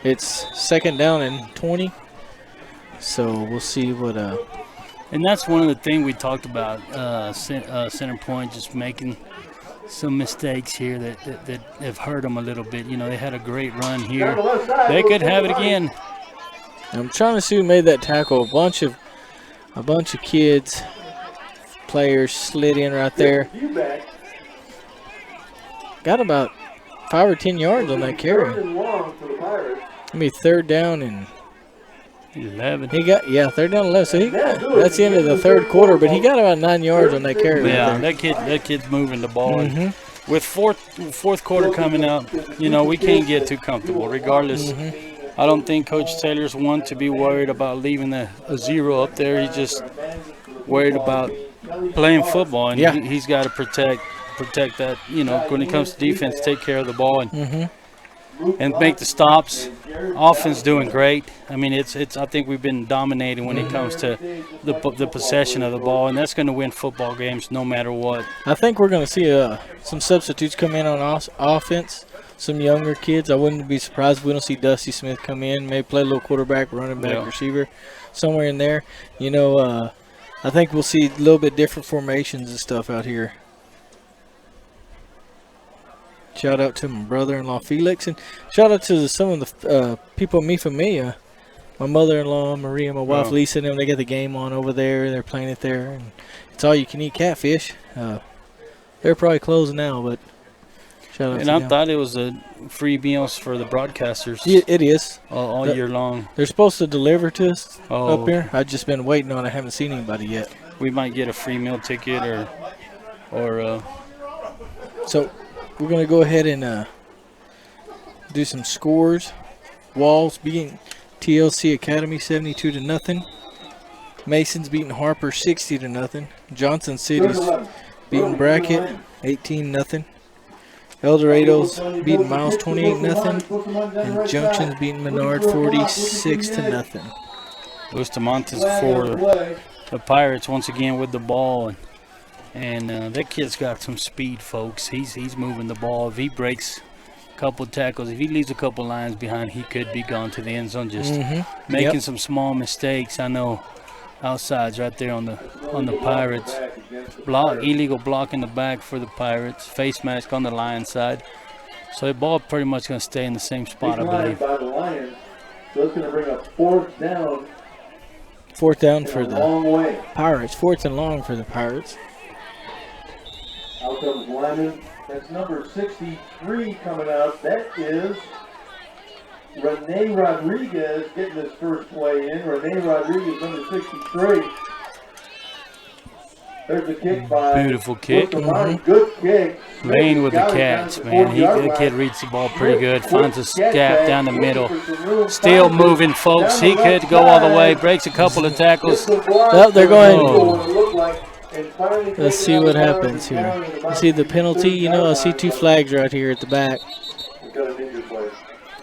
It's second down and 20. So we'll see what. And that's one of the things we talked about. Center point just making some mistakes here that have hurt them a little bit. You know, they had a great run here. They could have it again. I'm trying to see who made that tackle. A bunch of kids, players slid in right there. Got about 5 or 10 yards on that carry. Maybe third down and 11. Third down and 11. So that's the end of the third quarter, but he got about 9 yards on that carry. Yeah, that kid's moving the ball. With fourth quarter coming up, you know, we can't get too comfortable. Regardless, I don't think Coach Taylor's one to be worried about leaving a zero up there. He's just worried about playing football, and he's got to protect that, you know, when it comes to defense, take care of the ball and make the stops. Offense doing great. I mean, it's I think we've been dominating when it comes to the possession of the ball, and that's going to win football games no matter what. I think we're going to see some substitutes come in on offense, some younger kids. I wouldn't be surprised if we don't see Dusty Smith come in, maybe play a little quarterback, running back, receiver, somewhere in there. You know, I think we'll see a little bit different formations and stuff out here. Shout out to my brother-in-law Felix, and shout out to some of the people in Mi Familia. My mother-in-law Maria, my wife Lisa, and them. They got the game on over there. They're playing it there, and it's all you can eat catfish. They're probably closed now, but shout out to them. And I thought it was a free meals for the broadcasters. Yeah, it is all year long. They're supposed to deliver to us up here. I've just been waiting on it. I haven't seen anybody yet. We might get a free meal ticket or. So. We're going to go ahead and do some scores. Walls beating TLC Academy 72-0. Mason's beating Harper 60-0. Johnson City's beating Brackett 18-0. El Dorado's beating Miles 28-0. And Junction's beating Menard 46-0. Bustamontes for the Pirates once again with the ball. And that kid's got some speed, folks. He's moving the ball. If he breaks a couple tackles, if he leaves a couple lines behind, he could be gone to the end zone. Just making some small mistakes. I know outside's right there on the Pirates. Illegal block in the back for the Pirates. Face mask on the Lions side. So the ball pretty much going to stay in the same spot, I believe. By the Lions, so it's going to bring up fourth down. Fourth down for the Pirates. Fourth and long for the Pirates. Out comes Lyman. That's number 63 coming out. That is Rene Rodriguez getting his first play in. Rene Rodriguez, number 63. There's a kick by. Beautiful kick. Good kick. Lane with the catch, man. The kid reads the ball pretty good. Finds a gap down the middle. Still moving, folks. He could go all the way. Breaks a couple of tackles. Well, they're going. Let's see what happens here. You see the penalty? You know, I see two flags right here at the back.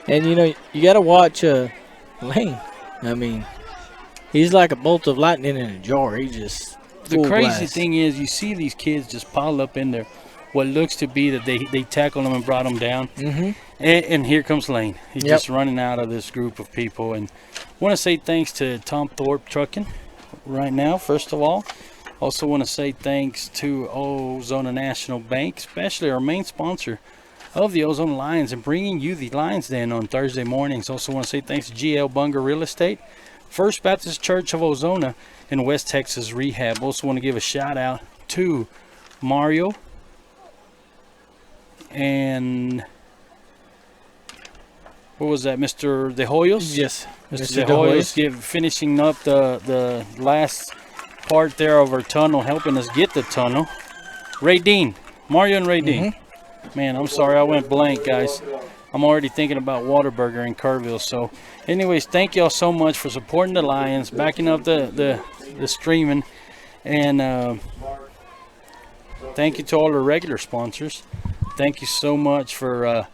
And, you know, you got to watch Lane. I mean, he's like a bolt of lightning in a jar. He just The crazy thing is you see these kids just pile up in there. What looks to be that they tackled him and brought him down. And here comes Lane. He's just running out of this group of people. And I want to say thanks to Tom Thorpe Trucking right now, first of all. Also want to say thanks to Ozona National Bank, especially our main sponsor of the Ozona Lions and bringing you the Lions Den on Thursday mornings. Also want to say thanks to GL Bunger Real Estate, First Baptist Church of Ozona, and West Texas Rehab. Also want to give a shout out to Mario and what was that, Mr. De Hoyos? Yes, Mr. De Hoyos finishing up the last part there of our tunnel, helping us get the tunnel. Ray Dean, Mario and Ray Dean. Man, I'm sorry I went blank, guys. I'm already thinking about Whataburger in Kerrville. So, anyways, thank y'all so much for supporting the Lions, backing up the streaming, and thank you to all our regular sponsors. Thank you so much for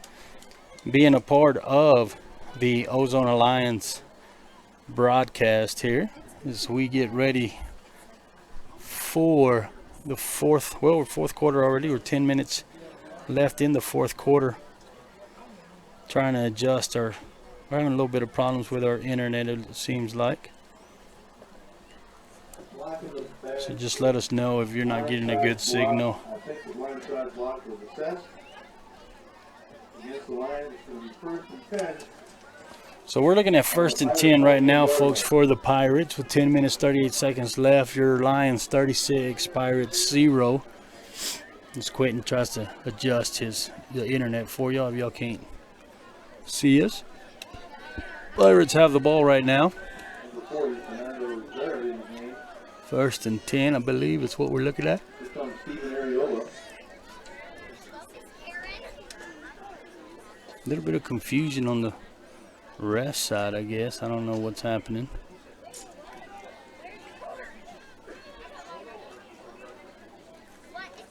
being a part of the Ozona Lions broadcast here as we get ready for the fourth quarter already. We're 10 minutes left in the fourth quarter. Trying to adjust we're having a little bit of problems with our internet, it seems like. So just let us know if you're not getting a good signal. So we're looking at 1st and 10 right now, folks, for the Pirates with 10 minutes, 38 seconds left. Your Lions 36, Pirates 0. As Quentin tries to adjust the internet for y'all if y'all can't see us. Pirates have the ball right now. 1st and 10, I believe is what we're looking at. A little bit of confusion on the ref side, I guess. I don't know what's happening.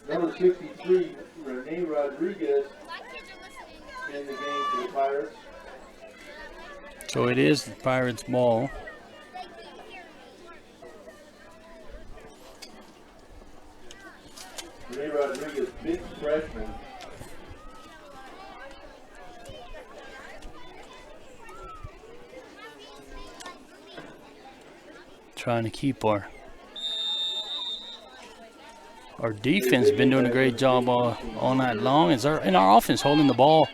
Number 63, Rene Rodriguez in the game for the Pirates. So it is the Pirates' ball. Rene Rodriguez, big freshman. Trying to keep our defense been doing a great job all night long. And our offense holding the ball,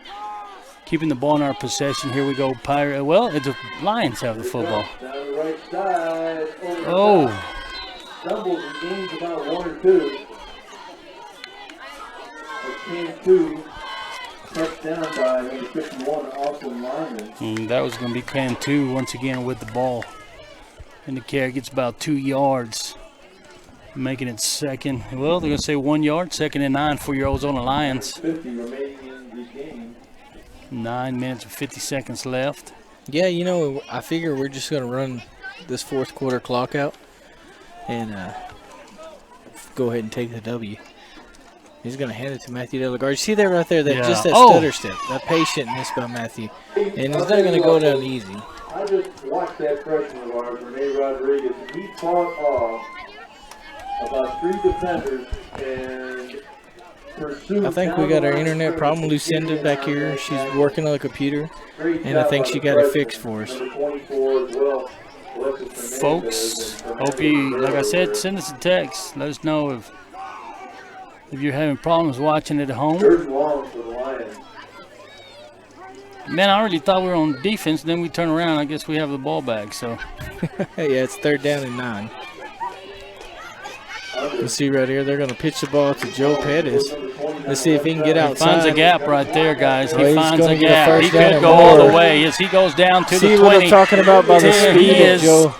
keeping the ball in our possession. Here we go, Pirate. Well, the Lions have the football. Down the right side. Oh. Stumbles and gains about 1 or 2. A 10-2. Touchdown by number 51, Austin Lyman. That was going to be Cantu once again with the ball. And the carry gets about 2 yards. Making it second. Well, they're going to say 1 yard. 2nd and 9 for your Ozona Lions. 50 remaining in the game. 9 minutes and 50 seconds left. Yeah, you know, I figure we're just going to run this fourth quarter clock out and go ahead and take the W. He's going to hand it to Matthew Delagarde. You see that right there? Just that stutter step, that patientness by Matthew. And he's not going to go down easy. I just watched that freshman of ours, Rene Rodriguez, and he fought off about 3 defenders and pursued. I think we got our internet problem. Lucinda back here, she's working on the computer, and I think she got it fixed for us. Folks, hope you, like I said, send us a text. Let us know if you're having problems watching it at home. Man, I already thought we were on defense. Then we turn around. I guess we have the ball back. So, yeah, it's 3rd down and 9. You see right here, they're going to pitch the ball to Joe Pettis. Let's see if he can get outside. He finds a gap right there, guys. He finds a gap. He could go all the way. Yes, he goes down to the 20. See what I'm talking about by the speed of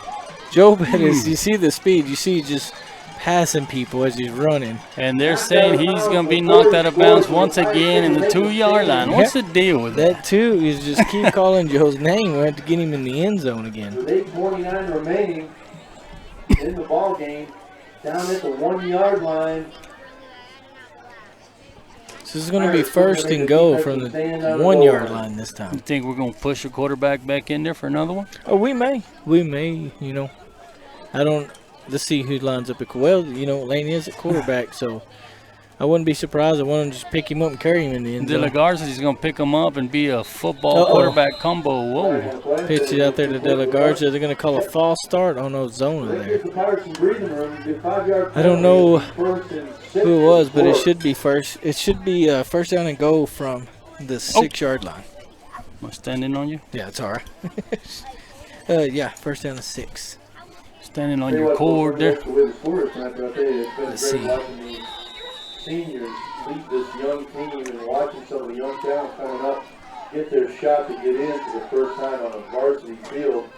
Joe Pettis. You see the speed. You see just passing people as he's running. And they're saying he's going to be knocked out of bounds once again in the 2-yard line. What's the deal with that? 2 is just keep calling Joe's name. We have to get him in the end zone again. With 8:29 remaining in the ball game, down at the 1-yard line. This is going to be 1st and goal from the 1-yard line this time. You think we're going to push the quarterback back in there for another one? Oh, we may. We may, you know. I don't. Let's see who lines up at. Well, you know, Lane is at quarterback, so I wouldn't be surprised. I want him to just pick him up and carry him in the end zone. Delagarde says he's going to pick him up and be a football quarterback combo. Whoa. Pitch it out there to Delagarde. They're going to call a false start on Ozona there. I don't know who it was, but it should be first. It should be 1st down and goal from the 6-yard line. Am I standing on you? Yeah, it's all right. Yeah, 1st down and 6. Standing on your cord there. Let's see. Seniors lead this young team and watching some of the young talent coming up get their shot to get in for the first time on a varsity field.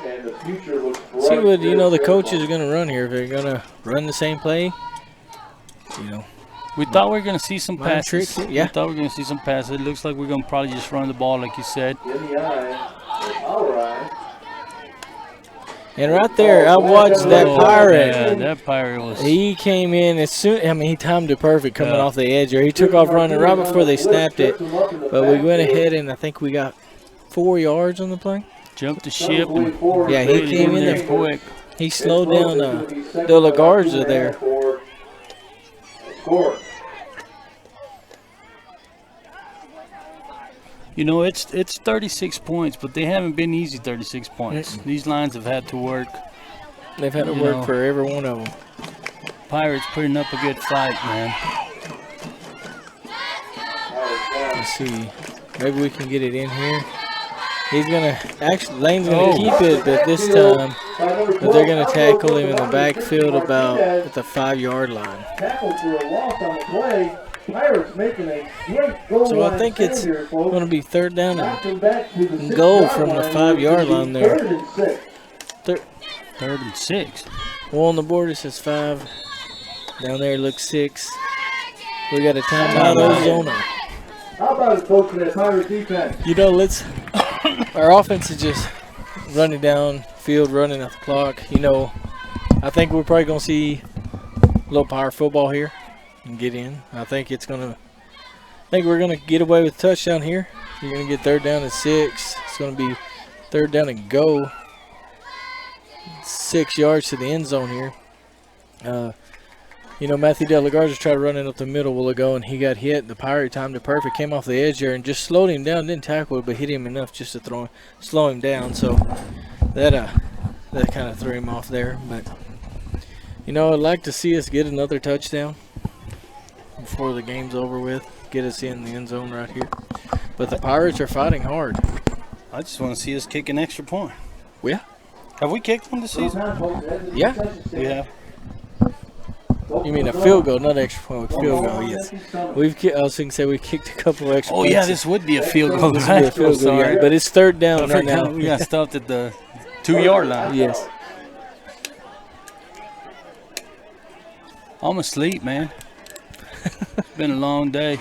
And the future looks bright. See what, you know, the coaches are going to run here. If they're going to run the same play, you know, We thought we were going to see some Mind passes. trick, yeah. We thought we were going to see some passes. It looks like we're going to probably just run the ball, like you said. In the eye, our eye. And right there, I watched that Pirate. Yeah, that Pirate was. He came in as soon. I mean, he timed it perfect coming off the edge there. He took off running right before they snapped it. But we went ahead and I think we got 4 yards on the play. Jumped the ship. And Yeah, he put it came in there quick. He slowed down De La Garza there. You know, it's 36 points, but they haven't been easy 36 points. These lines have had to work. They've had to work for every one of them. Pirates putting up a good fight, man. Let's see. Maybe we can get it in here. He's going to, actually, Lane's going to keep it, but this time, but they're going to tackle him in the backfield about at the 5-yard line. Tackle for a loss on the play. Pirates making a great goal. So I think it's going to be 3rd down and goal from the 5-yard line there. 3rd and 6. Well, on the board it says 5. Down there it looks 6. We got a timeout, Ozona. How about it, coach, for that Pirate defense? You know, our offense is just running down field, running at the clock. You know, I think we're probably going to see a little power football here and get in. I think we're going to get away with a touchdown here. You're going to get 3rd down and 6. It's going to be 3rd down and go. 6 yards to the end zone here. You know, Matthew De La Garza tried running up the middle a while ago, and he got hit. The Pirate timed it perfect, came off the edge there, and just slowed him down. Didn't tackle it, but hit him enough just to slow him down. So that kind of threw him off there. But, you know, I'd like to see us get another touchdown before the game's over with. Get us in the end zone right here. But the Pirates are fighting hard. I just want to see us kick an extra point. Yeah. Have we kicked one this season? Yeah. We have. You mean a field goal, not extra point. Field goal, yes. I was going to say we kicked a couple extra points. Oh, yeah, this would be a field goal. This would be a field goal, yeah. But it's 3rd down right now. We got stopped at the 2-yard line. Yes. I'm asleep, man. It's been a long day.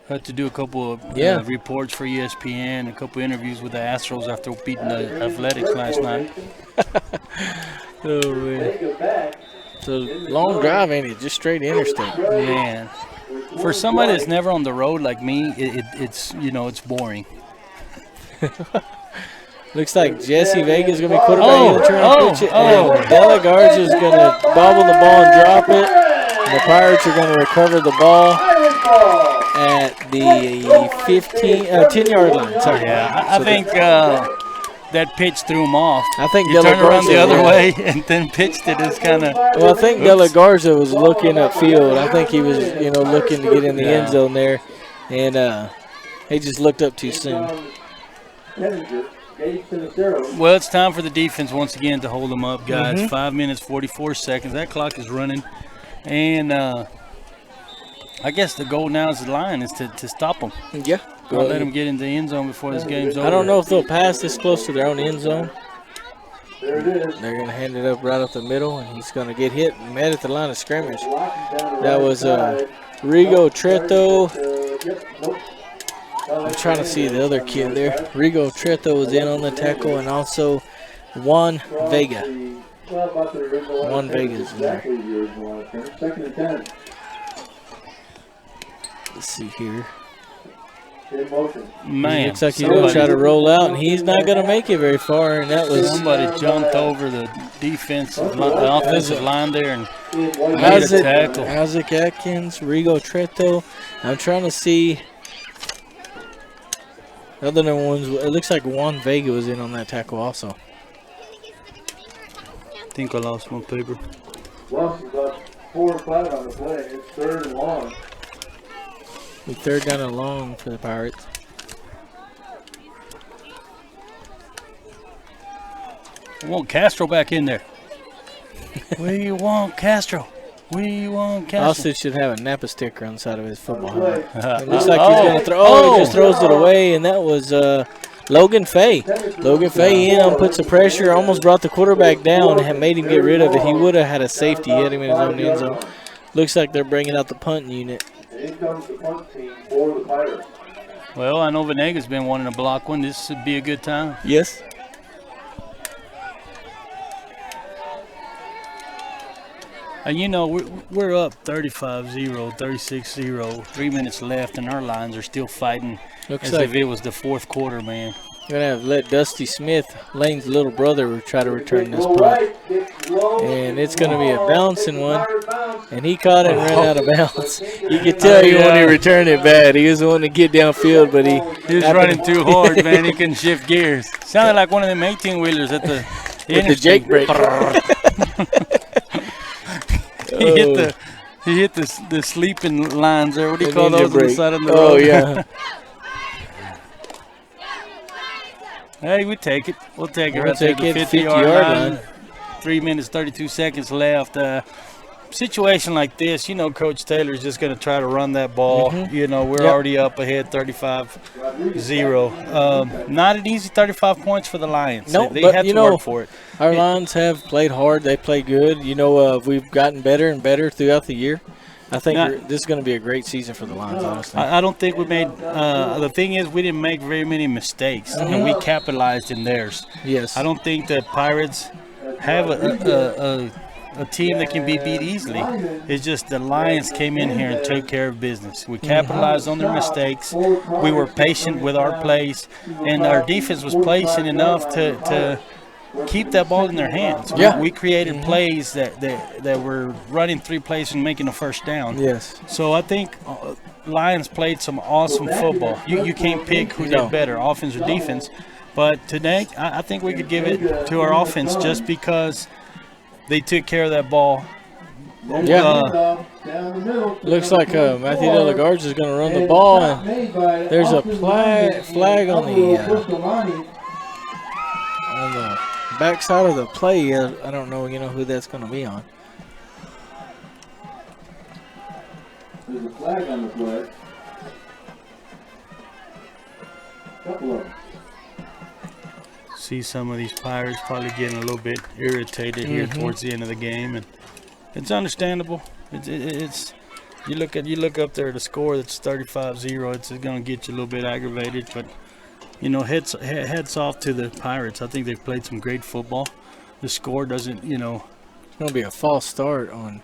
Had to do a couple of reports for ESPN, a couple interviews with the Astros after beating the Athletics last night. Oh, man. So long drive, ain't it? Just straight interstate. Man, for somebody that's never on the road like me, it's it's boring. Looks like Jesse Vega's gonna be quarterback trying to pitch it, and De La Garza is gonna bobble the ball and drop it. And the Pirates are gonna recover the ball at the 10-yard line. Sorry. Yeah, I think that pitch threw him off. I think he De La turned around Garza the other way and then pitched it. It's kind of. Well, I think De La Garza was looking upfield. I think he was, looking to get in the end zone there, and he just looked up too soon. Well, it's time for the defense once again to hold them up, guys. 5 minutes, 44 seconds. That clock is running, and I guess the goal now is the line is to stop them. Yeah. Don't let them get in the end zone before this game's over. I don't know if they'll pass this close to their own end zone. There it is. They're going to hand it up right up the middle, and he's going to get hit and met at the line of scrimmage. That was Rigo Treto. I'm trying to see the other kid there. Rigo Treto was in on the tackle, and also Juan Vega. Juan Vega's in there. Let's see here. Man, looks like he's going to try to roll out, and he's not going to make it very far. And that was somebody jumped over the offensive line there and made a tackle. Isaac Atkins, Rigo Treto. I'm trying to see other than ones. It looks like Juan Vega was in on that tackle also. I think I lost my paper. Lost about 4 or 5 on the play. It's 3rd and long. 3rd down and long for the Pirates. I want Castro back in there. We want Castro. We want Castro. Austin should have a Napa sticker on the side of his football helmet. It looks like he's going to throw. Oh, he just throws it away, and that was Logan Fay. Logan Fay in, puts the pressure, almost brought the quarterback down and made him get rid of it. He would have had a safety. He had him in his own end zone. Looks like they're bringing out the punt unit. And in comes the punt team for the Pirates. Well, I know Venega's been wanting to block one. This should be a good time. Yes. And you know, we're up 35-0, 36-0, 3 minutes left, and our lines are still fighting Looks as like if it was the fourth quarter, man. You're going to have let Dusty Smith, Lane's little brother, try to return this punt. And it's going to be a bouncing one. And he caught it and ran out of bounds. You could tell he wanted to return it bad. He was wanting to get downfield, but he was running too hard, man. He couldn't shift gears. Sounded like one of them 18-wheelers at the with the Jake brake. He hit the sleeping lines there. What do you call those on the side of the road? Oh, yeah. Hey, we take it. We'll take it We'll right there take to it, 50-yard 50-yard line. line. 3 minutes, 32 seconds left. Situation like this, you know, Coach Taylor's just going to try to run that ball. You know, we're already up ahead 35-0. Not an easy 35 points for the Lions. No, they but had you to know, work for it. Our Lions have played hard. They play good. You know, we've gotten better and better throughout the year. I think this is going to be a great season for the Lions, honestly. I don't think we made the thing is we didn't make very many mistakes, and we capitalized in theirs. Yes. I don't think the Pirates have a team that can be beat easily. It's just the Lions came in here and took care of business. We capitalized on their mistakes. We were patient with our plays, and our defense was patient enough to keep that ball in their hands. Yeah. We created plays that were running 3 plays and making a first down. Yes. So I think Lions played some awesome football. You can't pick who did better, offense or defense. But today, I think we could give it to our offense just because they took care of that ball. Yeah. Looks like Matthew Delagarge is going to run the ball, and there's a flag on the backside of the play. I don't know, who that's going to be on. There's a flag on the play. Couple of them. See some of these Pirates probably getting a little bit irritated here towards the end of the game, and it's understandable. It's you look up there at the score that's 35-0. It's going to get you a little bit aggravated, but heads off to the Pirates. I think they've played some great football. The score doesn't, It's going to be a false start on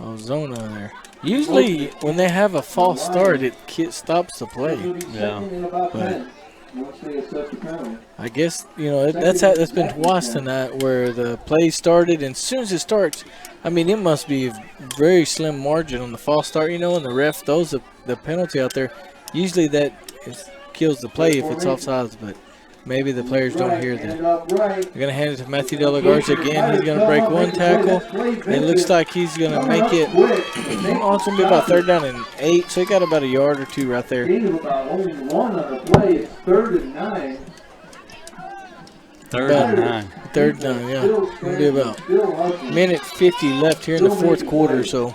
Ozona there. Usually when they have a false start, it stops the play. Yeah. But I guess, that's been twice tonight where the play started, and as soon as it starts, I mean, it must be a very slim margin on the false start, and the ref throws the penalty out there. Usually that kills the play if it's offsides, but maybe the players don't hear that. They're going to hand it to Matthew Delagarge again. He's going to break one tackle. It looks like he's going to make it. It's going to be about 3rd down and 8, so he got about a yard or 2 right there. Only 1 on the play. It's 3rd and 9. 3rd and 9. 3rd down, yeah. It's going to be about a minute 50 left here in the 4th quarter, so.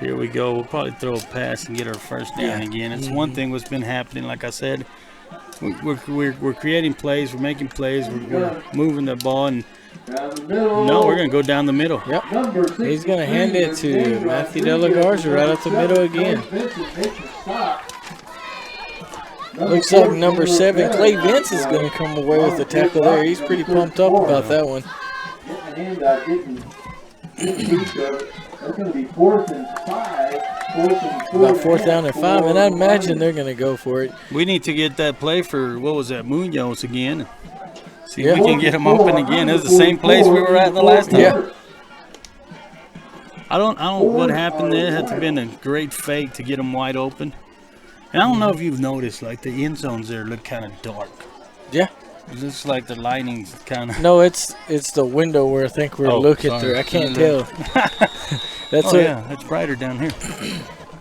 Here we go. We'll probably throw a pass and get our first down again. It's one thing what's been happening. Like I said, we're creating plays. We're making plays. We're moving the ball. And no, we're going to go down the middle. Yep. He's going to hand it to Matthew Delagarge right up the middle again. Looks like number 7, Clay Vince, is going to come away with the tackle there. He's pretty pumped up about that one. That's going to be 4th and 5. About 4th down and 5, and I imagine they're going to go for it. We need to get that play for, what was that, Munoz again. See if we can get him open again. It's the same place we were at the last time. Yeah. I don't know what happened there. It had to have been a great fake to get him wide open. And I don't know if you've noticed, like the end zones there look kind of dark. Yeah. It looks like the lighting's kind of. No, it's the window where I think we're looking through. I can't tell. That's yeah, it's brighter down here.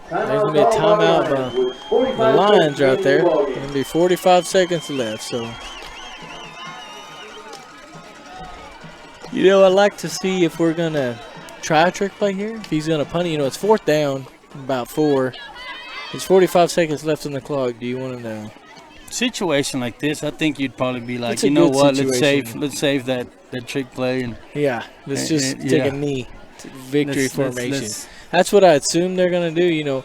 There's going to be a timeout by the Lions right there. Going to be 45 seconds left, so. I'd like to see if we're going to try a trick play here. If he's going to punt it, it's 4th down, about 4. It's 45 seconds left on the clock. Do you want to know? situation like this, I think you'd probably be like, It's a you know good what, situation. let's save that trick play and Yeah, let's just yeah. take a knee. Victory let's- formation. let's- That's what I assume they're going to do.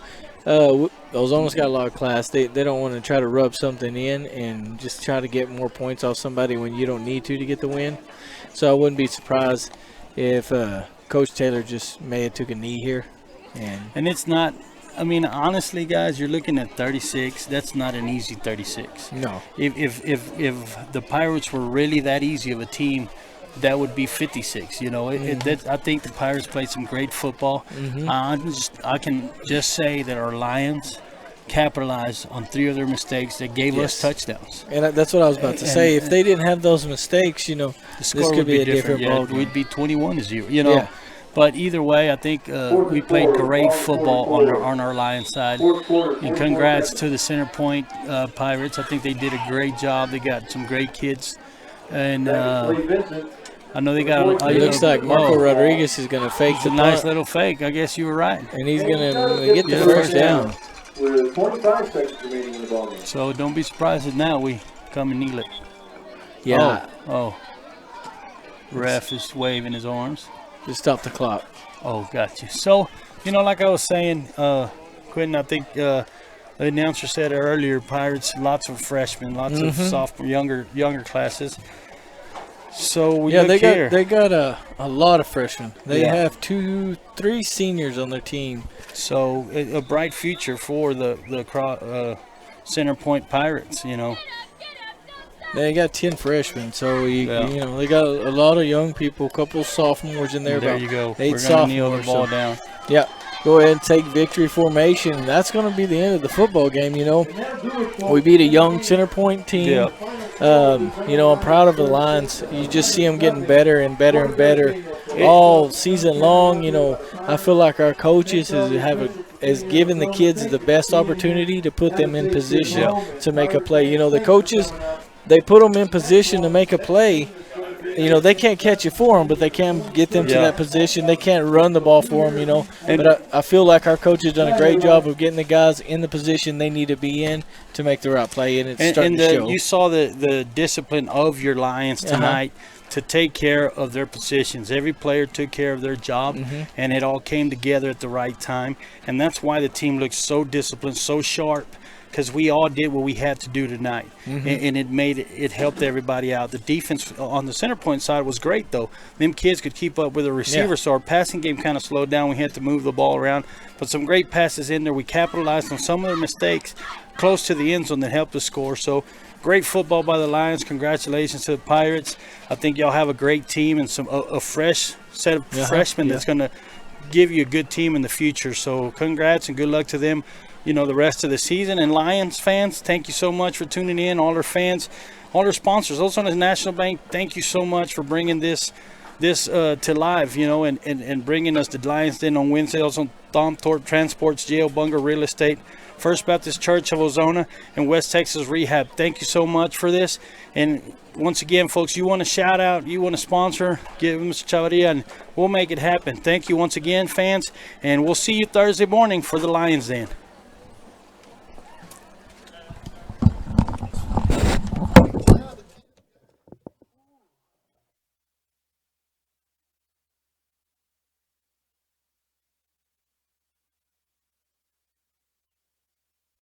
Ozona's got a lot of class. They don't want to try to rub something in and just try to get more points off somebody when you don't need to get the win. So I wouldn't be surprised if Coach Taylor just may have took a knee here. And it's not. I mean, honestly, guys, you're looking at 36. That's not an easy 36. No. If the Pirates were really that easy of a team, that would be 56. I think the Pirates played some great football. I can just say that our Lions capitalized on 3 of their mistakes that gave us touchdowns. And that's what I was about to say. If they didn't have those mistakes, The this score could would be a different ball game. We'd be 21-0. Yeah. But either way, I think we played great football on our Lions side. And congrats to the Center Point Pirates. I think they did a great job. They got some great kids. And I know they got It looks like Marco Rodriguez is going to fake it's the a nice punt, little fake. I guess you were right. and he's going to get the first down. With 25 seconds remaining in the ballgame. So don't be surprised if now we come and kneel it. Yeah, Oh. Ref is waving his arms. just stop the clock. Oh, gotcha. So, like I was saying, Quentin, I think the announcer said earlier, Pirates, lots of freshmen, lots of sophomore, younger classes. So we look here. They got a lot of freshmen. They have 2-3 seniors on their team. So a bright future for the Center Point Pirates, They got 10 freshmen, so they got a lot of young people, a couple sophomores in there. There about you go. 8 We're going to kneel the sophomores. ball down. Yeah, go ahead and take victory formation. That's going to be the end of the football game. We beat a young Center Point team. Yeah. I'm proud of the Lions. You just see them getting better and better and better all season long. I feel like our coaches has given the kids the best opportunity to put them in position to make a play. The coaches, they put them in position to make a play. They can't catch it for them, but they can get them to that position. They can't run the ball for them, But I feel like our coach has done a great job of getting the guys in the position they need to be in to make the right play, and it's starting to show. You saw the discipline of your Lions tonight to take care of their positions. Every player took care of their job, and it all came together at the right time. And that's why the team looks so disciplined, so sharp, because we all did what we had to do tonight, and it helped everybody out. The defense on the Center Point side was great, though. Them kids could keep up with the receivers, so our passing game kind of slowed down. We had to move the ball around, but some great passes in there. We capitalized on some of their mistakes close to the end zone that helped us score. So great football by the Lions. Congratulations to the Pirates. I think y'all have a great team and a fresh set of freshmen that's going to give you a good team in the future. So congrats and good luck to them, the rest of the season. And Lions fans, thank you so much for tuning in. All our fans, all our sponsors, Ozona National Bank, thank you so much for bringing this to live, and bringing us the Lions Den on Wednesday. Also, Thom Thorpe Transports, J.O. Bunger Real Estate, First Baptist Church of Ozona, and West Texas Rehab. Thank you so much for this. And once again, folks, you want to shout out, you want to sponsor, give Mr. Chavarria, and we'll make it happen. Thank you once again, fans, and we'll see you Thursday morning for the Lions Den.